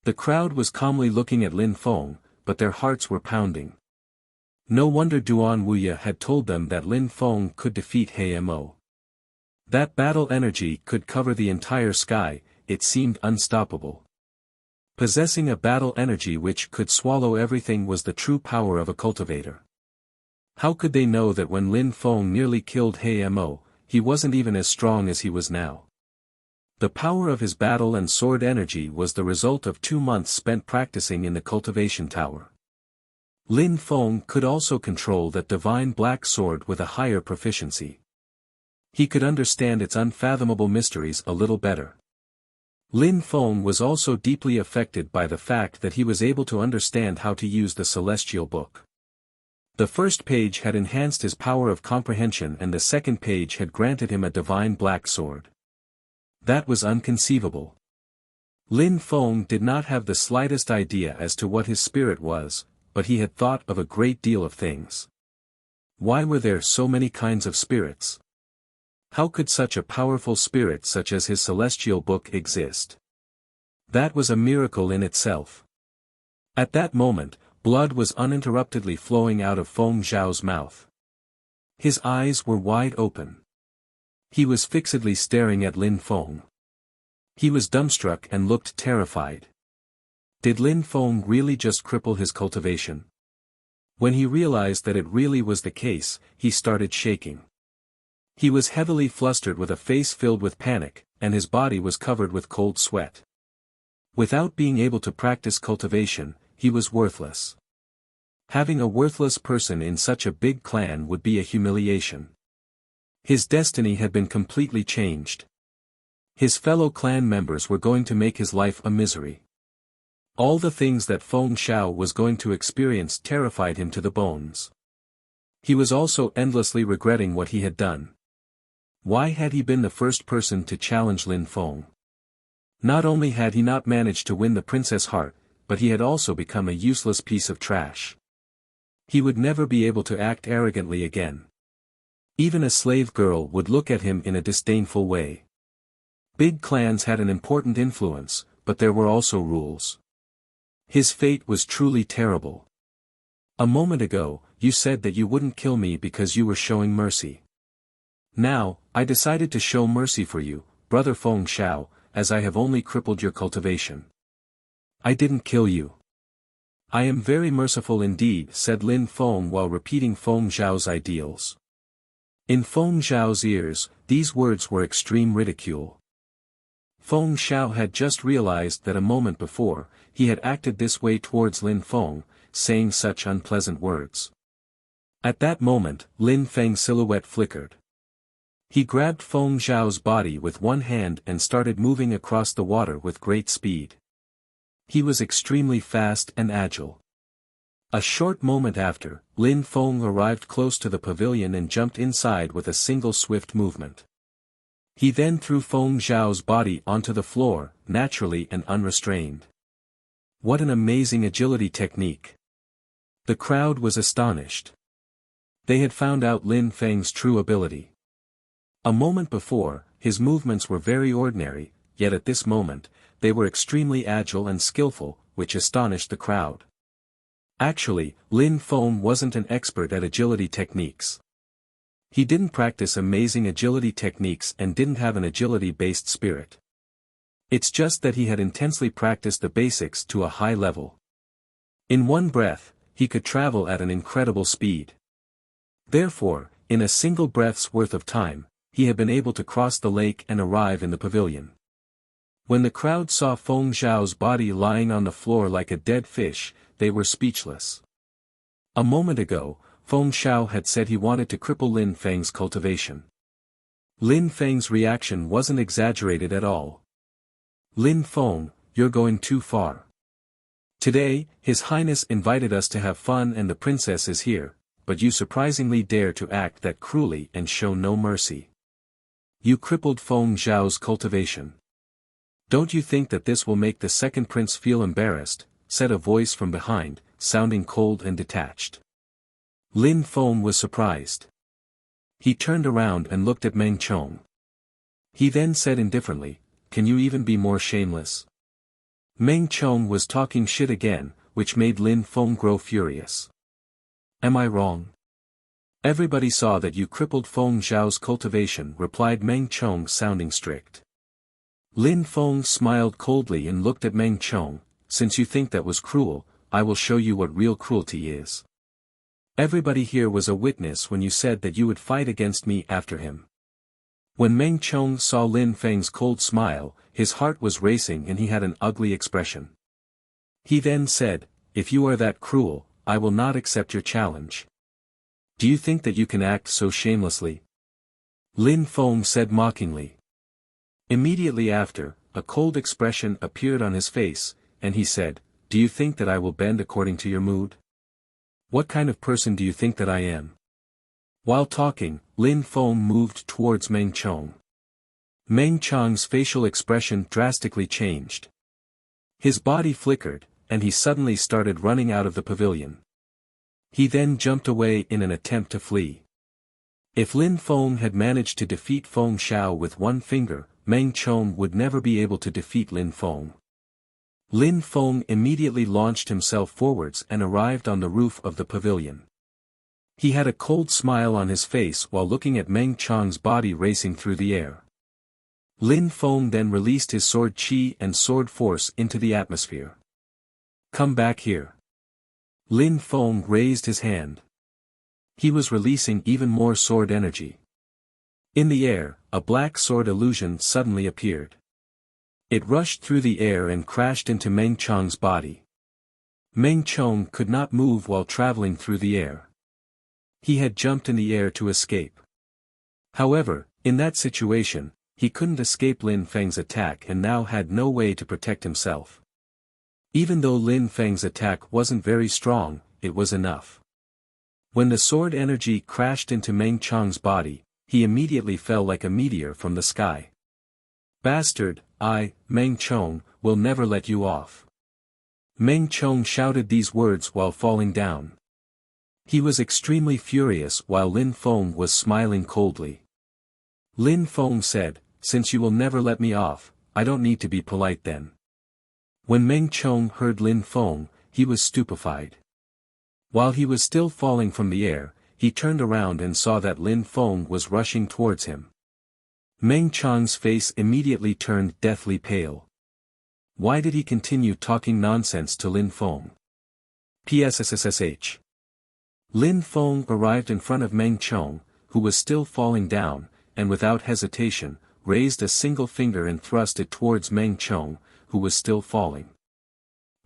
The crowd was calmly looking at Lin Feng, but their hearts were pounding. No wonder Duan Wuya had told them that Lin Feng could defeat He Mo. That battle energy could cover the entire sky, it seemed unstoppable. Possessing a battle energy which could swallow everything was the true power of a cultivator. How could they know that when Lin Feng nearly killed He Mo, he wasn't even as strong as he was now? The power of his battle and sword energy was the result of 2 months spent practicing in the cultivation tower. Lin Feng could also control that divine black sword with a higher proficiency. He could understand its unfathomable mysteries a little better. Lin Feng was also deeply affected by the fact that he was able to understand how to use the celestial book. The first page had enhanced his power of comprehension and the second page had granted him a divine black sword. That was inconceivable. Lin Feng did not have the slightest idea as to what his spirit was, but he had thought of a great deal of things. Why were there so many kinds of spirits? How could such a powerful spirit such as his celestial book exist? That was a miracle in itself. At that moment, blood was uninterruptedly flowing out of Feng Xiao's mouth. His eyes were wide open. He was fixedly staring at Lin Feng. He was dumbstruck and looked terrified. Did Lin Feng really just cripple his cultivation? When he realized that it really was the case, he started shaking. He was heavily flustered with a face filled with panic, and his body was covered with cold sweat. Without being able to practice cultivation, he was worthless. Having a worthless person in such a big clan would be a humiliation. His destiny had been completely changed. His fellow clan members were going to make his life a misery. All the things that Feng Xiao was going to experience terrified him to the bones. He was also endlessly regretting what he had done. Why had he been the first person to challenge Lin Feng? Not only had he not managed to win the princess' heart, but he had also become a useless piece of trash. He would never be able to act arrogantly again. Even a slave girl would look at him in a disdainful way. Big clans had an important influence, but there were also rules. His fate was truly terrible. A moment ago, you said that you wouldn't kill me because you were showing mercy. Now, I decided to show mercy for you, brother Feng Xiao, as I have only crippled your cultivation. I didn't kill you. I am very merciful indeed, said Lin Feng while repeating Feng Xiao's ideals. In Feng Xiao's ears, these words were extreme ridicule. Feng Xiao had just realized that a moment before, he had acted this way towards Lin Feng, saying such unpleasant words. At that moment, Lin Feng's silhouette flickered. He grabbed Feng Xiao's body with one hand and started moving across the water with great speed. He was extremely fast and agile. A short moment after, Lin Feng arrived close to the pavilion and jumped inside with a single swift movement. He then threw Feng Xiao's body onto the floor, naturally and unrestrained. What an amazing agility technique! The crowd was astonished. They had found out Lin Feng's true ability. A moment before, his movements were very ordinary, yet at this moment, they were extremely agile and skillful, which astonished the crowd. Actually, Lin Feng wasn't an expert at agility techniques. He didn't practice amazing agility techniques and didn't have an agility-based spirit. It's just that he had intensely practiced the basics to a high level. In one breath, he could travel at an incredible speed. Therefore, in a single breath's worth of time, he had been able to cross the lake and arrive in the pavilion. When the crowd saw Feng Zhao's body lying on the floor like a dead fish, they were speechless. A moment ago, Feng Zhao had said he wanted to cripple Lin Feng's cultivation. Lin Feng's reaction wasn't exaggerated at all. "Lin Feng, you're going too far. Today, His Highness invited us to have fun and the princess is here, but you surprisingly dare to act that cruelly and show no mercy. You crippled Feng Zhao's cultivation. Don't you think that this will make the second prince feel embarrassed?" said a voice from behind, sounding cold and detached. Lin Feng was surprised. He turned around and looked at Meng Chong. He then said indifferently, "Can you even be more shameless?" Meng Chong was talking shit again, which made Lin Feng grow furious. "Am I wrong? Everybody saw that you crippled Feng Zhao's cultivation," replied Meng Chong, sounding strict. Lin Feng smiled coldly and looked at Meng Chong. "Since you think that was cruel, I will show you what real cruelty is. Everybody here was a witness when you said that you would fight against me after him." When Meng Chong saw Lin Feng's cold smile, his heart was racing and he had an ugly expression. He then said, "If you are that cruel, I will not accept your challenge. Do you think that you can act so shamelessly?" Lin Feng said mockingly. Immediately after, a cold expression appeared on his face, and he said, "Do you think that I will bend according to your mood? What kind of person do you think that I am?" While talking, Lin Feng moved towards Meng Chong. Meng Chong's facial expression drastically changed. His body flickered, and he suddenly started running out of the pavilion. He then jumped away in an attempt to flee. If Lin Feng had managed to defeat Feng Zhao with one finger, Meng Chong would never be able to defeat Lin Feng. Lin Feng immediately launched himself forwards and arrived on the roof of the pavilion. He had a cold smile on his face while looking at Meng Chong's body racing through the air. Lin Feng then released his sword chi and sword force into the atmosphere. "Come back here." Lin Feng raised his hand. He was releasing even more sword energy. In the air, a black sword illusion suddenly appeared. It rushed through the air and crashed into Meng Chong's body. Meng Chong could not move while traveling through the air. He had jumped in the air to escape. However, in that situation, he couldn't escape Lin Feng's attack and now had no way to protect himself. Even though Lin Feng's attack wasn't very strong, it was enough. When the sword energy crashed into Meng Chong's body, he immediately fell like a meteor from the sky. "Bastard, I, Meng Chong, will never let you off." Meng Chong shouted these words while falling down. He was extremely furious while Lin Feng was smiling coldly. Lin Feng said, "Since you will never let me off, I don't need to be polite then." When Meng Chong heard Lin Feng, he was stupefied. While he was still falling from the air, he turned around and saw that Lin Feng was rushing towards him. Meng Chong's face immediately turned deathly pale. Why did he continue talking nonsense to Lin Feng? PSSSH. Lin Feng arrived in front of Meng Chong, who was still falling down, and without hesitation, raised a single finger and thrust it towards Meng Chong, who was still falling.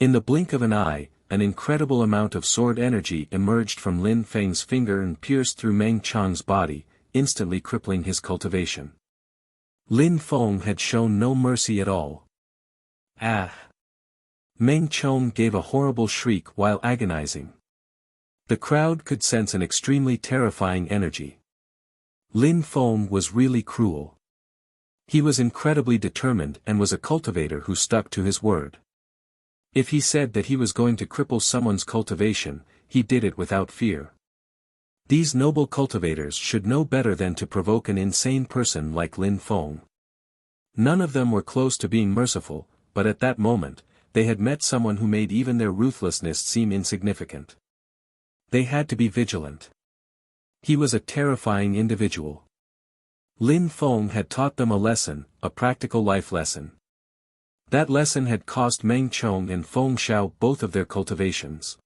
In the blink of an eye, an incredible amount of sword energy emerged from Lin Feng's finger and pierced through Meng Chong's body, instantly crippling his cultivation. Lin Feng had shown no mercy at all. "Ah!" Meng Chong gave a horrible shriek while agonizing. The crowd could sense an extremely terrifying energy. Lin Feng was really cruel. He was incredibly determined and was a cultivator who stuck to his word. If he said that he was going to cripple someone's cultivation, he did it without fear. These noble cultivators should know better than to provoke an insane person like Lin Feng. None of them were close to being merciful, but at that moment, they had met someone who made even their ruthlessness seem insignificant. They had to be vigilant. He was a terrifying individual. Lin Feng had taught them a lesson, a practical life lesson. That lesson had cost Meng Chong and Feng Xiao both of their cultivations.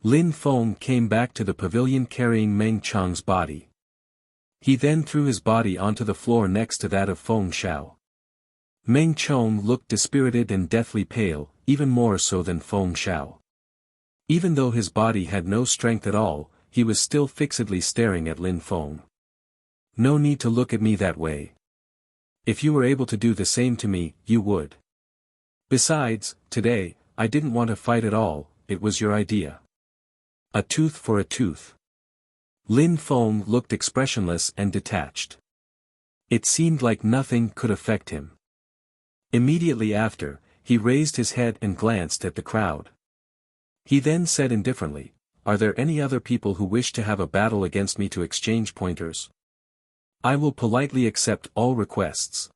Lin Feng came back to the pavilion carrying Meng Chong's body. He then threw his body onto the floor next to that of Feng Xiao. Meng Chong looked dispirited and deathly pale, even more so than Feng Xiao. Even though his body had no strength at all, he was still fixedly staring at Lin Feng. No need to look at me that way. If you were able to do the same to me, you would. Besides, today, I didn't want to fight at all, it was your idea. A tooth for a tooth. Lin Feng looked expressionless and detached. It seemed like nothing could affect him. Immediately after, he raised his head and glanced at the crowd. He then said indifferently, "Are there any other people who wish to have a battle against me to exchange pointers? I will politely accept all requests."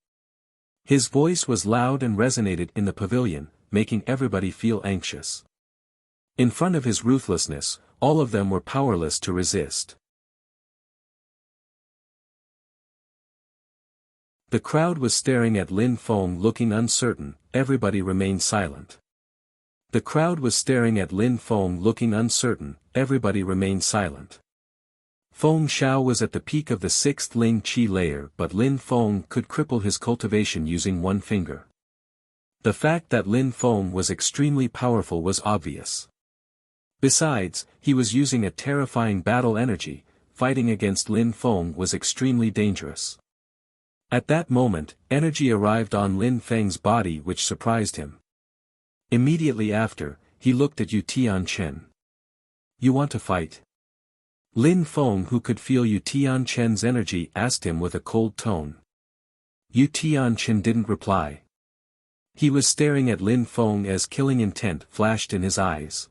His voice was loud and resonated in the pavilion, making everybody feel anxious. In front of his ruthlessness, all of them were powerless to resist. The crowd was staring at Lin Feng looking uncertain, everybody remained silent. The crowd was staring at Lin Feng looking uncertain, everybody remained silent. Feng Xiao was at the peak of the 6th Ling Qi layer but Lin Feng could cripple his cultivation using one finger. The fact that Lin Feng was extremely powerful was obvious. Besides, he was using a terrifying battle energy, fighting against Lin Feng was extremely dangerous. At that moment, energy arrived on Lin Feng's body which surprised him. Immediately after, he looked at Yu Tianchen. "You want to fight?" Lin Feng, who could feel Yu Tianchen's energy, asked him with a cold tone. Yu Tianchen didn't reply. He was staring at Lin Feng as killing intent flashed in his eyes.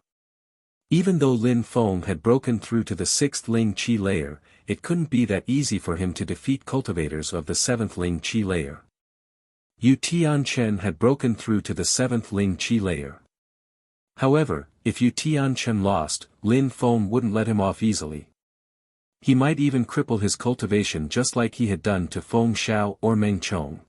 Even though Lin Feng had broken through to the 6th Ling Qi layer, it couldn't be that easy for him to defeat cultivators of the 7th Ling Qi layer. Yu Tianchen had broken through to the 7th Ling Qi layer. However, if Yu Tianchen lost, Lin Feng wouldn't let him off easily. He might even cripple his cultivation just like he had done to Feng Xiao or Meng Chong.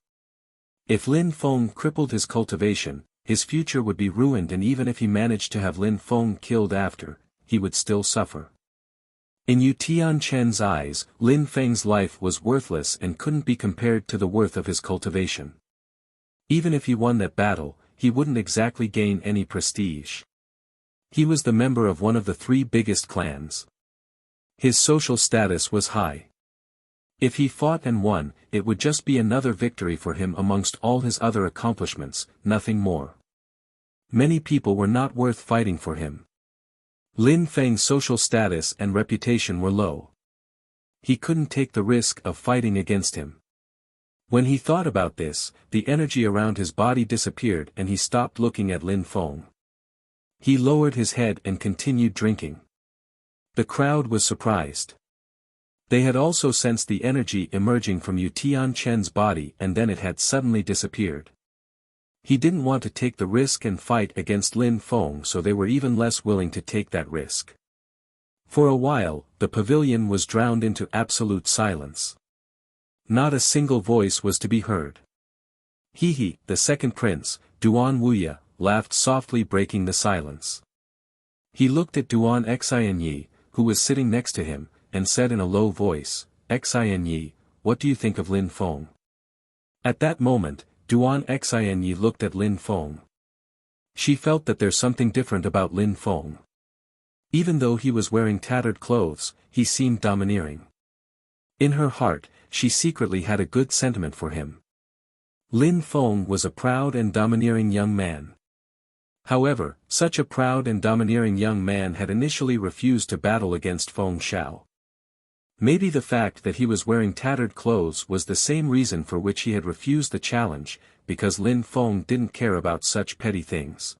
If Lin Feng crippled his cultivation, his future would be ruined, and even if he managed to have Lin Feng killed after, he would still suffer. In Yu Tianchen's eyes, Lin Feng's life was worthless and couldn't be compared to the worth of his cultivation. Even if he won that battle, he wouldn't exactly gain any prestige. He was the member of one of the 3 biggest clans. His social status was high. If he fought and won, it would just be another victory for him amongst all his other accomplishments, nothing more. Many people were not worth fighting for him. Lin Feng's social status and reputation were low. He couldn't take the risk of fighting against him. When he thought about this, the energy around his body disappeared and he stopped looking at Lin Feng. He lowered his head and continued drinking. The crowd was surprised. They had also sensed the energy emerging from Yu Tianchen's body and then it had suddenly disappeared. He didn't want to take the risk and fight against Lin Feng, so they were even less willing to take that risk. For a while, the pavilion was drowned into absolute silence. Not a single voice was to be heard. He, the second prince, Duan Wuya, laughed softly, breaking the silence. He looked at Duan Xianyi, who was sitting next to him, and said in a low voice, "Xianyi, what do you think of Lin Feng?" At that moment, Duan Xianyi looked at Lin Feng. She felt that there's something different about Lin Feng. Even though he was wearing tattered clothes, he seemed domineering. In her heart, she secretly had a good sentiment for him. Lin Feng was a proud and domineering young man. However, such a proud and domineering young man had initially refused to battle against Feng Xiao. Maybe the fact that he was wearing tattered clothes was the same reason for which he had refused the challenge, because Lin Feng didn't care about such petty things.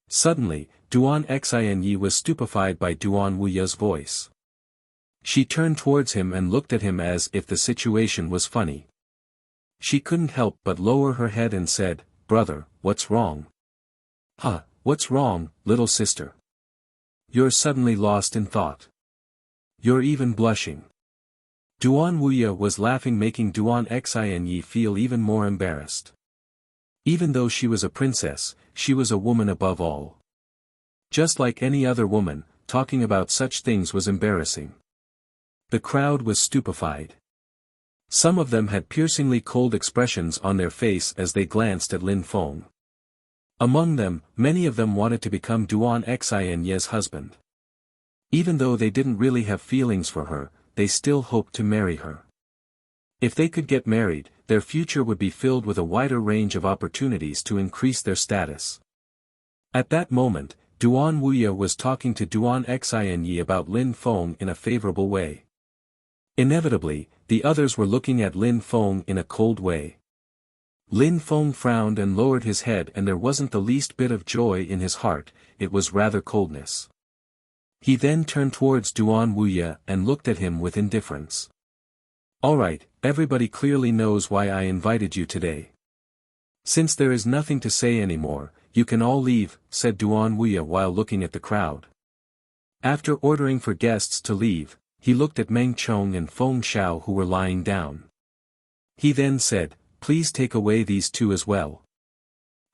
Suddenly, Duan Xianyi was stupefied by Duan Wuya's voice. She turned towards him and looked at him as if the situation was funny. She couldn't help but lower her head and said, "Brother, what's wrong?" What's wrong, little sister? You're suddenly lost in thought. You're even blushing. Duan Wuya was laughing, making Duan Xinyi feel even more embarrassed. Even though she was a princess, she was a woman above all. Just like any other woman, talking about such things was embarrassing. The crowd was stupefied. Some of them had piercingly cold expressions on their face as they glanced at Lin Feng. Among them, many of them wanted to become Duan Xinye's husband. Even though they didn't really have feelings for her, they still hoped to marry her. If they could get married, their future would be filled with a wider range of opportunities to increase their status. At that moment, Duan Wuya was talking to Duan Xinyi about Lin Feng in a favorable way. Inevitably, the others were looking at Lin Feng in a cold way. Lin Feng frowned and lowered his head, and there wasn't the least bit of joy in his heart, it was rather coldness. He then turned towards Duan Wuya and looked at him with indifference. Alright, everybody clearly knows why I invited you today. Since there is nothing to say anymore, you can all leave, said Duan Wuya while looking at the crowd. After ordering for guests to leave, he looked at Meng Chong and Feng Xiao who were lying down. He then said, please take away these two as well.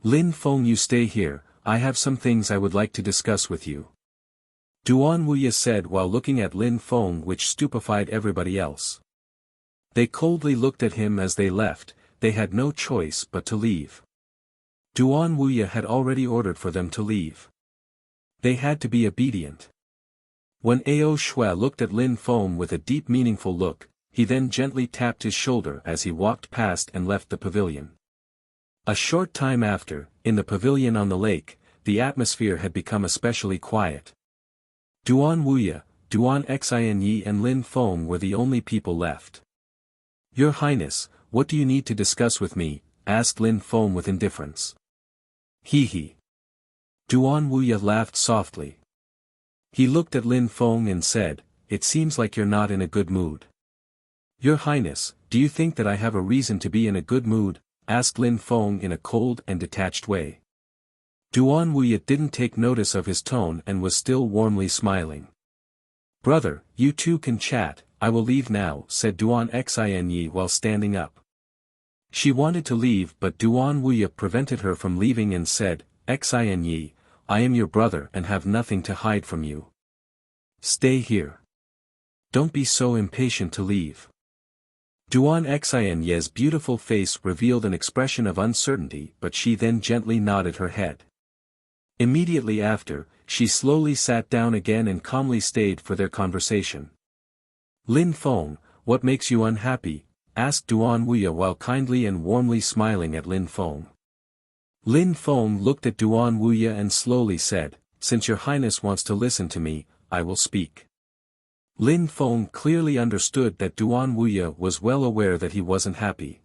Lin Feng, you stay here, I have some things I would like to discuss with you. Duan Wuya said while looking at Lin Feng, which stupefied everybody else. They coldly looked at him as they left, they had no choice but to leave. Duan Wuya had already ordered for them to leave. They had to be obedient. When Ao Shui looked at Lin Feng with a deep meaningful look, he then gently tapped his shoulder as he walked past and left the pavilion. A short time after, in the pavilion on the lake, the atmosphere had become especially quiet. Duan Wuya, Duan Xinyi and Lin Feng were the only people left. Your Highness, what do you need to discuss with me? Asked Lin Feng with indifference. He. Duan Wuya laughed softly. He looked at Lin Feng and said, it seems like you're not in a good mood. Your Highness, do you think that I have a reason to be in a good mood? Asked Lin Feng in a cold and detached way. Duan Wuya didn't take notice of his tone and was still warmly smiling. Brother, you two can chat, I will leave now, said Duan Xinyi while standing up. She wanted to leave but Duan Wuya prevented her from leaving and said, Xinyi, I am your brother and have nothing to hide from you. Stay here. Don't be so impatient to leave. Duan Xinyi's beautiful face revealed an expression of uncertainty, but she then gently nodded her head. Immediately after, she slowly sat down again and calmly stayed for their conversation. Lin Feng, what makes you unhappy? Asked Duan Wuya while kindly and warmly smiling at Lin Feng. Lin Feng looked at Duan Wuya and slowly said, since your Highness wants to listen to me, I will speak. Lin Feng clearly understood that Duan Wuya was well aware that he wasn't happy.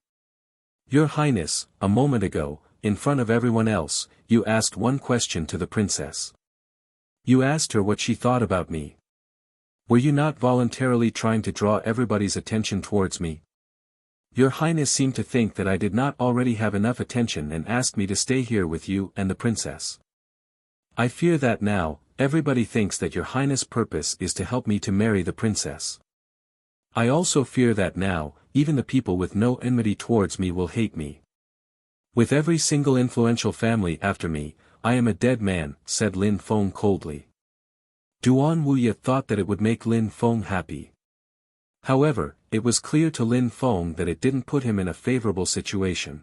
Your Highness, a moment ago, in front of everyone else, you asked one question to the princess. You asked her what she thought about me. Were you not voluntarily trying to draw everybody's attention towards me? Your Highness seemed to think that I did not already have enough attention and asked me to stay here with you and the princess. I fear that now, everybody thinks that your Highness' purpose is to help me to marry the princess. I also fear that now, even the people with no enmity towards me will hate me. With every single influential family after me, I am a dead man, said Lin Feng coldly. Duan Wuya thought that it would make Lin Feng happy. However, it was clear to Lin Feng that it didn't put him in a favorable situation.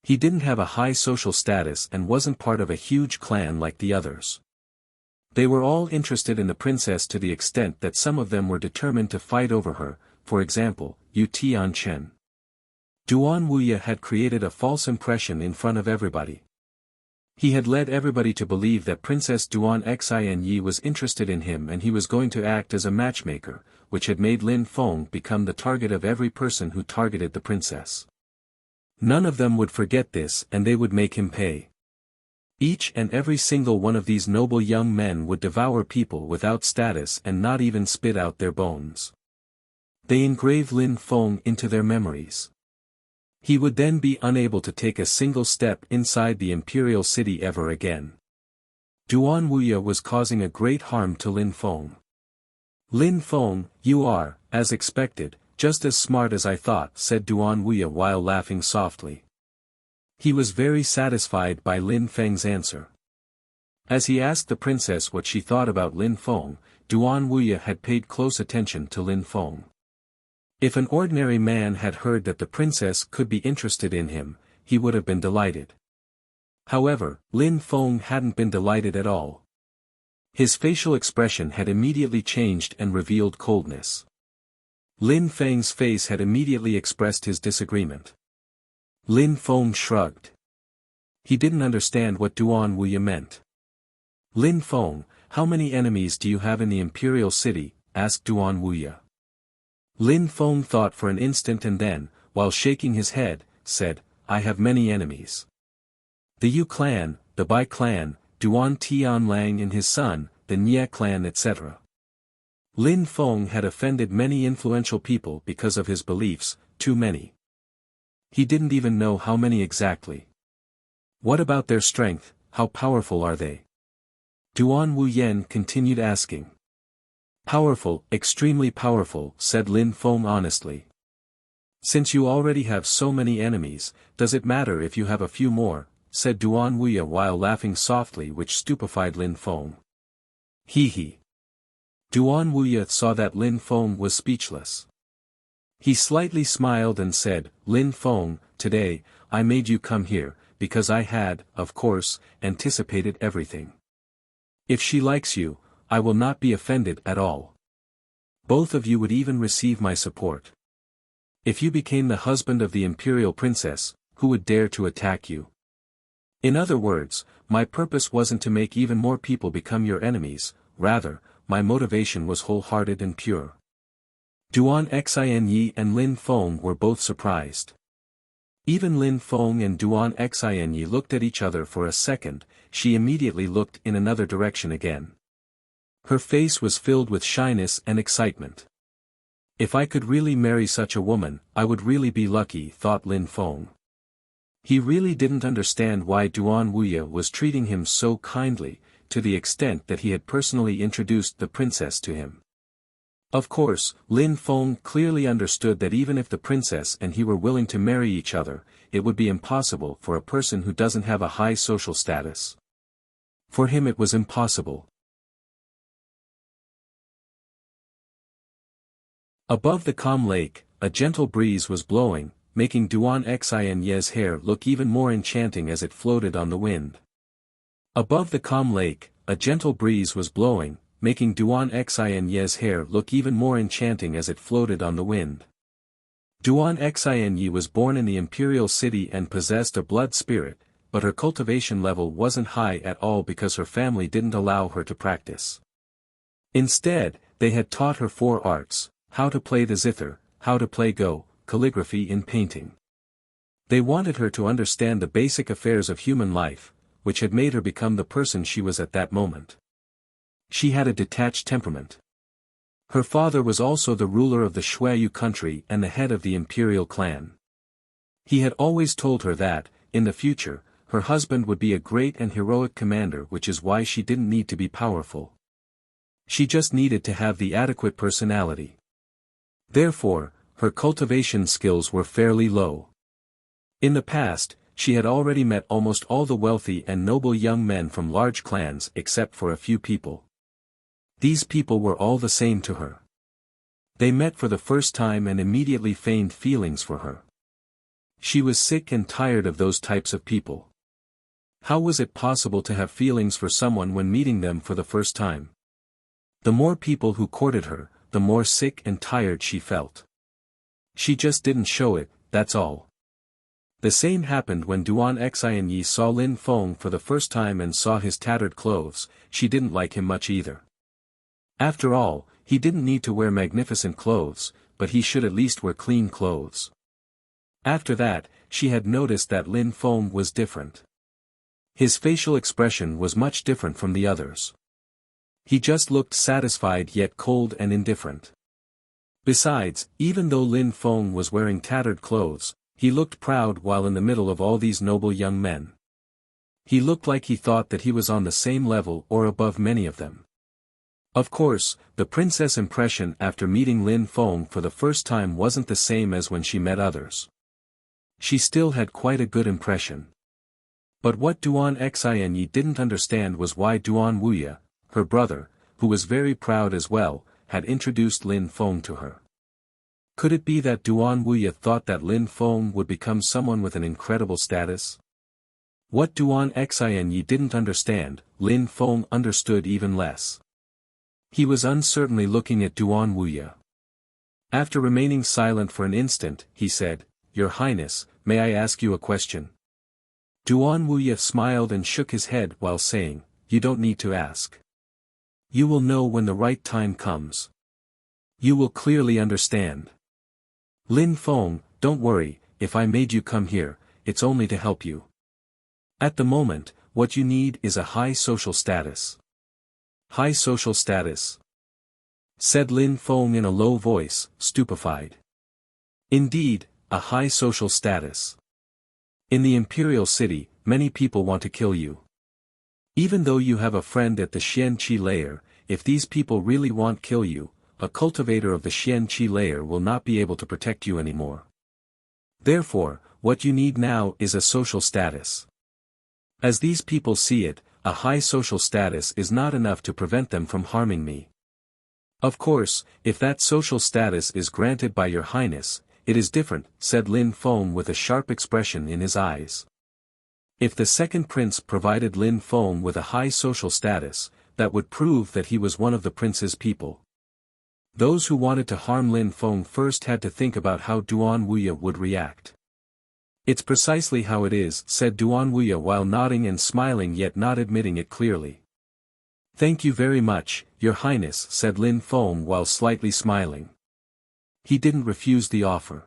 He didn't have a high social status and wasn't part of a huge clan like the others. They were all interested in the princess to the extent that some of them were determined to fight over her, for example, Yu Tianchen. Duan Wuya had created a false impression in front of everybody. He had led everybody to believe that Princess Duan Xinyi was interested in him and he was going to act as a matchmaker, which had made Lin Feng become the target of every person who targeted the princess. None of them would forget this and they would make him pay. Each and every single one of these noble young men would devour people without status and not even spit out their bones. They engraved Lin Feng into their memories. He would then be unable to take a single step inside the imperial city ever again. Duan Wuya was causing a great harm to Lin Feng. Lin Feng, you are, as expected, just as smart as I thought, said Duan Wuya while laughing softly. He was very satisfied by Lin Feng's answer. As he asked the princess what she thought about Lin Feng, Duan Wuya had paid close attention to Lin Feng. If an ordinary man had heard that the princess could be interested in him, he would have been delighted. However, Lin Feng hadn't been delighted at all. His facial expression had immediately changed and revealed coldness. Lin Feng's face had immediately expressed his disagreement. Lin Feng shrugged. He didn't understand what Duan Wuya meant. Lin Feng, how many enemies do you have in the imperial city? Asked Duan Wuya. Lin Feng thought for an instant and then, while shaking his head, said, I have many enemies. The Yu clan, the Bai clan, Duan Tianlang and his son, the Nye clan etc. Lin Feng had offended many influential people because of his beliefs, too many. He didn't even know how many exactly. What about their strength, how powerful are they? Duan Wuyan continued asking. Powerful, extremely powerful, said Lin Feng honestly. Since you already have so many enemies, does it matter if you have a few more? Said Duan Wuya while laughing softly, which stupefied Lin Feng. He. Duan Wuya saw that Lin Feng was speechless. He slightly smiled and said, Lin Feng, today, I made you come here, because I had, of course, anticipated everything. If she likes you, I will not be offended at all. Both of you would even receive my support. If you became the husband of the imperial princess, who would dare to attack you? In other words, my purpose wasn't to make even more people become your enemies, rather, my motivation was wholehearted and pure. Duan Xinyi and Lin Feng were both surprised. Even Lin Feng and Duan Xinyi looked at each other for a second, she immediately looked in another direction again. Her face was filled with shyness and excitement. If I could really marry such a woman, I would really be lucky, thought Lin Feng. He really didn't understand why Duan Wuya was treating him so kindly, to the extent that he had personally introduced the princess to him. Of course, Lin Feng clearly understood that even if the princess and he were willing to marry each other, it would be impossible for a person who doesn't have a high social status. For him it was impossible. Above the calm lake, a gentle breeze was blowing, making Duan Xinye's hair look even more enchanting as it floated on the wind. Above the calm lake, a gentle breeze was blowing, making Duan Xinye's hair look even more enchanting as it floated on the wind. Duan Xinye was born in the imperial city and possessed a blood spirit, but her cultivation level wasn't high at all because her family didn't allow her to practice. Instead, they had taught her 4 arts, how to play the zither, how to play Go, calligraphy and painting. They wanted her to understand the basic affairs of human life, which had made her become the person she was at that moment. She had a detached temperament. Her father was also the ruler of the Shuayu country and the head of the imperial clan. He had always told her that, in the future, her husband would be a great and heroic commander, which is why she didn't need to be powerful. She just needed to have the adequate personality. Therefore, her cultivation skills were fairly low. In the past, she had already met almost all the wealthy and noble young men from large clans except for a few people. These people were all the same to her. They met for the first time and immediately feigned feelings for her. She was sick and tired of those types of people. How was it possible to have feelings for someone when meeting them for the first time? The more people who courted her, the more sick and tired she felt. She just didn't show it, that's all. The same happened when Duan Xinye saw Lin Feng for the first time and saw his tattered clothes, she didn't like him much either. After all, he didn't need to wear magnificent clothes, but he should at least wear clean clothes. After that, she had noticed that Lin Feng was different. His facial expression was much different from the others. He just looked satisfied yet cold and indifferent. Besides, even though Lin Feng was wearing tattered clothes, he looked proud while in the middle of all these noble young men. He looked like he thought that he was on the same level or above many of them. Of course, the princess' impression after meeting Lin Feng for the first time wasn't the same as when she met others. She still had quite a good impression. But what Duan Xinyi didn't understand was why Duan Wuya, her brother, who was very proud as well, had introduced Lin Feng to her. Could it be that Duan Wuya thought that Lin Feng would become someone with an incredible status? What Duan Xinyi didn't understand, Lin Feng understood even less. He was uncertainly looking at Duan Wuya. After remaining silent for an instant, he said, "Your Highness, may I ask you a question?" Duan Wuya smiled and shook his head while saying, "You don't need to ask. You will know when the right time comes. You will clearly understand. Lin Feng, don't worry, if I made you come here, it's only to help you. At the moment, what you need is a high social status." "High social status?" said Lin Feng in a low voice, stupefied. "Indeed, a high social status. In the imperial city, many people want to kill you. Even though you have a friend at the Xianqi layer, if these people really want kill you, a cultivator of the Xianqi layer will not be able to protect you anymore. Therefore, what you need now is a social status. As these people see it, a high social status is not enough to prevent them from harming me. Of course, if that social status is granted by your highness, it is different," said Lin Feng with a sharp expression in his eyes. If the second prince provided Lin Feng with a high social status, that would prove that he was one of the prince's people. Those who wanted to harm Lin Feng first had to think about how Duan Wuya would react. "It's precisely how it is," said Duan Wuya while nodding and smiling yet not admitting it clearly. "Thank you very much, Your Highness," said Lin Feng while slightly smiling. He didn't refuse the offer.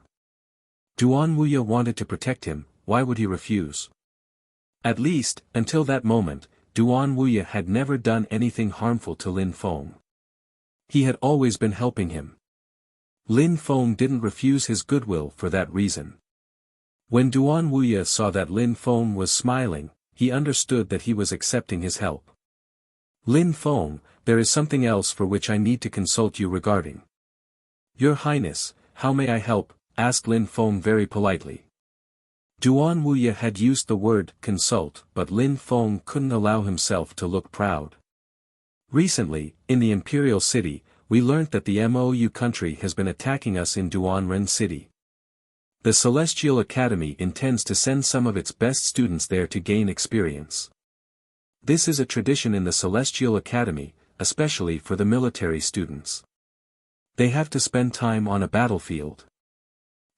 Duan Wuya wanted to protect him, why would he refuse? At least, until that moment, Duan Wuya had never done anything harmful to Lin Feng. He had always been helping him. Lin Feng didn't refuse his goodwill for that reason. When Duan Wuya saw that Lin Feng was smiling, he understood that he was accepting his help. "Lin Feng, there is something else for which I need to consult you regarding." "Your Highness, how may I help?" asked Lin Feng very politely. Duan Wuya had used the word consult, but Lin Feng couldn't allow himself to look proud. "Recently, in the imperial city, we learnt that the Mou country has been attacking us in Duanren city. The Celestial Academy intends to send some of its best students there to gain experience. This is a tradition in the Celestial Academy, especially for the military students. They have to spend time on a battlefield.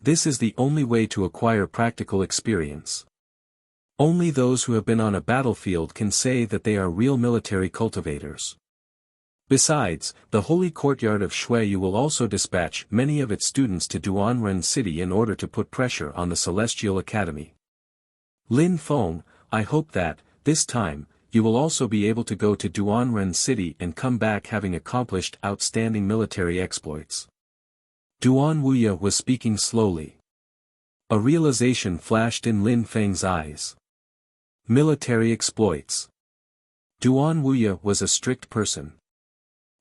This is the only way to acquire practical experience. Only those who have been on a battlefield can say that they are real military cultivators. Besides, the Holy Courtyard of Shuiyu will also dispatch many of its students to Duanren City in order to put pressure on the Celestial Academy. Lin Feng, I hope that, this time, you will also be able to go to Duanren City and come back having accomplished outstanding military exploits." Duan Wuya was speaking slowly. A realization flashed in Lin Feng's eyes. Military exploits. Duan Wuya was a strict person.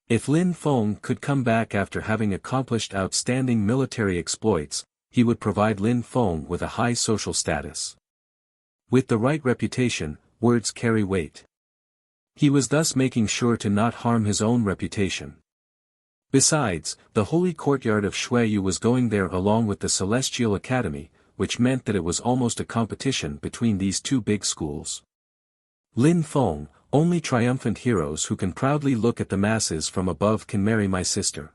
If Lin Feng could come back after having accomplished outstanding military exploits, he would provide Lin Feng with a high social status. With the right reputation, words carry weight. He was thus making sure to not harm his own reputation. Besides, the Holy Courtyard of Shuiyu was going there along with the Celestial Academy, which meant that it was almost a competition between these two big schools. Lin Feng, only triumphant heroes who can proudly look at the masses from above can marry my sister,"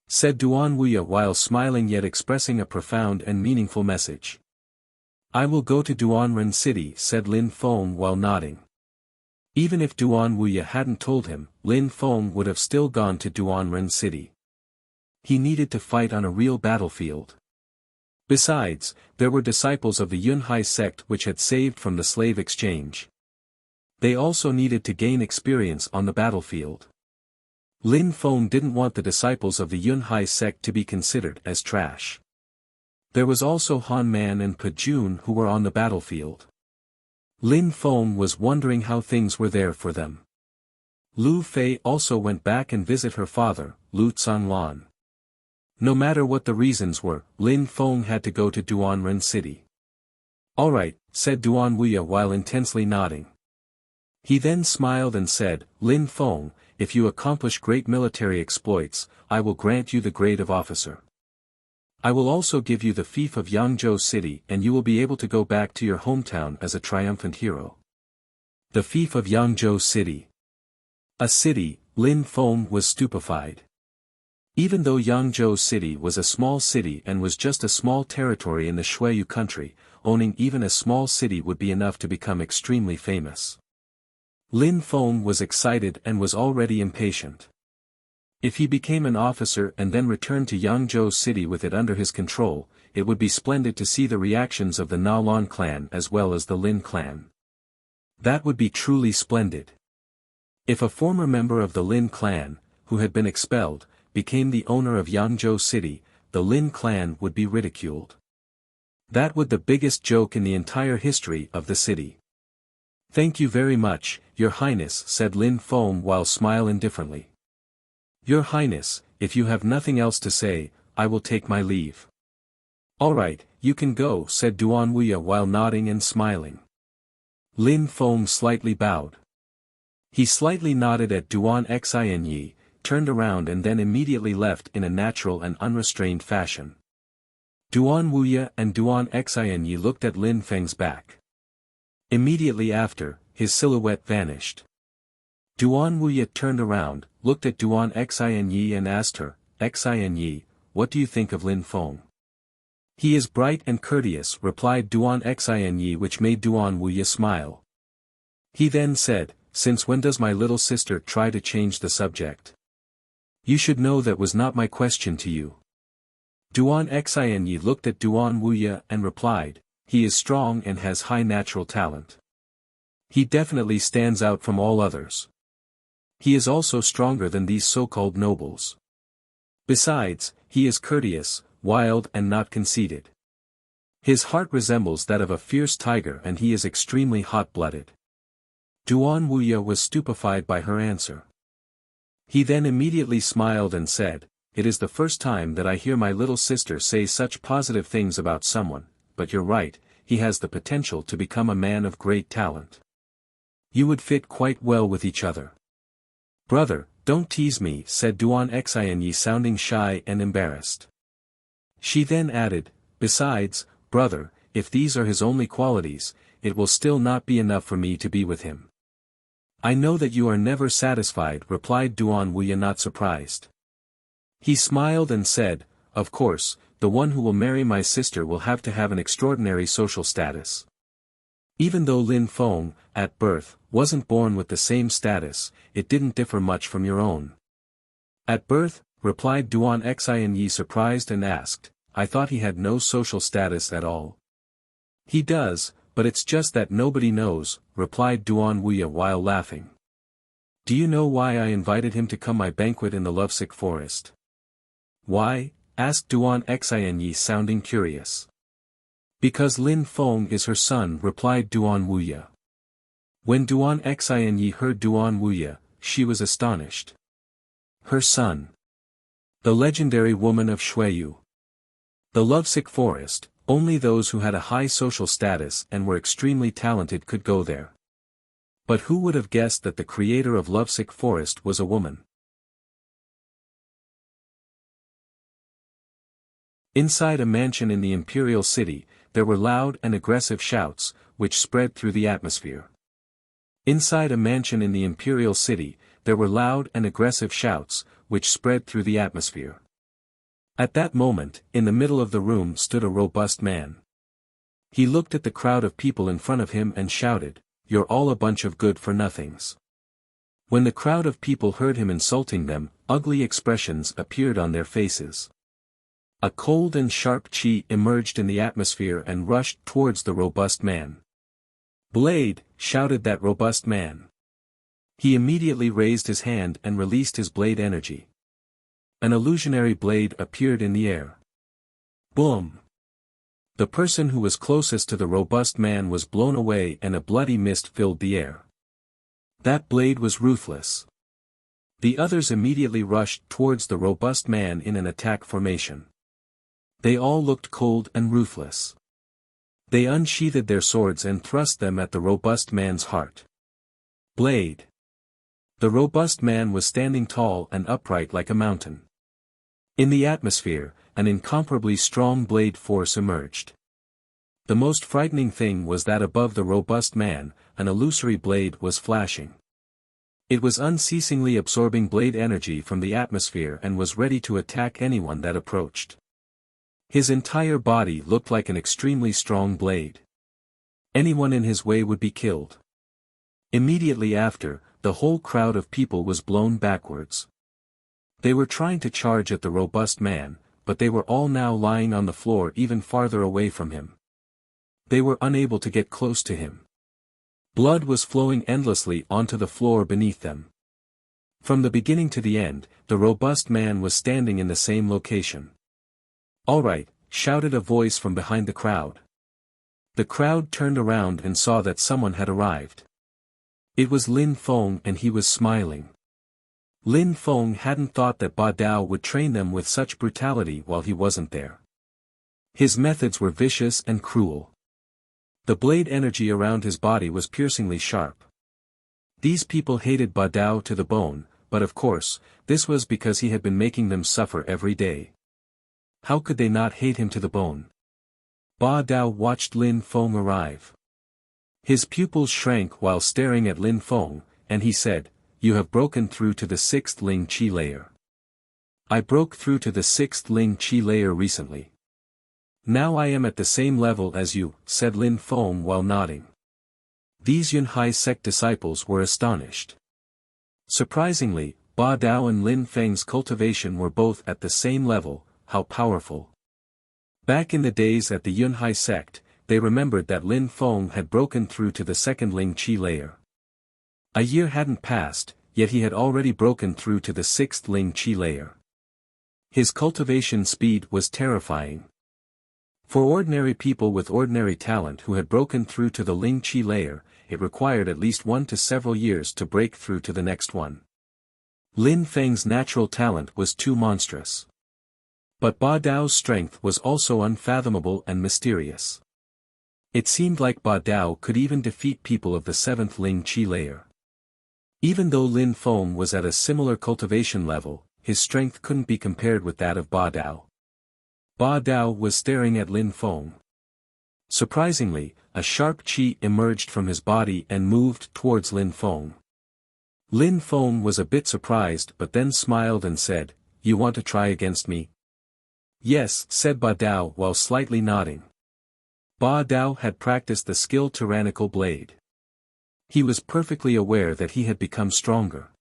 said Duan Wuya while smiling yet expressing a profound and meaningful message. "I will go to Duanren City," said Lin Feng while nodding. Even if Duan Wuya hadn't told him, Lin Feng would have still gone to Duanren City. He needed to fight on a real battlefield. Besides, there were disciples of the Yunhai sect which had saved from the slave exchange. They also needed to gain experience on the battlefield. Lin Feng didn't want the disciples of the Yunhai sect to be considered as trash. There was also Han Man and Pa Jun who were on the battlefield. Lin Feng was wondering how things were there for them. Lu Fei also went back and visit her father, Lu Canlan. No matter what the reasons were, Lin Feng had to go to Duanren City. "Alright," said Duan Wuya while intensely nodding. He then smiled and said, "Lin Feng, if you accomplish great military exploits, I will grant you the grade of officer. I will also give you the fief of Yangzhou City and you will be able to go back to your hometown as a triumphant hero." The fief of Yangzhou City. A city, Lin Feng was stupefied. Even though Yangzhou City was a small city and was just a small territory in the Shuiyu country, owning even a small city would be enough to become extremely famous. Lin Feng was excited and was already impatient. If he became an officer and then returned to Yangzhou City with it under his control, it would be splendid to see the reactions of the Nalan clan as well as the Lin clan. That would be truly splendid. If a former member of the Lin clan, who had been expelled, became the owner of Yangzhou City, the Lin clan would be ridiculed. That would be the biggest joke in the entire history of the city. "Thank you very much, Your Highness," said Lin Feng while smiling indifferently. "Your Highness, if you have nothing else to say, I will take my leave." "Alright, you can go," said Duan Wuya while nodding and smiling. Lin Feng slightly bowed. He slightly nodded at Duan Xinyi, turned around and then immediately left in a natural and unrestrained fashion. Duan Wuya and Duan Xinyi looked at Lin Feng's back. Immediately after, his silhouette vanished. Duan Wuya turned around, looked at Duan Xinyi and asked her, "Xinyi, what do you think of Lin Feng?" "He is bright and courteous," replied Duan Xinyi, which made Duan Wuya smile. He then said, "Since when does my little sister try to change the subject? You should know that was not my question to you." Duan Xinyi looked at Duan Wuya and replied, "He is strong and has high natural talent. He definitely stands out from all others. He is also stronger than these so-called nobles. Besides, he is courteous, wild and not conceited. His heart resembles that of a fierce tiger and he is extremely hot-blooded." Duan Wuya was stupefied by her answer. He then immediately smiled and said, "It is the first time that I hear my little sister say such positive things about someone, but you're right, he has the potential to become a man of great talent. You would fit quite well with each other." "Brother, don't tease me," said Duan Xinyi sounding shy and embarrassed. She then added, "Besides, brother, if these are his only qualities, it will still not be enough for me to be with him." "I know that you are never satisfied," replied Duan Wuya, not surprised. He smiled and said, "Of course, the one who will marry my sister will have to have an extraordinary social status." Even though Lin Feng, at birth, wasn't born with the same status, it didn't differ much from your own. "At birth?" replied Duan Xinyi surprised and asked, "I thought he had no social status at all." "He does, but it's just that nobody knows," replied Duan Wuya while laughing. "Do you know why I invited him to come my banquet in the lovesick forest?" "Why?" asked Duan Xinyi sounding curious. "Because Lin Feng is her son," replied Duan Wuya. When Duan Xinyi heard Duan Wuya, she was astonished. Her son. The legendary woman of Shuiyu. The lovesick forest, only those who had a high social status and were extremely talented could go there. But who would have guessed that the creator of Lovesick Forest was a woman? Inside a mansion in the imperial city, there were loud and aggressive shouts, which spread through the atmosphere. Inside a mansion in the imperial city, there were loud and aggressive shouts, which spread through the atmosphere. At that moment, in the middle of the room stood a robust man. He looked at the crowd of people in front of him and shouted, "You're all a bunch of good-for-nothings." When the crowd of people heard him insulting them, ugly expressions appeared on their faces. A cold and sharp chi emerged in the atmosphere and rushed towards the robust man. "Blade!" shouted that robust man. He immediately raised his hand and released his blade energy. An illusionary blade appeared in the air. Boom! The person who was closest to the robust man was blown away and a bloody mist filled the air. That blade was ruthless. The others immediately rushed towards the robust man in an attack formation. They all looked cold and ruthless. They unsheathed their swords and thrust them at the robust man's heart. Blade. The robust man was standing tall and upright like a mountain. In the atmosphere, an incomparably strong blade force emerged. The most frightening thing was that above the robust man, an illusory blade was flashing. It was unceasingly absorbing blade energy from the atmosphere and was ready to attack anyone that approached. His entire body looked like an extremely strong blade. Anyone in his way would be killed. Immediately after, the whole crowd of people was blown backwards. They were trying to charge at the robust man, but they were all now lying on the floor even farther away from him. They were unable to get close to him. Blood was flowing endlessly onto the floor beneath them. From the beginning to the end, the robust man was standing in the same location. "All right," shouted a voice from behind the crowd. The crowd turned around and saw that someone had arrived. It was Lin Feng, and he was smiling. Lin Feng hadn't thought that Ba Dao would train them with such brutality while he wasn't there. His methods were vicious and cruel. The blade energy around his body was piercingly sharp. These people hated Ba Dao to the bone, but of course, this was because he had been making them suffer every day. How could they not hate him to the bone? Ba Dao watched Lin Feng arrive. His pupils shrank while staring at Lin Feng, and he said, "You have broken through to the 6th Ling Qi layer." "I broke through to the 6th Ling Qi layer recently. Now I am at the same level as you," said Lin Feng while nodding. These Yunhai sect disciples were astonished. Surprisingly, Ba Dao and Lin Feng's cultivation were both at the same level. How powerful. Back in the days at the Yunhai sect, they remembered that Lin Feng had broken through to the 2nd Ling Qi layer. A year hadn't passed, yet he had already broken through to the 6th Ling Qi layer. His cultivation speed was terrifying. For ordinary people with ordinary talent who had broken through to the Ling Qi layer, it required at least 1 to several years to break through to the next one. Lin Feng's natural talent was too monstrous. But Ba Dao's strength was also unfathomable and mysterious. It seemed like Ba Dao could even defeat people of the 7th Ling Qi layer. Even though Lin Feng was at a similar cultivation level, his strength couldn't be compared with that of Ba Dao. Ba Dao was staring at Lin Feng. Surprisingly, a sharp qi emerged from his body and moved towards Lin Feng. Lin Feng was a bit surprised but then smiled and said, "You want to try against me?" "Yes," said Ba Dao while slightly nodding. Ba Dao had practiced the skilled tyrannical blade. He was perfectly aware that he had become stronger.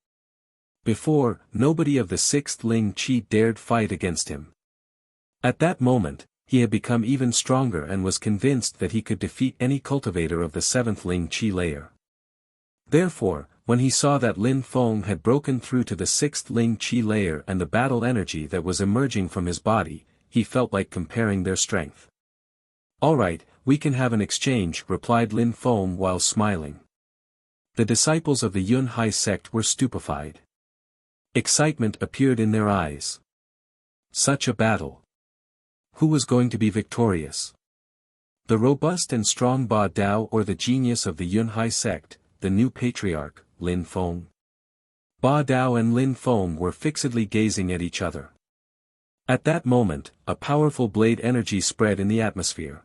Before, nobody of the 6th Ling Qi dared fight against him. At that moment, he had become even stronger and was convinced that he could defeat any cultivator of the 7th Ling Qi layer. Therefore, when he saw that Lin Feng had broken through to the 6th Ling Qi layer and the battle energy that was emerging from his body, he felt like comparing their strength. "All right, we can have an exchange," replied Lin Feng while smiling. The disciples of the Yunhai sect were stupefied. Excitement appeared in their eyes. Such a battle. Who was going to be victorious? The robust and strong Ba Dao or the genius of the Yunhai sect, the new patriarch, Lin Feng? Ba Dao and Lin Feng were fixedly gazing at each other. At that moment, a powerful blade energy spread in the atmosphere.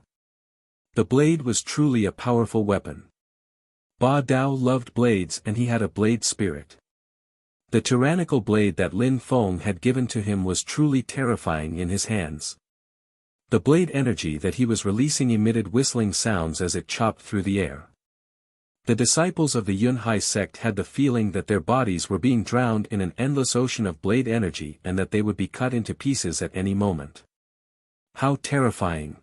The blade was truly a powerful weapon. Ba Dao loved blades and he had a blade spirit. The tyrannical blade that Lin Feng had given to him was truly terrifying in his hands. The blade energy that he was releasing emitted whistling sounds as it chopped through the air. The disciples of the Yunhai sect had the feeling that their bodies were being drowned in an endless ocean of blade energy and that they would be cut into pieces at any moment. How terrifying!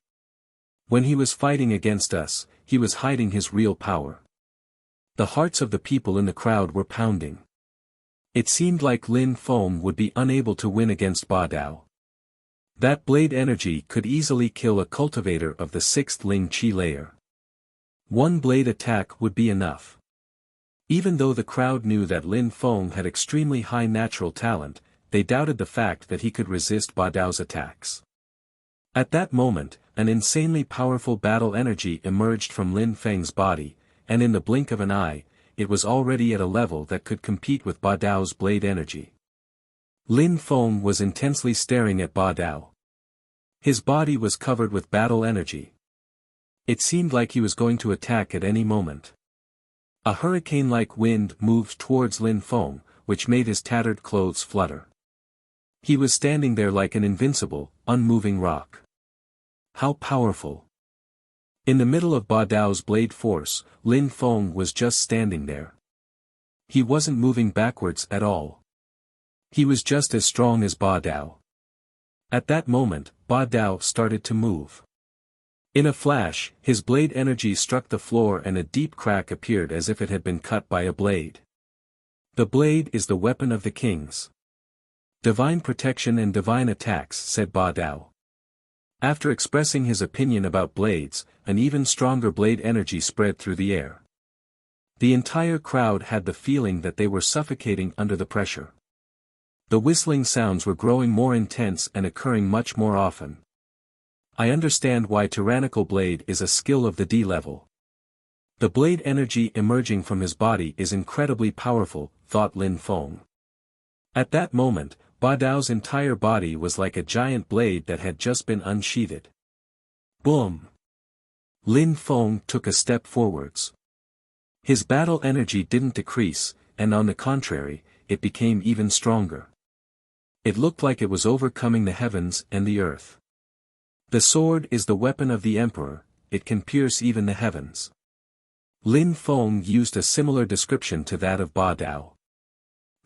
When he was fighting against us, he was hiding his real power. The hearts of the people in the crowd were pounding. It seemed like Lin Feng would be unable to win against Ba Dao. That blade energy could easily kill a cultivator of the 6th Ling Qi layer. One blade attack would be enough. Even though the crowd knew that Lin Feng had extremely high natural talent, they doubted the fact that he could resist Ba Dao's attacks. At that moment, an insanely powerful battle energy emerged from Lin Feng's body, and in the blink of an eye, it was already at a level that could compete with Ba Dao's blade energy. Lin Feng was intensely staring at Ba Dao. His body was covered with battle energy. It seemed like he was going to attack at any moment. A hurricane-like wind moved towards Lin Feng, which made his tattered clothes flutter. He was standing there like an invincible, unmoving rock. How powerful! In the middle of Ba Dao's blade force, Lin Feng was just standing there. He wasn't moving backwards at all. He was just as strong as Ba Dao. At that moment, Ba Dao started to move. In a flash, his blade energy struck the floor and a deep crack appeared as if it had been cut by a blade. The blade is the weapon of the kings. Divine protection and divine attacks, said Ba Dao. After expressing his opinion about blades, an even stronger blade energy spread through the air. The entire crowd had the feeling that they were suffocating under the pressure. The whistling sounds were growing more intense and occurring much more often. I understand why Tyrannical Blade is a skill of the D level. The blade energy emerging from his body is incredibly powerful, thought Lin Feng. At that moment, Ba Dao's entire body was like a giant blade that had just been unsheathed. Boom! Lin Feng took a step forwards. His battle energy didn't decrease, and on the contrary, it became even stronger. It looked like it was overcoming the heavens and the earth. The sword is the weapon of the emperor, it can pierce even the heavens. Lin Feng used a similar description to that of Ba Dao.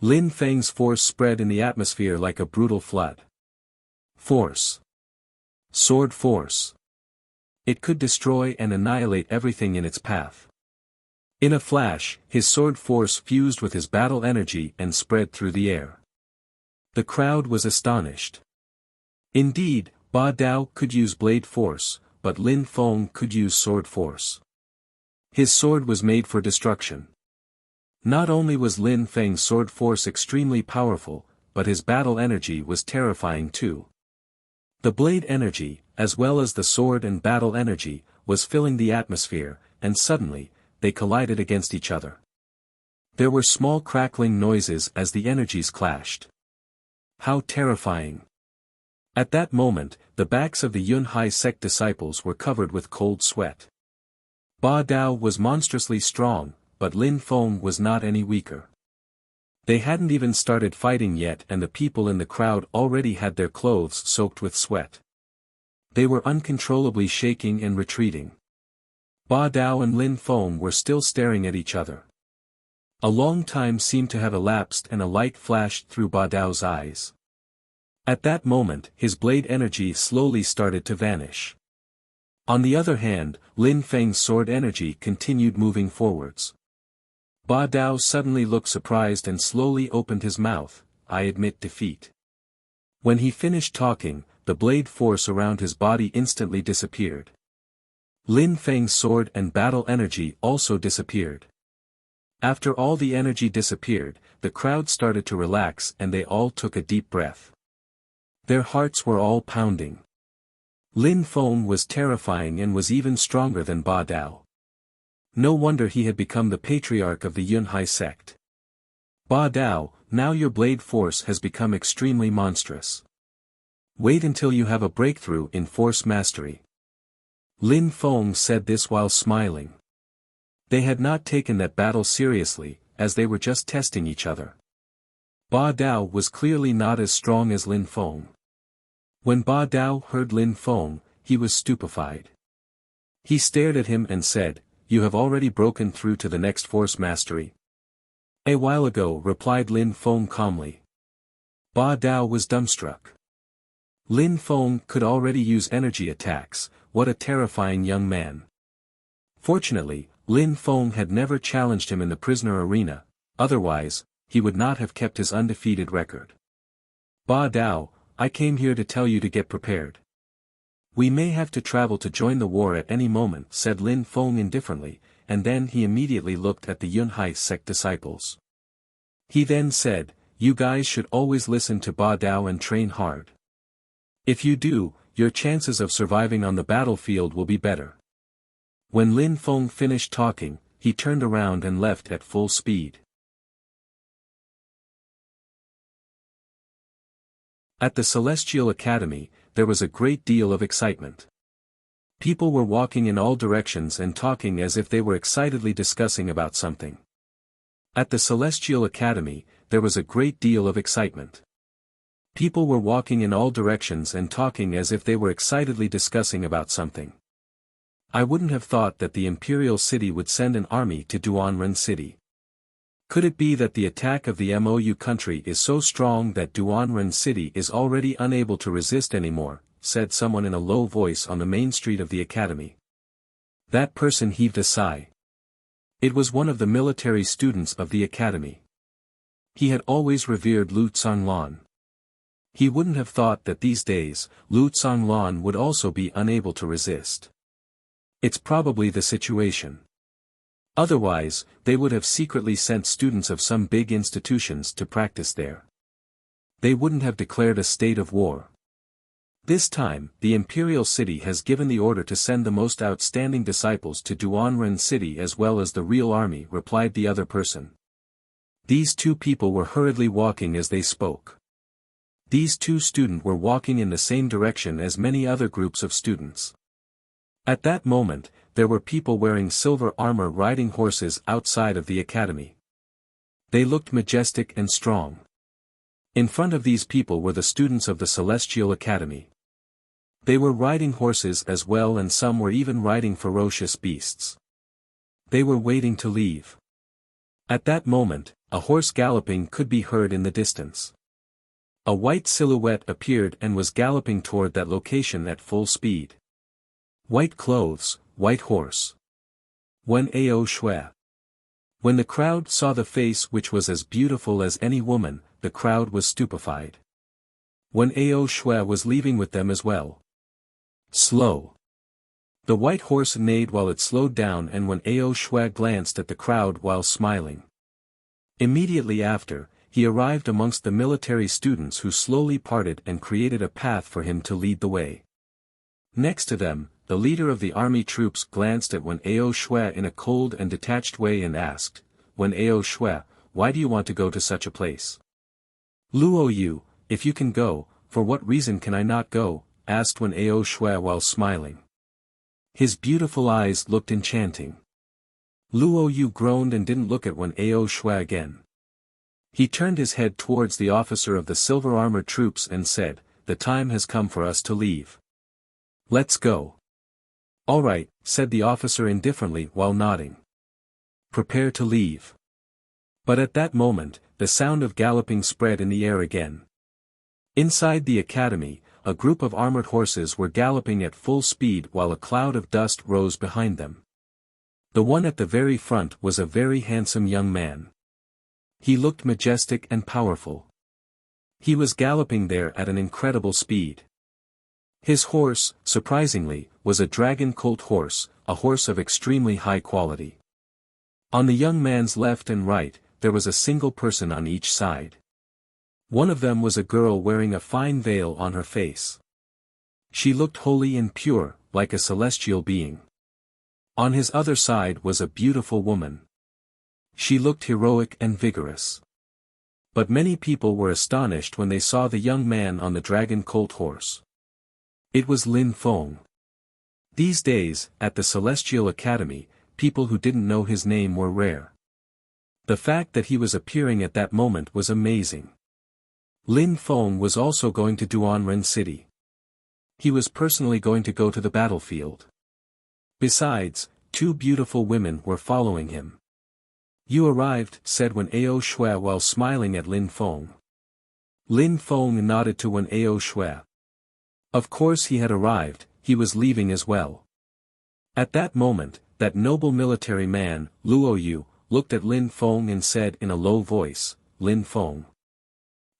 Lin Feng's force spread in the atmosphere like a brutal flood. Force. Sword force. It could destroy and annihilate everything in its path. In a flash, his sword force fused with his battle energy and spread through the air. The crowd was astonished. Indeed, Ba Dao could use blade force, but Lin Feng could use sword force. His sword was made for destruction. Not only was Lin Feng's sword force extremely powerful, but his battle energy was terrifying too. The blade energy, as well as the sword and battle energy, was filling the atmosphere, and suddenly, they collided against each other. There were small crackling noises as the energies clashed. How terrifying! At that moment, the backs of the Yunhai sect disciples were covered with cold sweat. Ba Dao was monstrously strong, but Lin Feng was not any weaker. They hadn't even started fighting yet and the people in the crowd already had their clothes soaked with sweat. They were uncontrollably shaking and retreating. Ba Dao and Lin Feng were still staring at each other. A long time seemed to have elapsed and a light flashed through Ba Dao's eyes. At that moment, his blade energy slowly started to vanish. On the other hand, Lin Feng's sword energy continued moving forwards. Ba Dao suddenly looked surprised and slowly opened his mouth. I admit defeat. When he finished talking, the blade force around his body instantly disappeared. Lin Feng's sword and battle energy also disappeared. After all the energy disappeared, the crowd started to relax and they all took a deep breath. Their hearts were all pounding. Lin Feng was terrifying and was even stronger than Ba Dao. No wonder he had become the patriarch of the Yunhai sect. Ba Dao, now your blade force has become extremely monstrous. Wait until you have a breakthrough in force mastery. Lin Feng said this while smiling. They had not taken that battle seriously, as they were just testing each other. Ba Dao was clearly not as strong as Lin Feng. When Ba Dao heard Lin Feng, he was stupefied. He stared at him and said, "You have already broken through to the next force mastery." "A while ago," replied Lin Feng calmly. Ba Dao was dumbstruck. Lin Feng could already use energy attacks, what a terrifying young man. Fortunately, Lin Feng had never challenged him in the prisoner arena, otherwise, he would not have kept his undefeated record. "Ba Dao, I came here to tell you to get prepared. We may have to travel to join the war at any moment," said Lin Feng indifferently, and then he immediately looked at the Yunhai sect disciples. He then said, "You guys should always listen to Ba Dao and train hard. If you do, your chances of surviving on the battlefield will be better." When Lin Feng finished talking, he turned around and left at full speed. At the Celestial Academy, there was a great deal of excitement. People were walking in all directions and talking as if they were excitedly discussing about something. At the Celestial Academy, there was a great deal of excitement. People were walking in all directions and talking as if they were excitedly discussing about something. I wouldn't have thought that the Imperial City would send an army to Duanren City. Could it be that the attack of the Mou country is so strong that Duanren City is already unable to resist anymore, said someone in a low voice on the main street of the academy. That person heaved a sigh. It was one of the military students of the academy. He had always revered Lu Zhonglan. He wouldn't have thought that these days, Lu Zhonglan would also be unable to resist. It's probably the situation. Otherwise, they would have secretly sent students of some big institutions to practice there. They wouldn't have declared a state of war. This time, the Imperial City has given the order to send the most outstanding disciples to Duanren City as well as the real army, replied the other person. These two people were hurriedly walking as they spoke. These two students were walking in the same direction as many other groups of students. At that moment, there were people wearing silver armor riding horses outside of the academy. They looked majestic and strong. In front of these people were the students of the Celestial Academy. They were riding horses as well, and some were even riding ferocious beasts. They were waiting to leave. At that moment, a horse galloping could be heard in the distance. A white silhouette appeared and was galloping toward that location at full speed. White clothes, white horse. Wen Ao Shui. When the crowd saw the face which was as beautiful as any woman, the crowd was stupefied. Wen Ao Shui was leaving with them as well. Slow. The white horse neighed while it slowed down, and Wen Ao Shui glanced at the crowd while smiling. Immediately after, he arrived amongst the military students who slowly parted and created a path for him to lead the way. Next to them, the leader of the army troops glanced at Wen Ao Shui in a cold and detached way and asked, "Wen Ao Shui, why do you want to go to such a place?" "Luo Yu, if you can go, for what reason can I not go?" asked Wen Ao Shui while smiling. His beautiful eyes looked enchanting. Luo Yu groaned and didn't look at Wen Ao Shui again. He turned his head towards the officer of the silver armored troops and said, "The time has come for us to leave. Let's go." "All right," said the officer indifferently while nodding. "Prepare to leave." But at that moment, the sound of galloping spread in the air again. Inside the academy, a group of armored horses were galloping at full speed while a cloud of dust rose behind them. The one at the very front was a very handsome young man. He looked majestic and powerful. He was galloping there at an incredible speed. His horse, surprisingly, was a dragon colt horse, a horse of extremely high quality. On the young man's left and right, there was a single person on each side. One of them was a girl wearing a fine veil on her face. She looked holy and pure, like a celestial being. On his other side was a beautiful woman. She looked heroic and vigorous. But many people were astonished when they saw the young man on the dragon colt horse. It was Lin Feng. These days, at the Celestial Academy, people who didn't know his name were rare. The fact that he was appearing at that moment was amazing. Lin Feng was also going to Duanren City. He was personally going to go to the battlefield. Besides, two beautiful women were following him. "You arrived," said Wen Ao Shui while smiling at Lin Feng. Lin Feng nodded to Wen Ao Shui. Of course he had arrived, he was leaving as well. At that moment, that noble military man, Luo Yu, looked at Lin Feng and said in a low voice, "Lin Feng."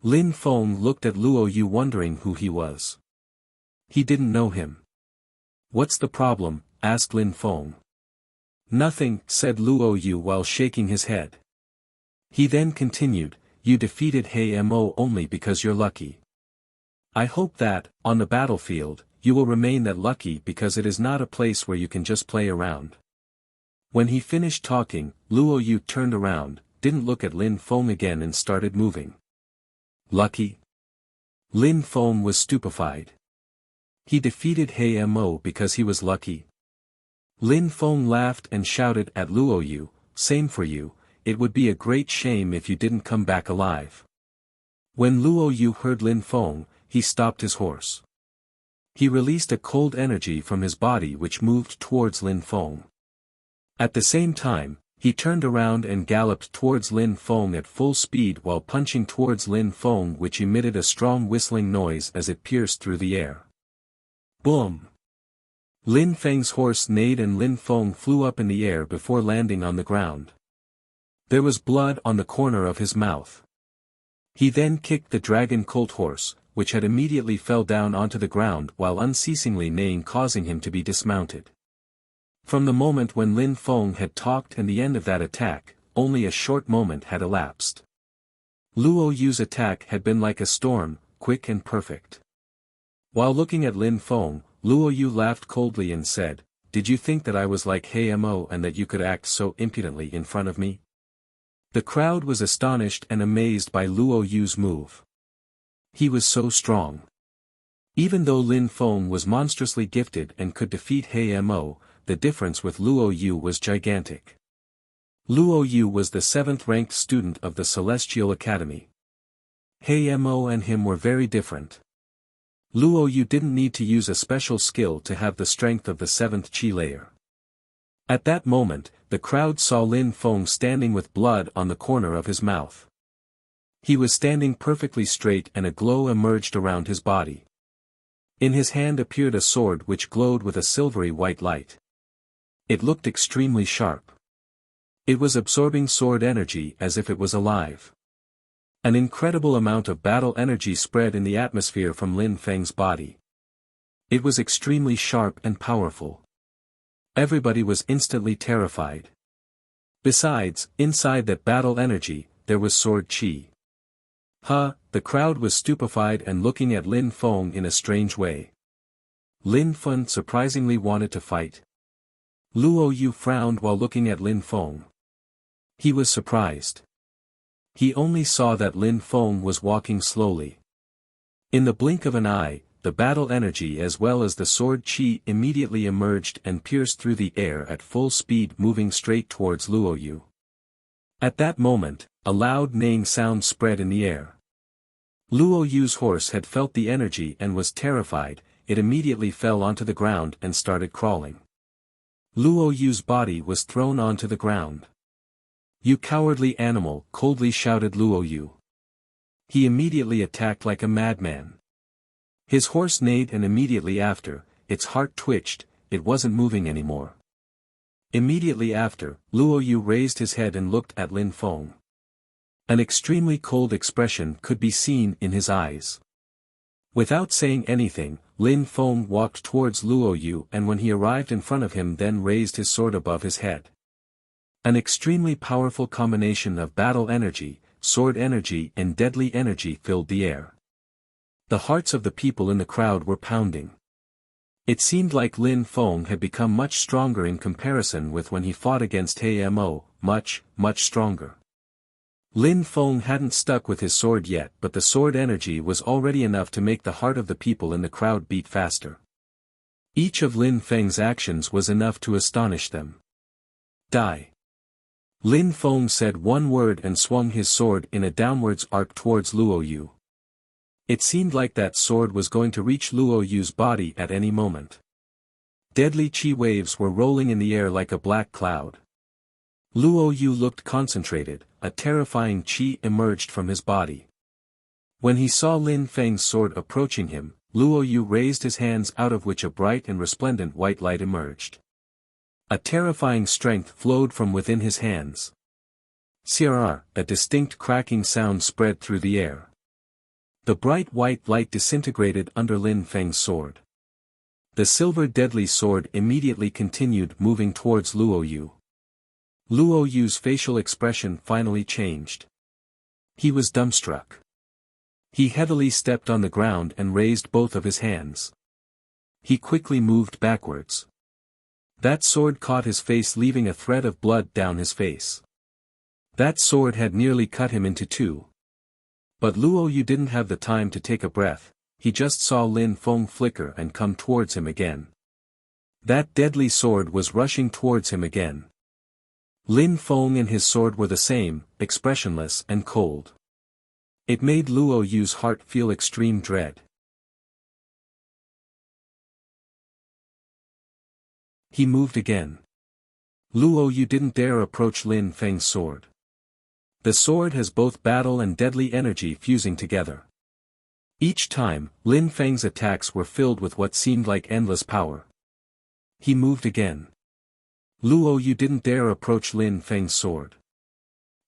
Lin Feng looked at Luo Yu wondering who he was. He didn't know him. "What's the problem?" asked Lin Feng. Nothing, said Luo Yu while shaking his head. He then continued, you defeated He Mo only because you're lucky. I hope that, on the battlefield, you will remain that lucky because it is not a place where you can just play around. When he finished talking, Luo Yu turned around, didn't look at Lin Feng again and started moving. Lucky? Lin Feng was stupefied. He defeated He Mo because he was lucky? Lin Feng laughed and shouted at Luo Yu, same for you, it would be a great shame if you didn't come back alive. When Luo Yu heard Lin Feng, he stopped his horse. He released a cold energy from his body which moved towards Lin Feng. At the same time, he turned around and galloped towards Lin Feng at full speed while punching towards Lin Feng, which emitted a strong whistling noise as it pierced through the air. Boom! Lin Feng's horse neighed and Lin Feng flew up in the air before landing on the ground. There was blood on the corner of his mouth. He then kicked the dragon colt horse, which had immediately fell down onto the ground while unceasingly neighing, causing him to be dismounted. From the moment when Lin Feng had talked and the end of that attack, only a short moment had elapsed. Luo Yu's attack had been like a storm, quick and perfect. While looking at Lin Feng, Luo Yu laughed coldly and said, did you think that I was like He Mo and that you could act so impudently in front of me? The crowd was astonished and amazed by Luo Yu's move. He was so strong. Even though Lin Feng was monstrously gifted and could defeat He Mo, the difference with Luo Yu was gigantic. Luo Yu was the 7th-ranked student of the Celestial Academy. He Mo and him were very different. Luo Yu didn't need to use a special skill to have the strength of the 7th Qi layer. At that moment, the crowd saw Lin Feng standing with blood on the corner of his mouth. He was standing perfectly straight and a glow emerged around his body. In his hand appeared a sword which glowed with a silvery white light. It looked extremely sharp. It was absorbing sword energy as if it was alive. An incredible amount of battle energy spread in the atmosphere from Lin Feng's body. It was extremely sharp and powerful. Everybody was instantly terrified. Besides, inside that battle energy, there was sword qi. The crowd was stupefied and looking at Lin Feng in a strange way. Lin Feng surprisingly wanted to fight. Luo Yu frowned while looking at Lin Feng. He was surprised. He only saw that Lin Feng was walking slowly. In the blink of an eye, the battle energy as well as the sword qi immediately emerged and pierced through the air at full speed, moving straight towards Luo Yu. At that moment, a loud neighing sound spread in the air. Luo Yu's horse had felt the energy and was terrified, it immediately fell onto the ground and started crawling. Luo Yu's body was thrown onto the ground. You cowardly animal, coldly shouted Luo Yu. He immediately attacked like a madman. His horse neighed and immediately after, its heart twitched, it wasn't moving anymore. Immediately after, Luo Yu raised his head and looked at Lin Feng. An extremely cold expression could be seen in his eyes. Without saying anything, Lin Feng walked towards Luo Yu and when he arrived in front of him then raised his sword above his head. An extremely powerful combination of battle energy, sword energy and deadly energy filled the air. The hearts of the people in the crowd were pounding. It seemed like Lin Feng had become much stronger in comparison with when he fought against He Mo, much stronger. Lin Feng hadn't stuck with his sword yet, but the sword energy was already enough to make the heart of the people in the crowd beat faster. Each of Lin Feng's actions was enough to astonish them. Die. Lin Feng said one word and swung his sword in a downwards arc towards Luo Yu. It seemed like that sword was going to reach Luo Yu's body at any moment. Deadly qi waves were rolling in the air like a black cloud. Luo Yu looked concentrated, a terrifying qi emerged from his body. When he saw Lin Feng's sword approaching him, Luo Yu raised his hands out of which a bright and resplendent white light emerged. A terrifying strength flowed from within his hands. Sirrr, a distinct cracking sound spread through the air. The bright white light disintegrated under Lin Feng's sword. The silver deadly sword immediately continued moving towards Luo Yu. Luo Yu's facial expression finally changed. He was dumbstruck. He heavily stepped on the ground and raised both of his hands. He quickly moved backwards. That sword caught his face, leaving a thread of blood down his face. That sword had nearly cut him into two. But Luo Yu didn't have the time to take a breath, he just saw Lin Feng flicker and come towards him again. That deadly sword was rushing towards him again. Lin Feng and his sword were the same, expressionless and cold. It made Luo Yu's heart feel extreme dread. He moved again. Luo Yu didn't dare approach Lin Feng's sword. The sword has both battle and deadly energy fusing together. Each time, Lin Feng's attacks were filled with what seemed like endless power. He moved again. Luo Yu didn't dare approach Lin Feng's sword.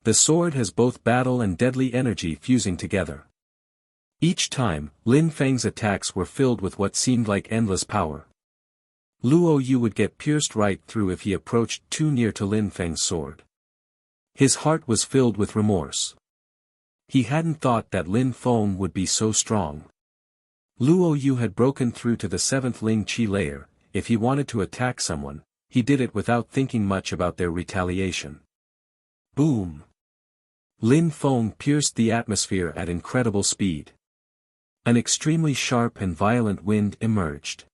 The sword has both battle and deadly energy fusing together. Each time, Lin Feng's attacks were filled with what seemed like endless power. Luo Yu would get pierced right through if he approached too near to Lin Feng's sword. His heart was filled with remorse. He hadn't thought that Lin Feng would be so strong. Luo Yu had broken through to the 7th Ling Qi layer. If he wanted to attack someone, he did it without thinking much about their retaliation. Boom! Lin Feng pierced the atmosphere at incredible speed. An extremely sharp and violent wind emerged.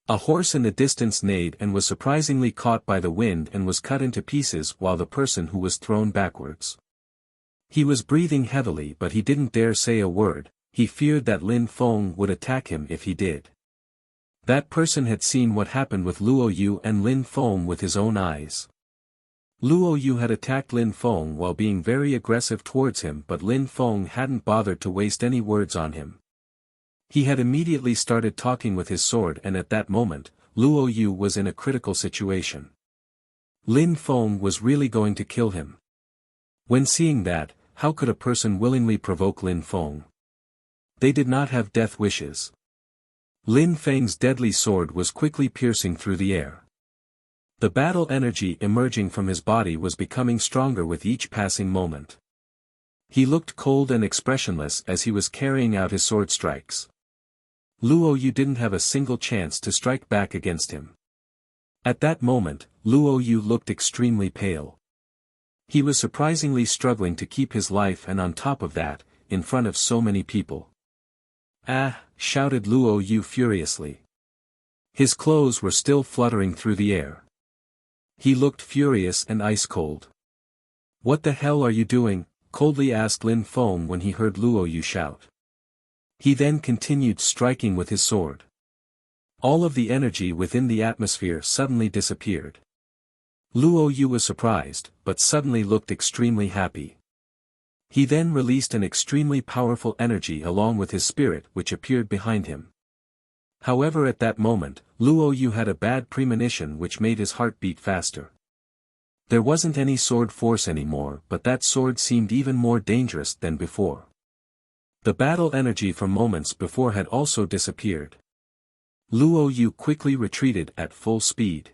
A horse in the distance neighed and was surprisingly caught by the wind and was cut into pieces while the person who was thrown backwards. He was breathing heavily, but he didn't dare say a word. He feared that Lin Feng would attack him if he did. That person had seen what happened with Luo Yu and Lin Feng with his own eyes. Luo Yu had attacked Lin Feng while being very aggressive towards him, but Lin Feng hadn't bothered to waste any words on him. He had immediately started talking with his sword, and at that moment, Luo Yu was in a critical situation. Lin Feng was really going to kill him. When seeing that, how could a person willingly provoke Lin Feng? They did not have death wishes. Lin Feng's deadly sword was quickly piercing through the air. The battle energy emerging from his body was becoming stronger with each passing moment. He looked cold and expressionless as he was carrying out his sword strikes. Luo Yu didn't have a single chance to strike back against him. At that moment, Luo Yu looked extremely pale. He was surprisingly struggling to keep his life, and on top of that, in front of so many people. "Ah!" shouted Luo Yu furiously. His clothes were still fluttering through the air. He looked furious and ice-cold. "What the hell are you doing?" coldly asked Lin Feng when he heard Luo Yu shout. He then continued striking with his sword. All of the energy within the atmosphere suddenly disappeared. Luo Yu was surprised, but suddenly looked extremely happy. He then released an extremely powerful energy along with his spirit, which appeared behind him. However, at that moment, Luo Yu had a bad premonition which made his heart beat faster. There wasn't any sword force anymore, but that sword seemed even more dangerous than before. The battle energy from moments before had also disappeared. Luo Yu quickly retreated at full speed.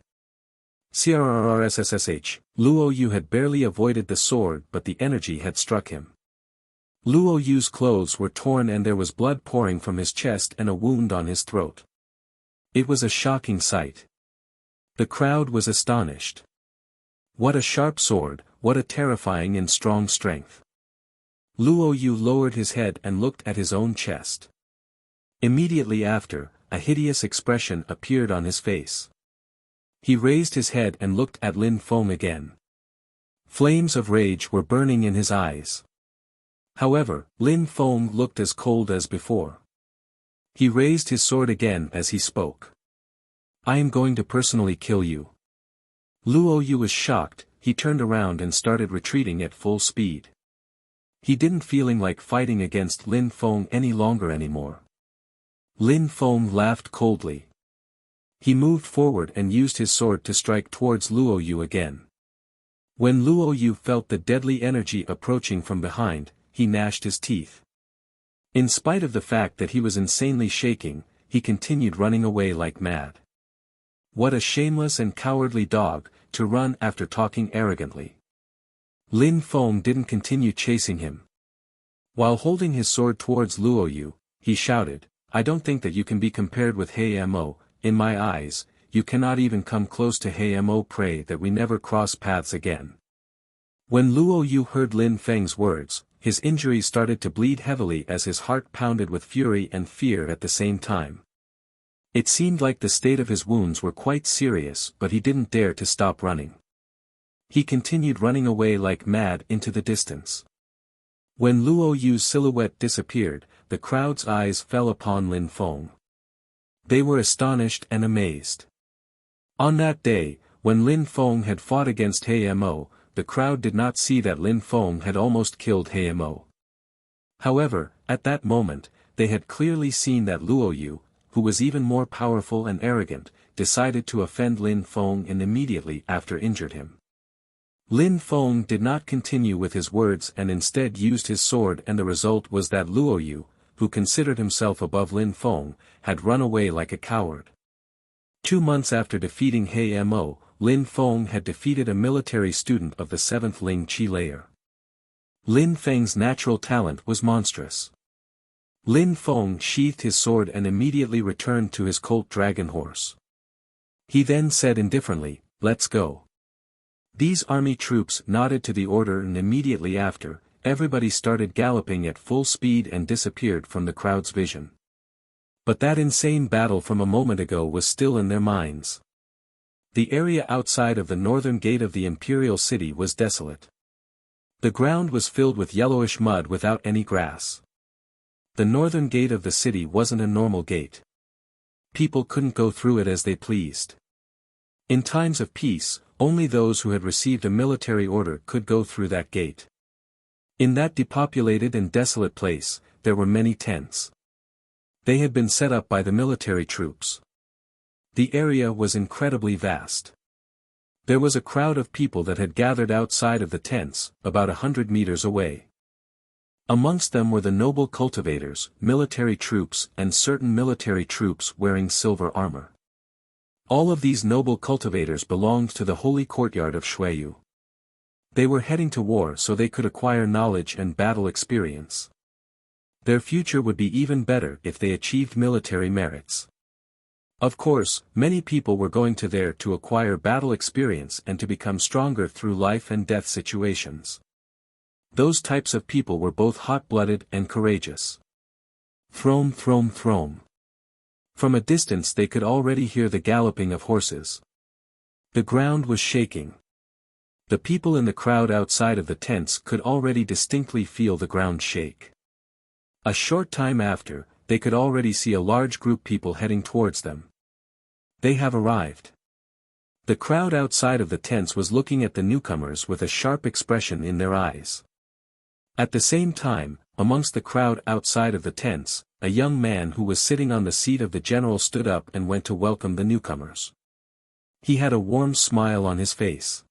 CRRRSSSH, Luo Yu had barely avoided the sword, but the energy had struck him. Luo Yu's clothes were torn and there was blood pouring from his chest and a wound on his throat. It was a shocking sight. The crowd was astonished. What a sharp sword, what a terrifying and strong strength. Luo Yu lowered his head and looked at his own chest. Immediately after, a hideous expression appeared on his face. He raised his head and looked at Lin Feng again. Flames of rage were burning in his eyes. However, Lin Feng looked as cold as before. He raised his sword again as he spoke. "I am going to personally kill you." Luo Yu was shocked. He turned around and started retreating at full speed. He didn't feeling like fighting against Lin Feng any longer anymore. Lin Feng laughed coldly. He moved forward and used his sword to strike towards Luo Yu again. When Luo Yu felt the deadly energy approaching from behind, he gnashed his teeth. In spite of the fact that he was insanely shaking, he continued running away like mad. What a shameless and cowardly dog, to run after talking arrogantly. Lin Feng didn't continue chasing him. While holding his sword towards Luo Yu, he shouted, I don't think that you can be compared with He Mo, in my eyes, you cannot even come close to He Mo. Pray that we never cross paths again. When Luo Yu heard Lin Feng's words, his injuries started to bleed heavily as his heart pounded with fury and fear at the same time. It seemed like the state of his wounds were quite serious, but he didn't dare to stop running. He continued running away like mad into the distance. When Luo Yu's silhouette disappeared, the crowd's eyes fell upon Lin Feng. They were astonished and amazed. On that day, when Lin Feng had fought against He Mo, the crowd did not see that Lin Feng had almost killed He Mo. However, at that moment, they had clearly seen that Luo Yu, who was even more powerful and arrogant, decided to offend Lin Feng and immediately after injured him. Lin Feng did not continue with his words and instead used his sword, and the result was that Luo Yu, who considered himself above Lin Feng, had run away like a coward. 2 months after defeating He Mo, Lin Feng had defeated a military student of the 7th Ling Qi layer. Lin Feng's natural talent was monstrous. Lin Feng sheathed his sword and immediately returned to his colt dragon horse. He then said indifferently, let's go. These army troops nodded to the order, and immediately after, everybody started galloping at full speed and disappeared from the crowd's vision. But that insane battle from a moment ago was still in their minds. The area outside of the northern gate of the imperial city was desolate. The ground was filled with yellowish mud without any grass. The northern gate of the city wasn't a normal gate. People couldn't go through it as they pleased. In times of peace, only those who had received a military order could go through that gate. In that depopulated and desolate place, there were many tents. They had been set up by the military troops. The area was incredibly vast. There was a crowd of people that had gathered outside of the tents, about 100 meters away. Amongst them were the noble cultivators, military troops, and certain military troops wearing silver armor. All of these noble cultivators belonged to the holy courtyard of Shuiyu. They were heading to war so they could acquire knowledge and battle experience. Their future would be even better if they achieved military merits. Of course, many people were going to there to acquire battle experience and to become stronger through life and death situations. Those types of people were both hot-blooded and courageous. Throm throm throm. From a distance they could already hear the galloping of horses. The ground was shaking. The people in the crowd outside of the tents could already distinctly feel the ground shake. A short time after, they could already see a large group of people heading towards them. They have arrived. The crowd outside of the tents was looking at the newcomers with a sharp expression in their eyes. At the same time, amongst the crowd outside of the tents, a young man who was sitting on the seat of the general stood up and went to welcome the newcomers. He had a warm smile on his face.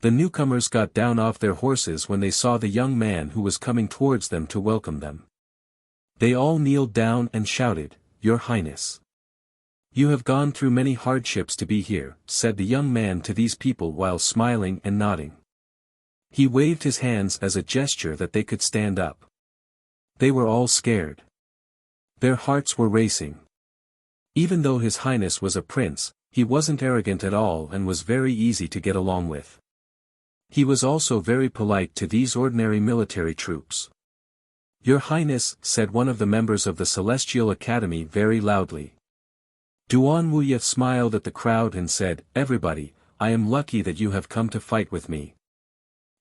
The newcomers got down off their horses when they saw the young man who was coming towards them to welcome them. They all kneeled down and shouted, "Your Highness. You have gone through many hardships to be here," said the young man to these people while smiling and nodding. He waved his hands as a gesture that they could stand up. They were all scared. Their hearts were racing. Even though His Highness was a prince, he wasn't arrogant at all and was very easy to get along with. He was also very polite to these ordinary military troops. "Your Highness," said one of the members of the Celestial Academy very loudly. Duan Wuya smiled at the crowd and said, "Everybody, I am lucky that you have come to fight with me.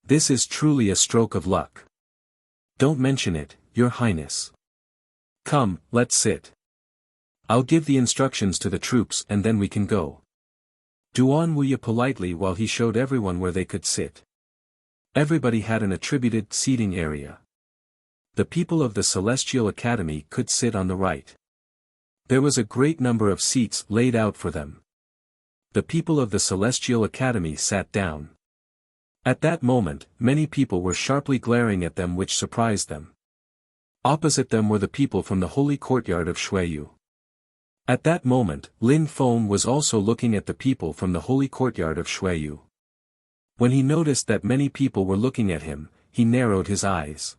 This is truly a stroke of luck. Don't mention it, Your Highness. Come, let's sit. I'll give the instructions to the troops and then we can go." Duan Wuya politely while he showed everyone where they could sit. Everybody had an attributed seating area. The people of the Celestial Academy could sit on the right. There was a great number of seats laid out for them. The people of the Celestial Academy sat down. At that moment, many people were sharply glaring at them, which surprised them. Opposite them were the people from the holy courtyard of Shuiyu. At that moment, Lin Feng was also looking at the people from the holy courtyard of Shuiyu. When he noticed that many people were looking at him, he narrowed his eyes.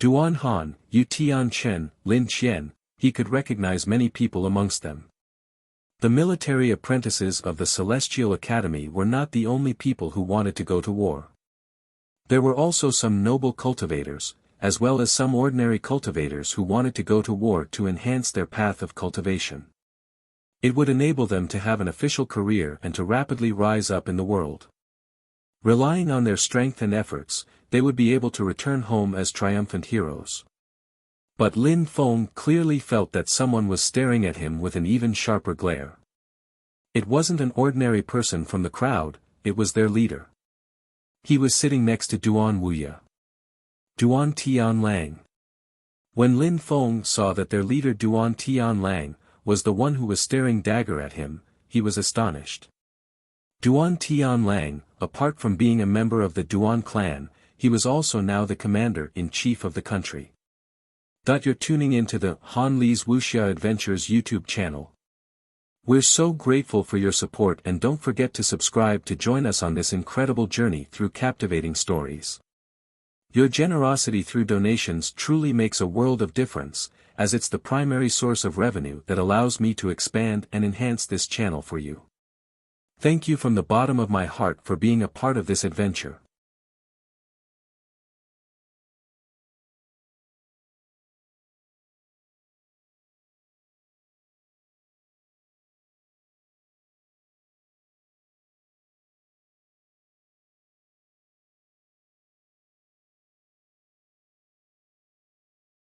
Duan Han, Yu Tian Chen, Lin Qian, he could recognize many people amongst them. The military apprentices of the Celestial Academy were not the only people who wanted to go to war. There were also some noble cultivators, as well as some ordinary cultivators who wanted to go to war to enhance their path of cultivation. It would enable them to have an official career and to rapidly rise up in the world. Relying on their strength and efforts, they would be able to return home as triumphant heroes. But Lin Feng clearly felt that someone was staring at him with an even sharper glare. It wasn't an ordinary person from the crowd, it was their leader. He was sitting next to Duan Wuya. Duan Tianlang. When Lin Feng saw that their leader Duan Tianlang was the one who was staring dagger at him, he was astonished. Duan Tianlang, apart from being a member of the Duan clan, he was also now the commander-in-chief of the country. You're tuning into the Han Li's Wuxia Adventures YouTube channel. We're so grateful for your support, and don't forget to subscribe to join us on this incredible journey through captivating stories. Your generosity through donations truly makes a world of difference, as it's the primary source of revenue that allows me to expand and enhance this channel for you. Thank you from the bottom of my heart for being a part of this adventure.